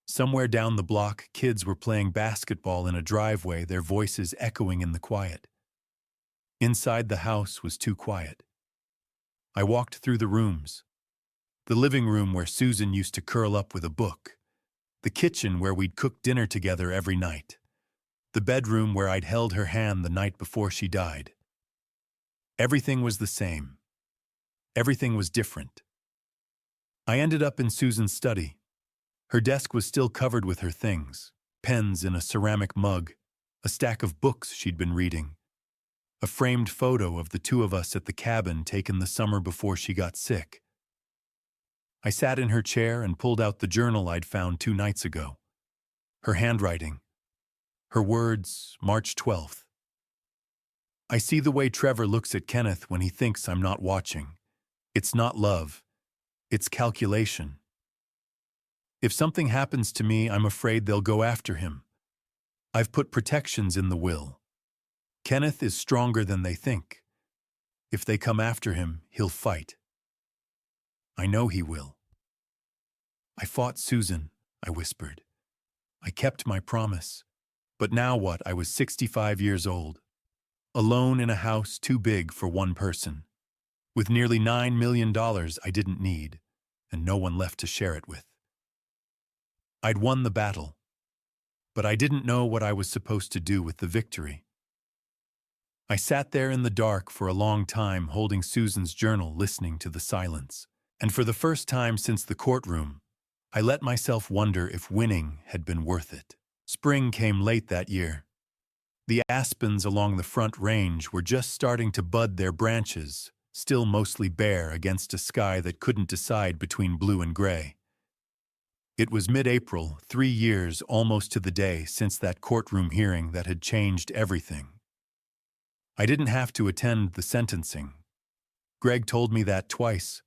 Somewhere down the block, kids were playing basketball in a driveway, their voices echoing in the quiet. Inside the house was too quiet. I walked through the rooms. The living room where Susan used to curl up with a book. The kitchen where we'd cook dinner together every night. The bedroom where I'd held her hand the night before she died. Everything was the same. Everything was different. I ended up in Susan's study. Her desk was still covered with her things, pens in a ceramic mug, a stack of books she'd been reading, a framed photo of the two of us at the cabin taken the summer before she got sick. I sat in her chair and pulled out the journal I'd found 2 nights ago. Her handwriting. Her words, March 12th. I see the way Trevor looks at Kenneth when he thinks I'm not watching. It's not love. It's calculation. If something happens to me, I'm afraid they'll go after him. I've put protections in the will. Kenneth is stronger than they think. If they come after him, he'll fight. I know he will. I fought Susan, I whispered. I kept my promise. But now what? I was 65 years old. Alone in a house too big for one person. With nearly $9 million I didn't need, and no one left to share it with. I'd won the battle, but I didn't know what I was supposed to do with the victory. I sat there in the dark for a long time holding Susan's journal, listening to the silence. And for the first time since the courtroom, I let myself wonder if winning had been worth it. Spring came late that year. The aspens along the Front Range were just starting to bud their branches, still mostly bare against a sky that couldn't decide between blue and gray. It was mid-April, 3 years almost to the day since that courtroom hearing that had changed everything. I didn't have to attend the sentencing. Greg told me that twice.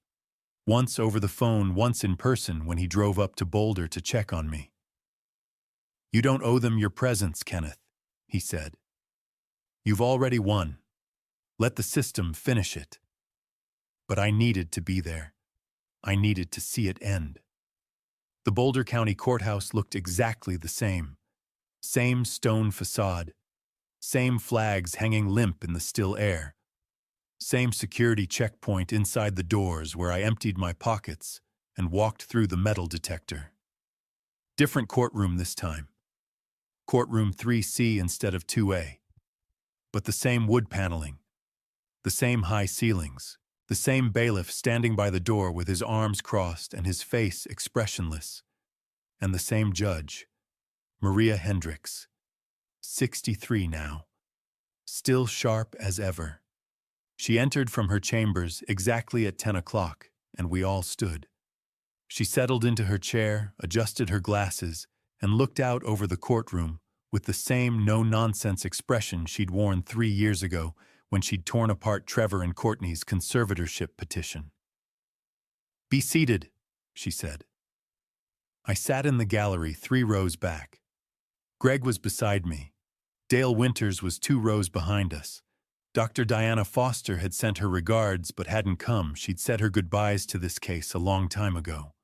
Once over the phone, once in person when he drove up to Boulder to check on me. You don't owe them your presence, Kenneth, he said. You've already won. Let the system finish it. But I needed to be there. I needed to see it end. The Boulder County Courthouse looked exactly the same. Same stone facade. Same flags hanging limp in the still air. Same security checkpoint inside the doors where I emptied my pockets and walked through the metal detector. Different courtroom this time. Courtroom 3C instead of 2A. But the same wood paneling. The same high ceilings. The same bailiff standing by the door with his arms crossed and his face expressionless. And the same judge, Maria Hendricks, 63 now, still sharp as ever. She entered from her chambers exactly at 10 o'clock, and we all stood. She settled into her chair, adjusted her glasses, and looked out over the courtroom with the same no-nonsense expression she'd worn 3 years ago when she'd torn apart Trevor and Courtney's conservatorship petition. "Be seated," she said. I sat in the gallery 3 rows back. Greg was beside me. Dale Winters was 2 rows behind us. Dr. Diana Foster had sent her regards but hadn't come. She'd said her goodbyes to this case a long time ago.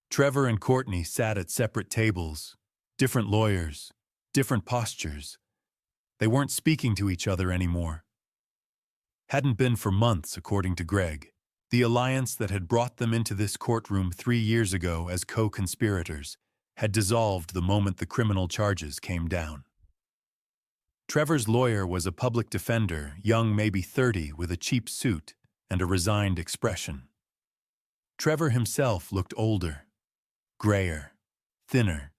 Trevor and Courtney sat at separate tables, different lawyers, different postures. They weren't speaking to each other anymore. Hadn't been for months, according to Greg. The alliance that had brought them into this courtroom 3 years ago as co-conspirators had dissolved the moment the criminal charges came down. Trevor's lawyer was a public defender, young, maybe 30, with a cheap suit and a resigned expression. Trevor himself looked older, grayer, thinner.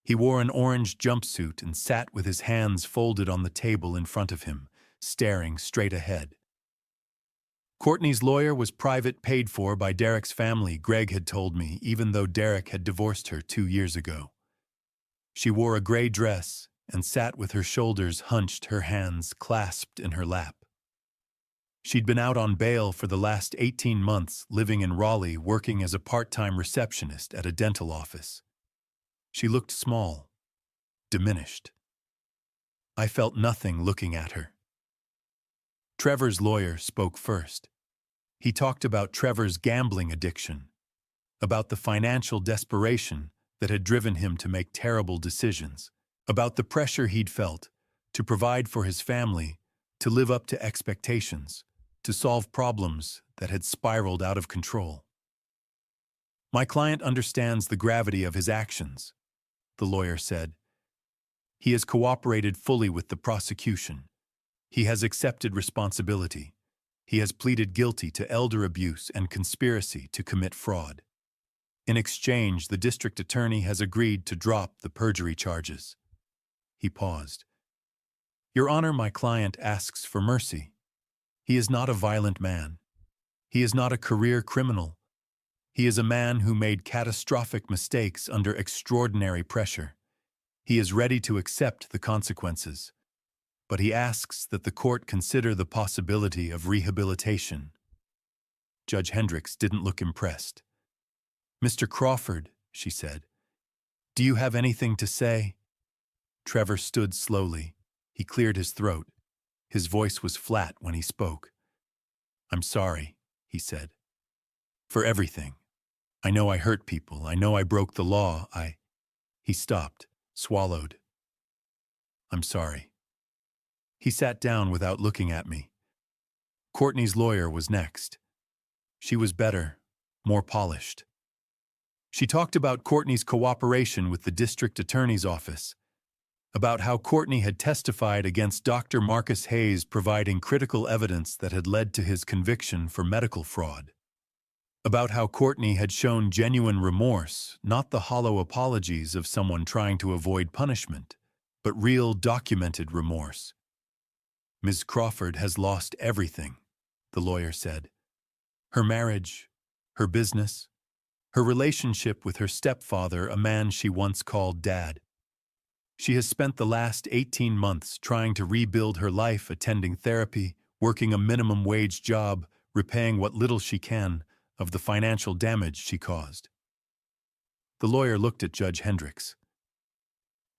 He wore an orange jumpsuit and sat with his hands folded on the table in front of him, staring straight ahead. Courtney's lawyer was private, paid for by Derek's family, Greg had told me, even though Derek had divorced her 2 years ago. She wore a gray dress and sat with her shoulders hunched, her hands clasped in her lap. She'd been out on bail for the last 18 months, living in Raleigh, working as a part-time receptionist at a dental office. She looked small, diminished. I felt nothing looking at her. Trevor's lawyer spoke first. He talked about Trevor's gambling addiction, about the financial desperation that had driven him to make terrible decisions, about the pressure he'd felt to provide for his family, to live up to expectations, to solve problems that had spiraled out of control. "My client understands the gravity of his actions," the lawyer said. "He has cooperated fully with the prosecution. He has accepted responsibility. He has pleaded guilty to elder abuse and conspiracy to commit fraud. In exchange, the district attorney has agreed to drop the perjury charges." He paused. "Your Honor, my client asks for mercy. He is not a violent man. He is not a career criminal. He is a man who made catastrophic mistakes under extraordinary pressure. He is ready to accept the consequences, but he asks that the court consider the possibility of rehabilitation." Judge Hendricks didn't look impressed. "Mr. Crawford," she said, "do you have anything to say?" Trevor stood slowly. He cleared his throat. His voice was flat when he spoke. "I'm sorry," he said, "for everything. I know I hurt people. I know I broke the law. He stopped, swallowed. "I'm sorry." He sat down without looking at me. Courtney's lawyer was next. She was better, more polished. She talked about Courtney's cooperation with the district attorney's office, about how Courtney had testified against Dr. Marcus Hayes, providing critical evidence that had led to his conviction for medical fraud, about how Courtney had shown genuine remorse, not the hollow apologies of someone trying to avoid punishment, but real documented remorse. "Ms. Crawford has lost everything," the lawyer said. "Her marriage, her business, her relationship with her stepfather, a man she once called Dad. She has spent the last 18 months trying to rebuild her life, attending therapy, working a minimum wage job, repaying what little she can of the financial damage she caused." The lawyer looked at Judge Hendricks.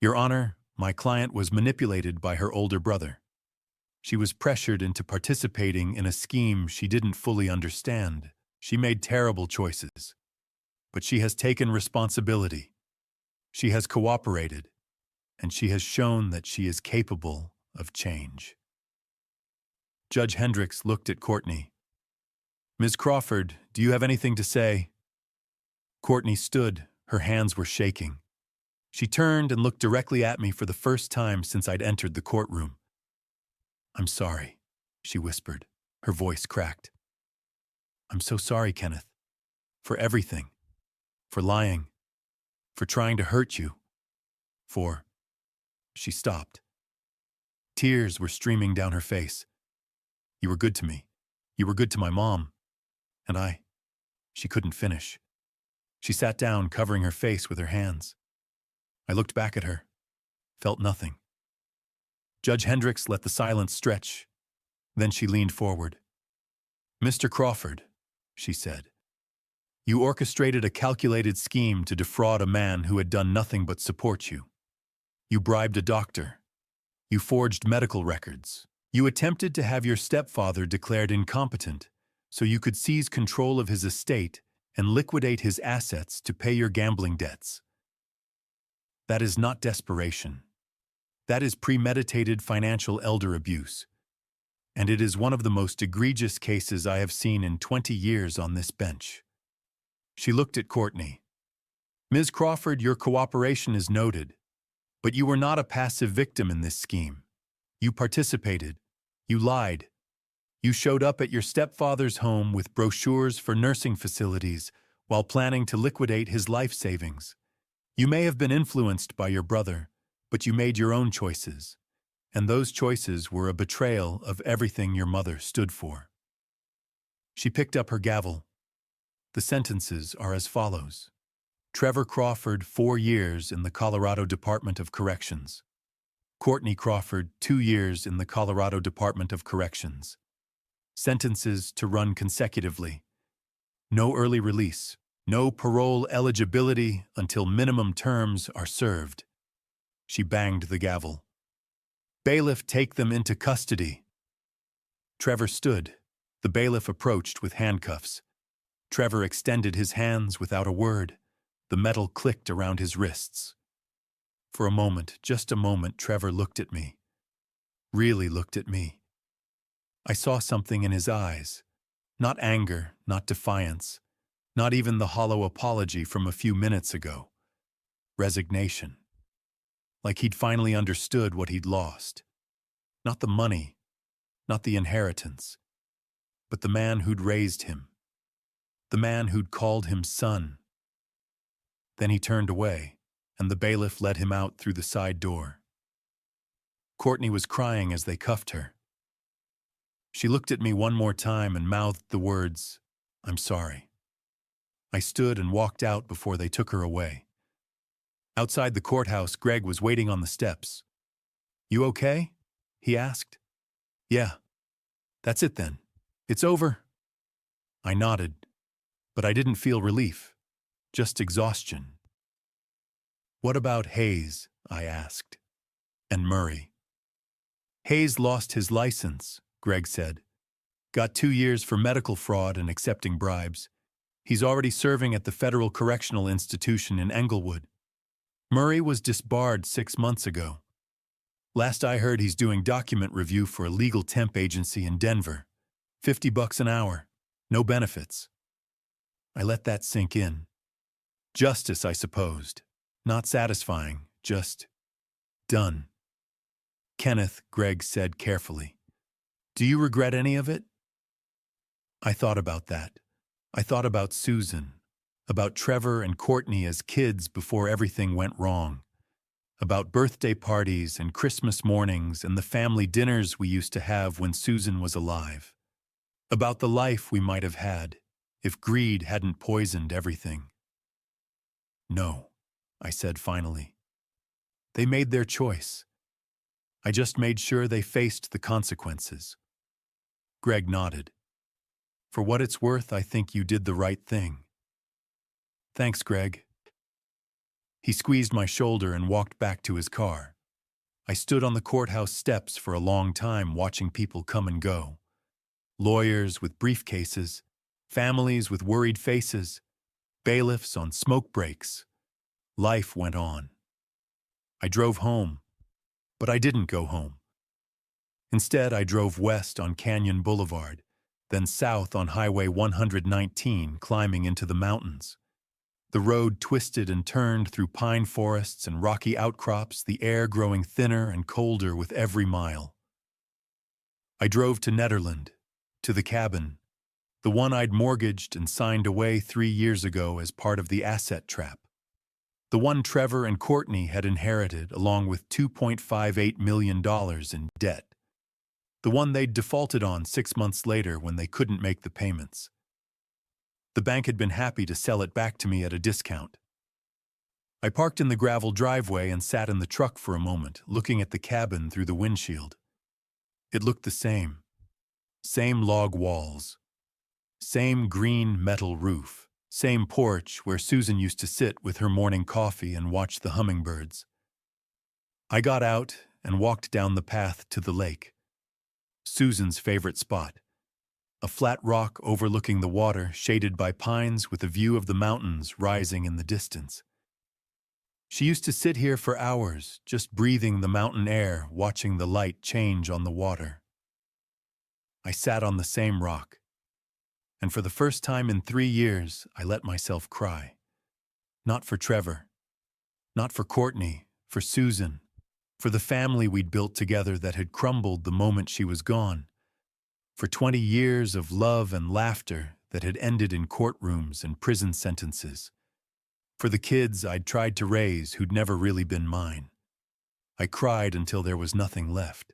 "Your Honor, my client was manipulated by her older brother. She was pressured into participating in a scheme she didn't fully understand. She made terrible choices. But she has taken responsibility. She has cooperated, and she has shown that she is capable of change." Judge Hendricks looked at Courtney. "Ms. Crawford, do you have anything to say?" Courtney stood. Her hands were shaking. She turned and looked directly at me for the first time since I'd entered the courtroom. "I'm sorry," she whispered. Her voice cracked. "I'm so sorry, Kenneth. For everything. For lying. For trying to hurt you. For—" She stopped. Tears were streaming down her face. "You were good to me. You were good to my mom. And I—" She couldn't finish. She sat down, covering her face with her hands. I looked back at her, felt nothing. Judge Hendricks let the silence stretch. Then she leaned forward. "Mr. Crawford," she said, "you orchestrated a calculated scheme to defraud a man who had done nothing but support you. You bribed a doctor. You forged medical records. You attempted to have your stepfather declared incompetent so you could seize control of his estate and liquidate his assets to pay your gambling debts. That is not desperation. That is premeditated financial elder abuse. And it is one of the most egregious cases I have seen in 20 years on this bench." She looked at Courtney. "Ms. Crawford, your cooperation is noted, but you were not a passive victim in this scheme. You participated. You lied. You showed up at your stepfather's home with brochures for nursing facilities while planning to liquidate his life savings. You may have been influenced by your brother, but you made your own choices, and those choices were a betrayal of everything your mother stood for. She picked up her gavel. The sentences are as follows. Trevor Crawford, 4 years in the Colorado Department of Corrections. Courtney Crawford, 2 years in the Colorado Department of Corrections. Sentences to run consecutively. No early release. No parole eligibility until minimum terms are served. She banged the gavel. Bailiff, take them into custody. Trevor stood. The bailiff approached with handcuffs. Trevor extended his hands without a word. The metal clicked around his wrists. For a moment, just a moment, Trevor looked at me. Really looked at me. I saw something in his eyes. Not anger, not defiance, not even the hollow apology from a few minutes ago. Resignation. Like he'd finally understood what he'd lost. Not the money, not the inheritance, but the man who'd raised him. The man who'd called him son. Then he turned away, and the bailiff led him out through the side door. Courtney was crying as they cuffed her. She looked at me one more time and mouthed the words, "I'm sorry." I stood and walked out before they took her away. Outside the courthouse, Greg was waiting on the steps. "You okay?" he asked. "Yeah. That's it then. It's over." I nodded, but I didn't feel relief, just exhaustion. "What about Hayes?" I asked. "And Murray?" "Hayes lost his license," Greg said. "Got 2 years for medical fraud and accepting bribes. He's already serving at the Federal Correctional Institution in Englewood. Murray was disbarred 6 months ago. Last I heard, he's doing document review for a legal temp agency in Denver. $50 an hour. No benefits." I let that sink in. Justice, I supposed. Not satisfying, just done. "Kenneth," Greg said carefully, "do you regret any of it?" I thought about that. I thought about Susan, about Trevor and Courtney as kids before everything went wrong, about birthday parties and Christmas mornings and the family dinners we used to have when Susan was alive, about the life we might have had if greed hadn't poisoned everything. "No," I said finally. "They made their choice. I just made sure they faced the consequences." Greg nodded. "For what it's worth, I think you did the right thing." "Thanks, Greg." He squeezed my shoulder and walked back to his car. I stood on the courthouse steps for a long time watching people come and go. Lawyers with briefcases, families with worried faces, bailiffs on smoke breaks. Life went on. I drove home, but I didn't go home. Instead, I drove west on Canyon Boulevard, then south on Highway 119, climbing into the mountains. The road twisted and turned through pine forests and rocky outcrops, the air growing thinner and colder with every mile. I drove to Nederland, to the cabin, the one I'd mortgaged and signed away 3 years ago as part of the asset trap. The one Trevor and Courtney had inherited along with $2.58 million in debt. The one they'd defaulted on 6 months later when they couldn't make the payments. The bank had been happy to sell it back to me at a discount. I parked in the gravel driveway and sat in the truck for a moment, looking at the cabin through the windshield. It looked the same. Same log walls. Same green metal roof. Same porch where Susan used to sit with her morning coffee and watch the hummingbirds. I got out and walked down the path to the lake. Susan's favorite spot. A flat rock overlooking the water, shaded by pines with a view of the mountains rising in the distance. She used to sit here for hours, just breathing the mountain air, watching the light change on the water. I sat on the same rock, and for the first time in 3 years, I let myself cry. Not for Trevor, not for Courtney, for Susan, For the family we'd built together that had crumbled the moment she was gone. For 20 years of love and laughter that had ended in courtrooms and prison sentences. For the kids I'd tried to raise who'd never really been mine. I cried until there was nothing left.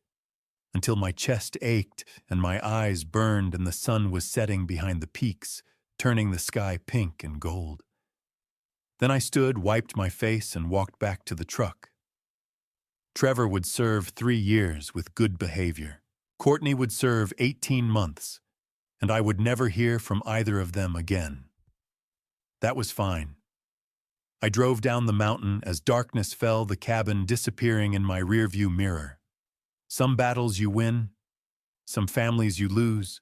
Until my chest ached and my eyes burned and the sun was setting behind the peaks, turning the sky pink and gold. Then I stood, wiped my face, and walked back to the truck. Trevor would serve 3 years with good behavior. Courtney would serve 18 months, and I would never hear from either of them again. That was fine. I drove down the mountain as darkness fell, the cabin disappearing in my rearview mirror. Some battles you win, some families you lose,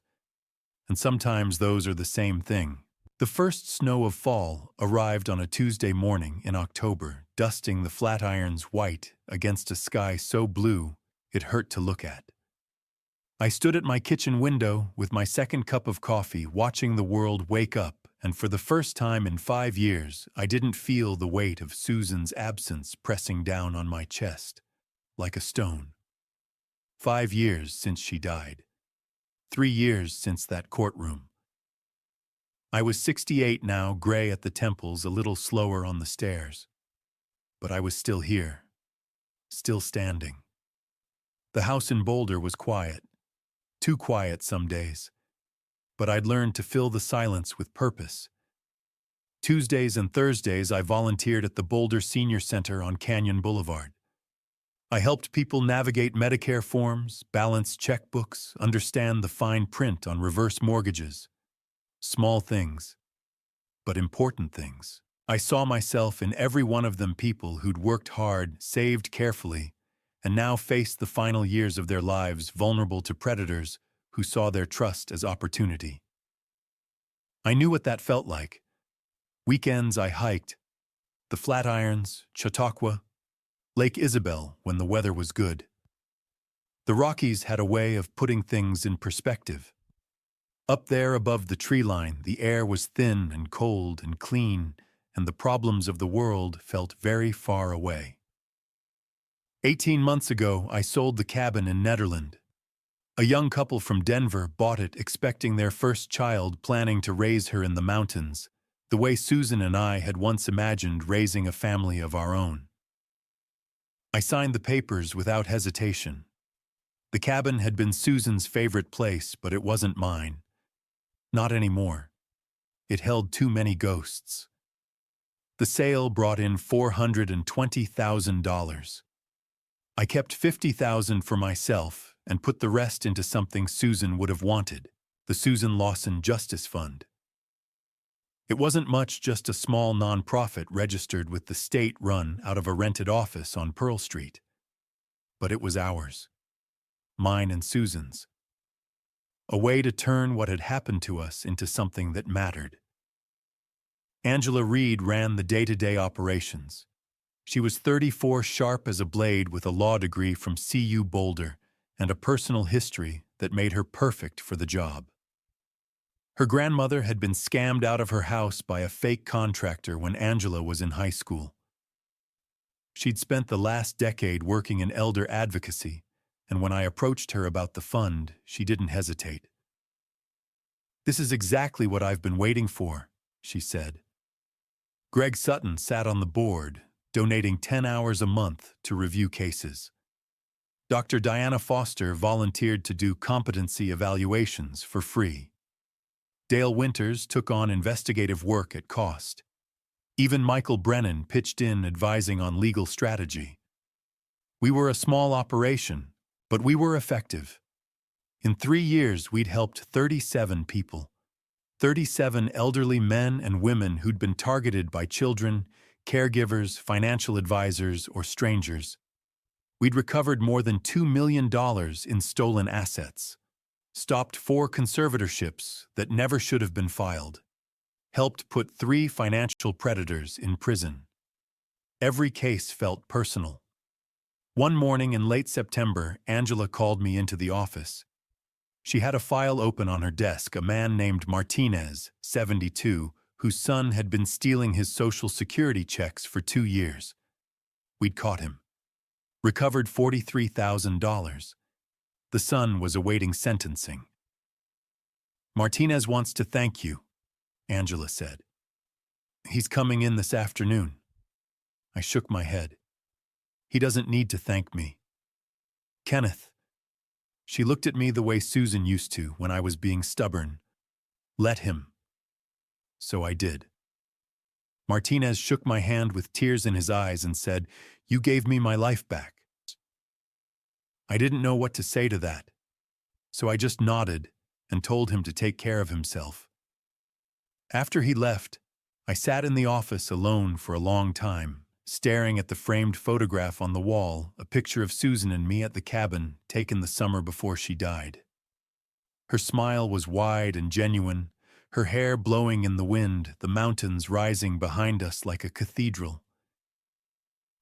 and sometimes those are the same thing. The first snow of fall arrived on a Tuesday morning in October, dusting the Flatirons white against a sky so blue it hurt to look at. I stood at my kitchen window with my second cup of coffee, watching the world wake up, and for the first time in 5 years, I didn't feel the weight of Susan's absence pressing down on my chest, like a stone. 5 years since she died. 3 years since that courtroom. I was 68 now, gray at the temples, a little slower on the stairs. But I was still here, still standing. The house in Boulder was quiet, too quiet some days. But I'd learned to fill the silence with purpose. Tuesdays and Thursdays I volunteered at the Boulder Senior Center on Canyon Boulevard. I helped people navigate Medicare forms, balance checkbooks, understand the fine print on reverse mortgages. Small things, but important things. I saw myself in every one of them, people who'd worked hard, saved carefully, and now faced the final years of their lives vulnerable to predators who saw their trust as opportunity. I knew what that felt like. Weekends I hiked, the Flatirons, Chautauqua, Lake Isabel when the weather was good. The Rockies had a way of putting things in perspective. Up there above the tree line, the air was thin and cold and clean, and the problems of the world felt very far away. 18 months ago, I sold the cabin in Nederland. A young couple from Denver bought it, expecting their first child, planning to raise her in the mountains, the way Susan and I had once imagined raising a family of our own. I signed the papers without hesitation. The cabin had been Susan's favorite place, but it wasn't mine. Not anymore. It held too many ghosts. The sale brought in $420,000. I kept $50,000 for myself and put the rest into something Susan would have wanted, the Susan Lawson Justice Fund. It wasn't much, just a small nonprofit registered with the state, run out of a rented office on Pearl Street. But it was ours. Mine and Susan's. A way to turn what had happened to us into something that mattered. Angela Reed ran the day-to-day operations. She was 34, sharp as a blade, with a law degree from CU Boulder and a personal history that made her perfect for the job. Her grandmother had been scammed out of her house by a fake contractor when Angela was in high school. She'd spent the last decade working in elder advocacy, and when I approached her about the fund, she didn't hesitate. "This is exactly what I've been waiting for," she said. Greg Sutton sat on the board, donating 10 hours a month to review cases. Dr. Diana Foster volunteered to do competency evaluations for free. Dale Winters took on investigative work at cost. Even Michael Brennan pitched in, advising on legal strategy. We were a small operation, but we were effective. In 3 years, we'd helped 37 people. 37 elderly men and women who'd been targeted by children, caregivers, financial advisors, or strangers. We'd recovered more than $2 million in stolen assets, stopped 4 conservatorships that never should have been filed, helped put 3 financial predators in prison. Every case felt personal. One morning in late September, Angela called me into the office. She had a file open on her desk, a man named Martinez, 72, whose son had been stealing his Social Security checks for 2 years. We'd caught him. recovered $43,000. The son was awaiting sentencing. "Martinez wants to thank you," Angela said. "He's coming in this afternoon." I shook my head. "He doesn't need to thank me." "Kenneth." She looked at me the way Susan used to when I was being stubborn. "Let him." So I did. Martinez shook my hand with tears in his eyes and said, "You gave me my life back." I didn't know what to say to that, so I just nodded and told him to take care of himself. After he left, I sat in the office alone for a long time, staring at the framed photograph on the wall, a picture of Susan and me at the cabin taken the summer before she died. Her smile was wide and genuine, her hair blowing in the wind, the mountains rising behind us like a cathedral.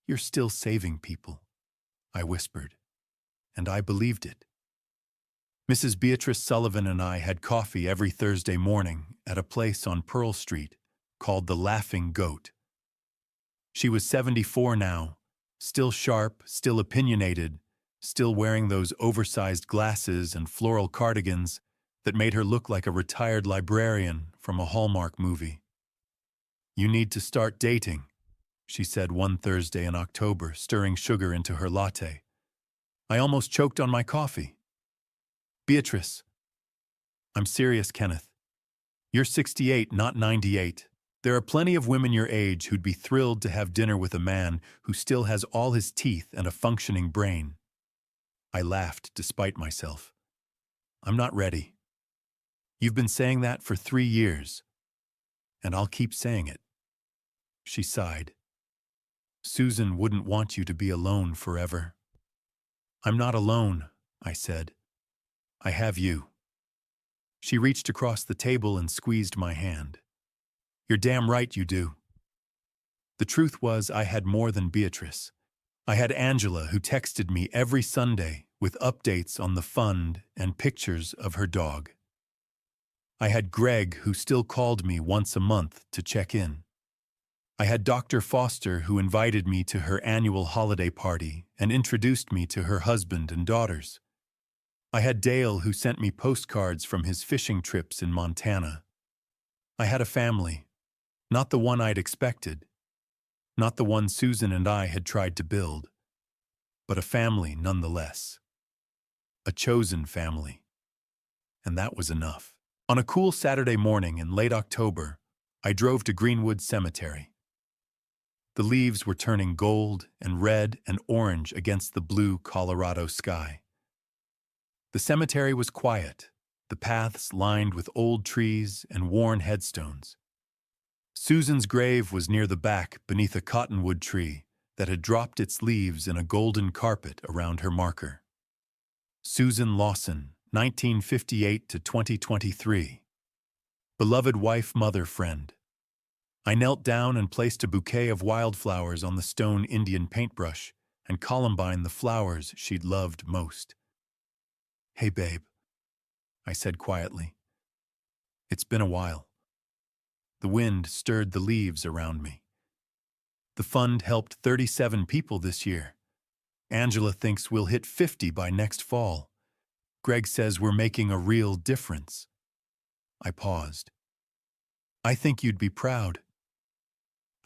"You're still saving people," I whispered, and I believed it. Mrs. Beatrice Sullivan and I had coffee every Thursday morning at a place on Pearl Street called the Laughing Goat. She was 74 now, still sharp, still opinionated, still wearing those oversized glasses and floral cardigans that made her look like a retired librarian from a Hallmark movie. "You need to start dating," she said one Thursday in October, stirring sugar into her latte. I almost choked on my coffee. "Beatrice." "I'm serious, Kenneth. You're 68, not 98. There are plenty of women your age who'd be thrilled to have dinner with a man who still has all his teeth and a functioning brain." I laughed despite myself. "I'm not ready. You've been saying that for 3 years, and I'll keep saying it." She sighed. "Susan wouldn't want you to be alone forever." "I'm not alone," I said. "I have you." She reached across the table and squeezed my hand. "You're damn right you do." The truth was I had more than Beatrice. I had Angela, who texted me every Sunday with updates on the fund and pictures of her dog. I had Greg, who still called me once a month to check in. I had Dr. Foster, who invited me to her annual holiday party and introduced me to her husband and daughters. I had Dale, who sent me postcards from his fishing trips in Montana. I had a family, not the one I'd expected, not the one Susan and I had tried to build, but a family nonetheless. A chosen family. And that was enough. On a cool Saturday morning in late October, I drove to Greenwood Cemetery. The leaves were turning gold and red and orange against the blue Colorado sky. The cemetery was quiet, the paths lined with old trees and worn headstones. Susan's grave was near the back beneath a cottonwood tree that had dropped its leaves in a golden carpet around her marker. Susan Lawson, 1958 to 2023. Beloved wife, mother, friend. I knelt down and placed a bouquet of wildflowers on the stone Indian paintbrush and Columbine the flowers she'd loved most. "Hey, babe," I said quietly. "It's been a while." The wind stirred the leaves around me. The fund helped 37 people this year. Angela thinks we'll hit 50 by next fall. Greg says we're making a real difference. I paused. "I think you'd be proud."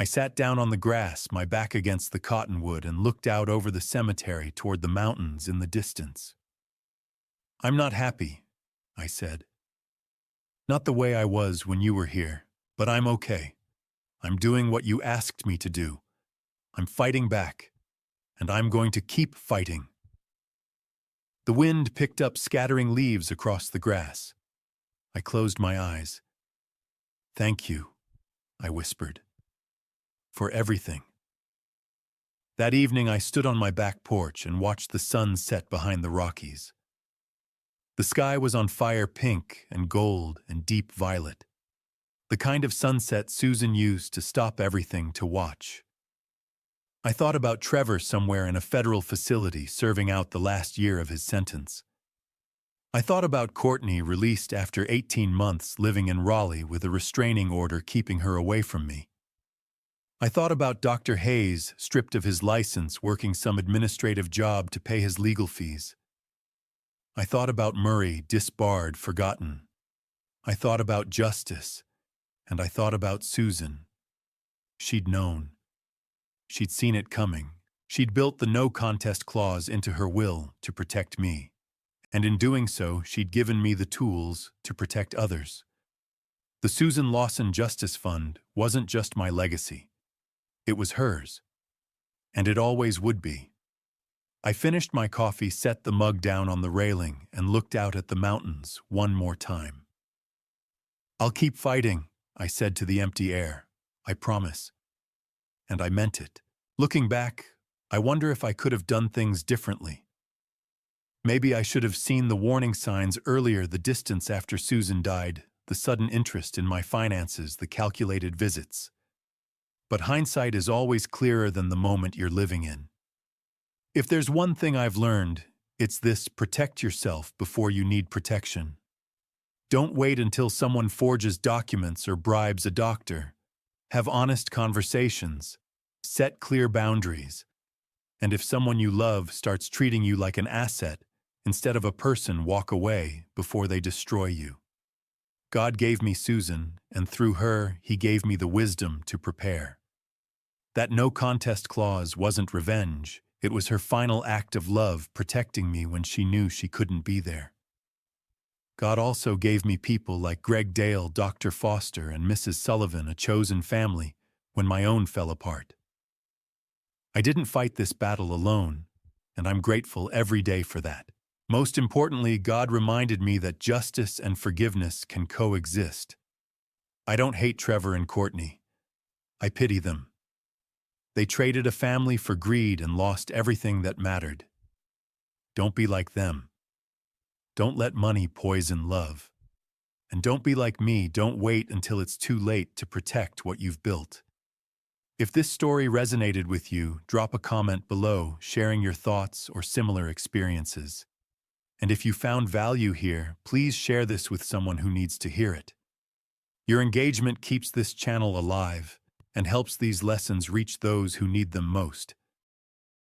I sat down on the grass, my back against the cottonwood, and looked out over the cemetery toward the mountains in the distance. "I'm not happy," I said. "Not the way I was when you were here, but I'm okay. I'm doing what you asked me to do. I'm fighting back, and I'm going to keep fighting." The wind picked up scattering leaves across the grass. I closed my eyes. "Thank you," I whispered, "for everything." That evening I stood on my back porch and watched the sun set behind the Rockies. The sky was on fire pink and gold and deep violet, the kind of sunset Susan used to stop everything to watch. I thought about Trevor somewhere in a federal facility serving out the last year of his sentence. I thought about Courtney, released after 18 months living in Raleigh with a restraining order keeping her away from me. I thought about Dr. Hayes, stripped of his license, working some administrative job to pay his legal fees. I thought about Murray, disbarred, forgotten. I thought about justice, and I thought about Susan. She'd known. She'd seen it coming. She'd built the no contest clause into her will to protect me. And in doing so, she'd given me the tools to protect others. The Susan Lawson Justice Fund wasn't just my legacy. It was hers. And it always would be. I finished my coffee, set the mug down on the railing, and looked out at the mountains one more time. "I'll keep fighting," I said to the empty air. "I promise." And I meant it. Looking back, I wonder if I could have done things differently. Maybe I should have seen the warning signs earlier, the distance after Susan died, the sudden interest in my finances, the calculated visits. But hindsight is always clearer than the moment you're living in. If there's one thing I've learned, it's this: protect yourself before you need protection. Don't wait until someone forges documents or bribes a doctor. Have honest conversations. Set clear boundaries. And if someone you love starts treating you like an asset instead of a person, walk away before they destroy you. God gave me Susan, and through her, He gave me the wisdom to prepare. That no contest clause wasn't revenge. It was her final act of love, protecting me when she knew she couldn't be there. God also gave me people like Greg Dale, Dr. Foster, and Mrs. Sullivan, a chosen family, when my own fell apart. I didn't fight this battle alone, and I'm grateful every day for that. Most importantly, God reminded me that justice and forgiveness can coexist. I don't hate Trevor and Courtney. I pity them. They traded a family for greed and lost everything that mattered. Don't be like them. Don't let money poison love. And don't be like me. Don't wait until it's too late to protect what you've built. If this story resonated with you, drop a comment below, sharing your thoughts or similar experiences. And if you found value here, please share this with someone who needs to hear it. Your engagement keeps this channel alive and helps these lessons reach those who need them most.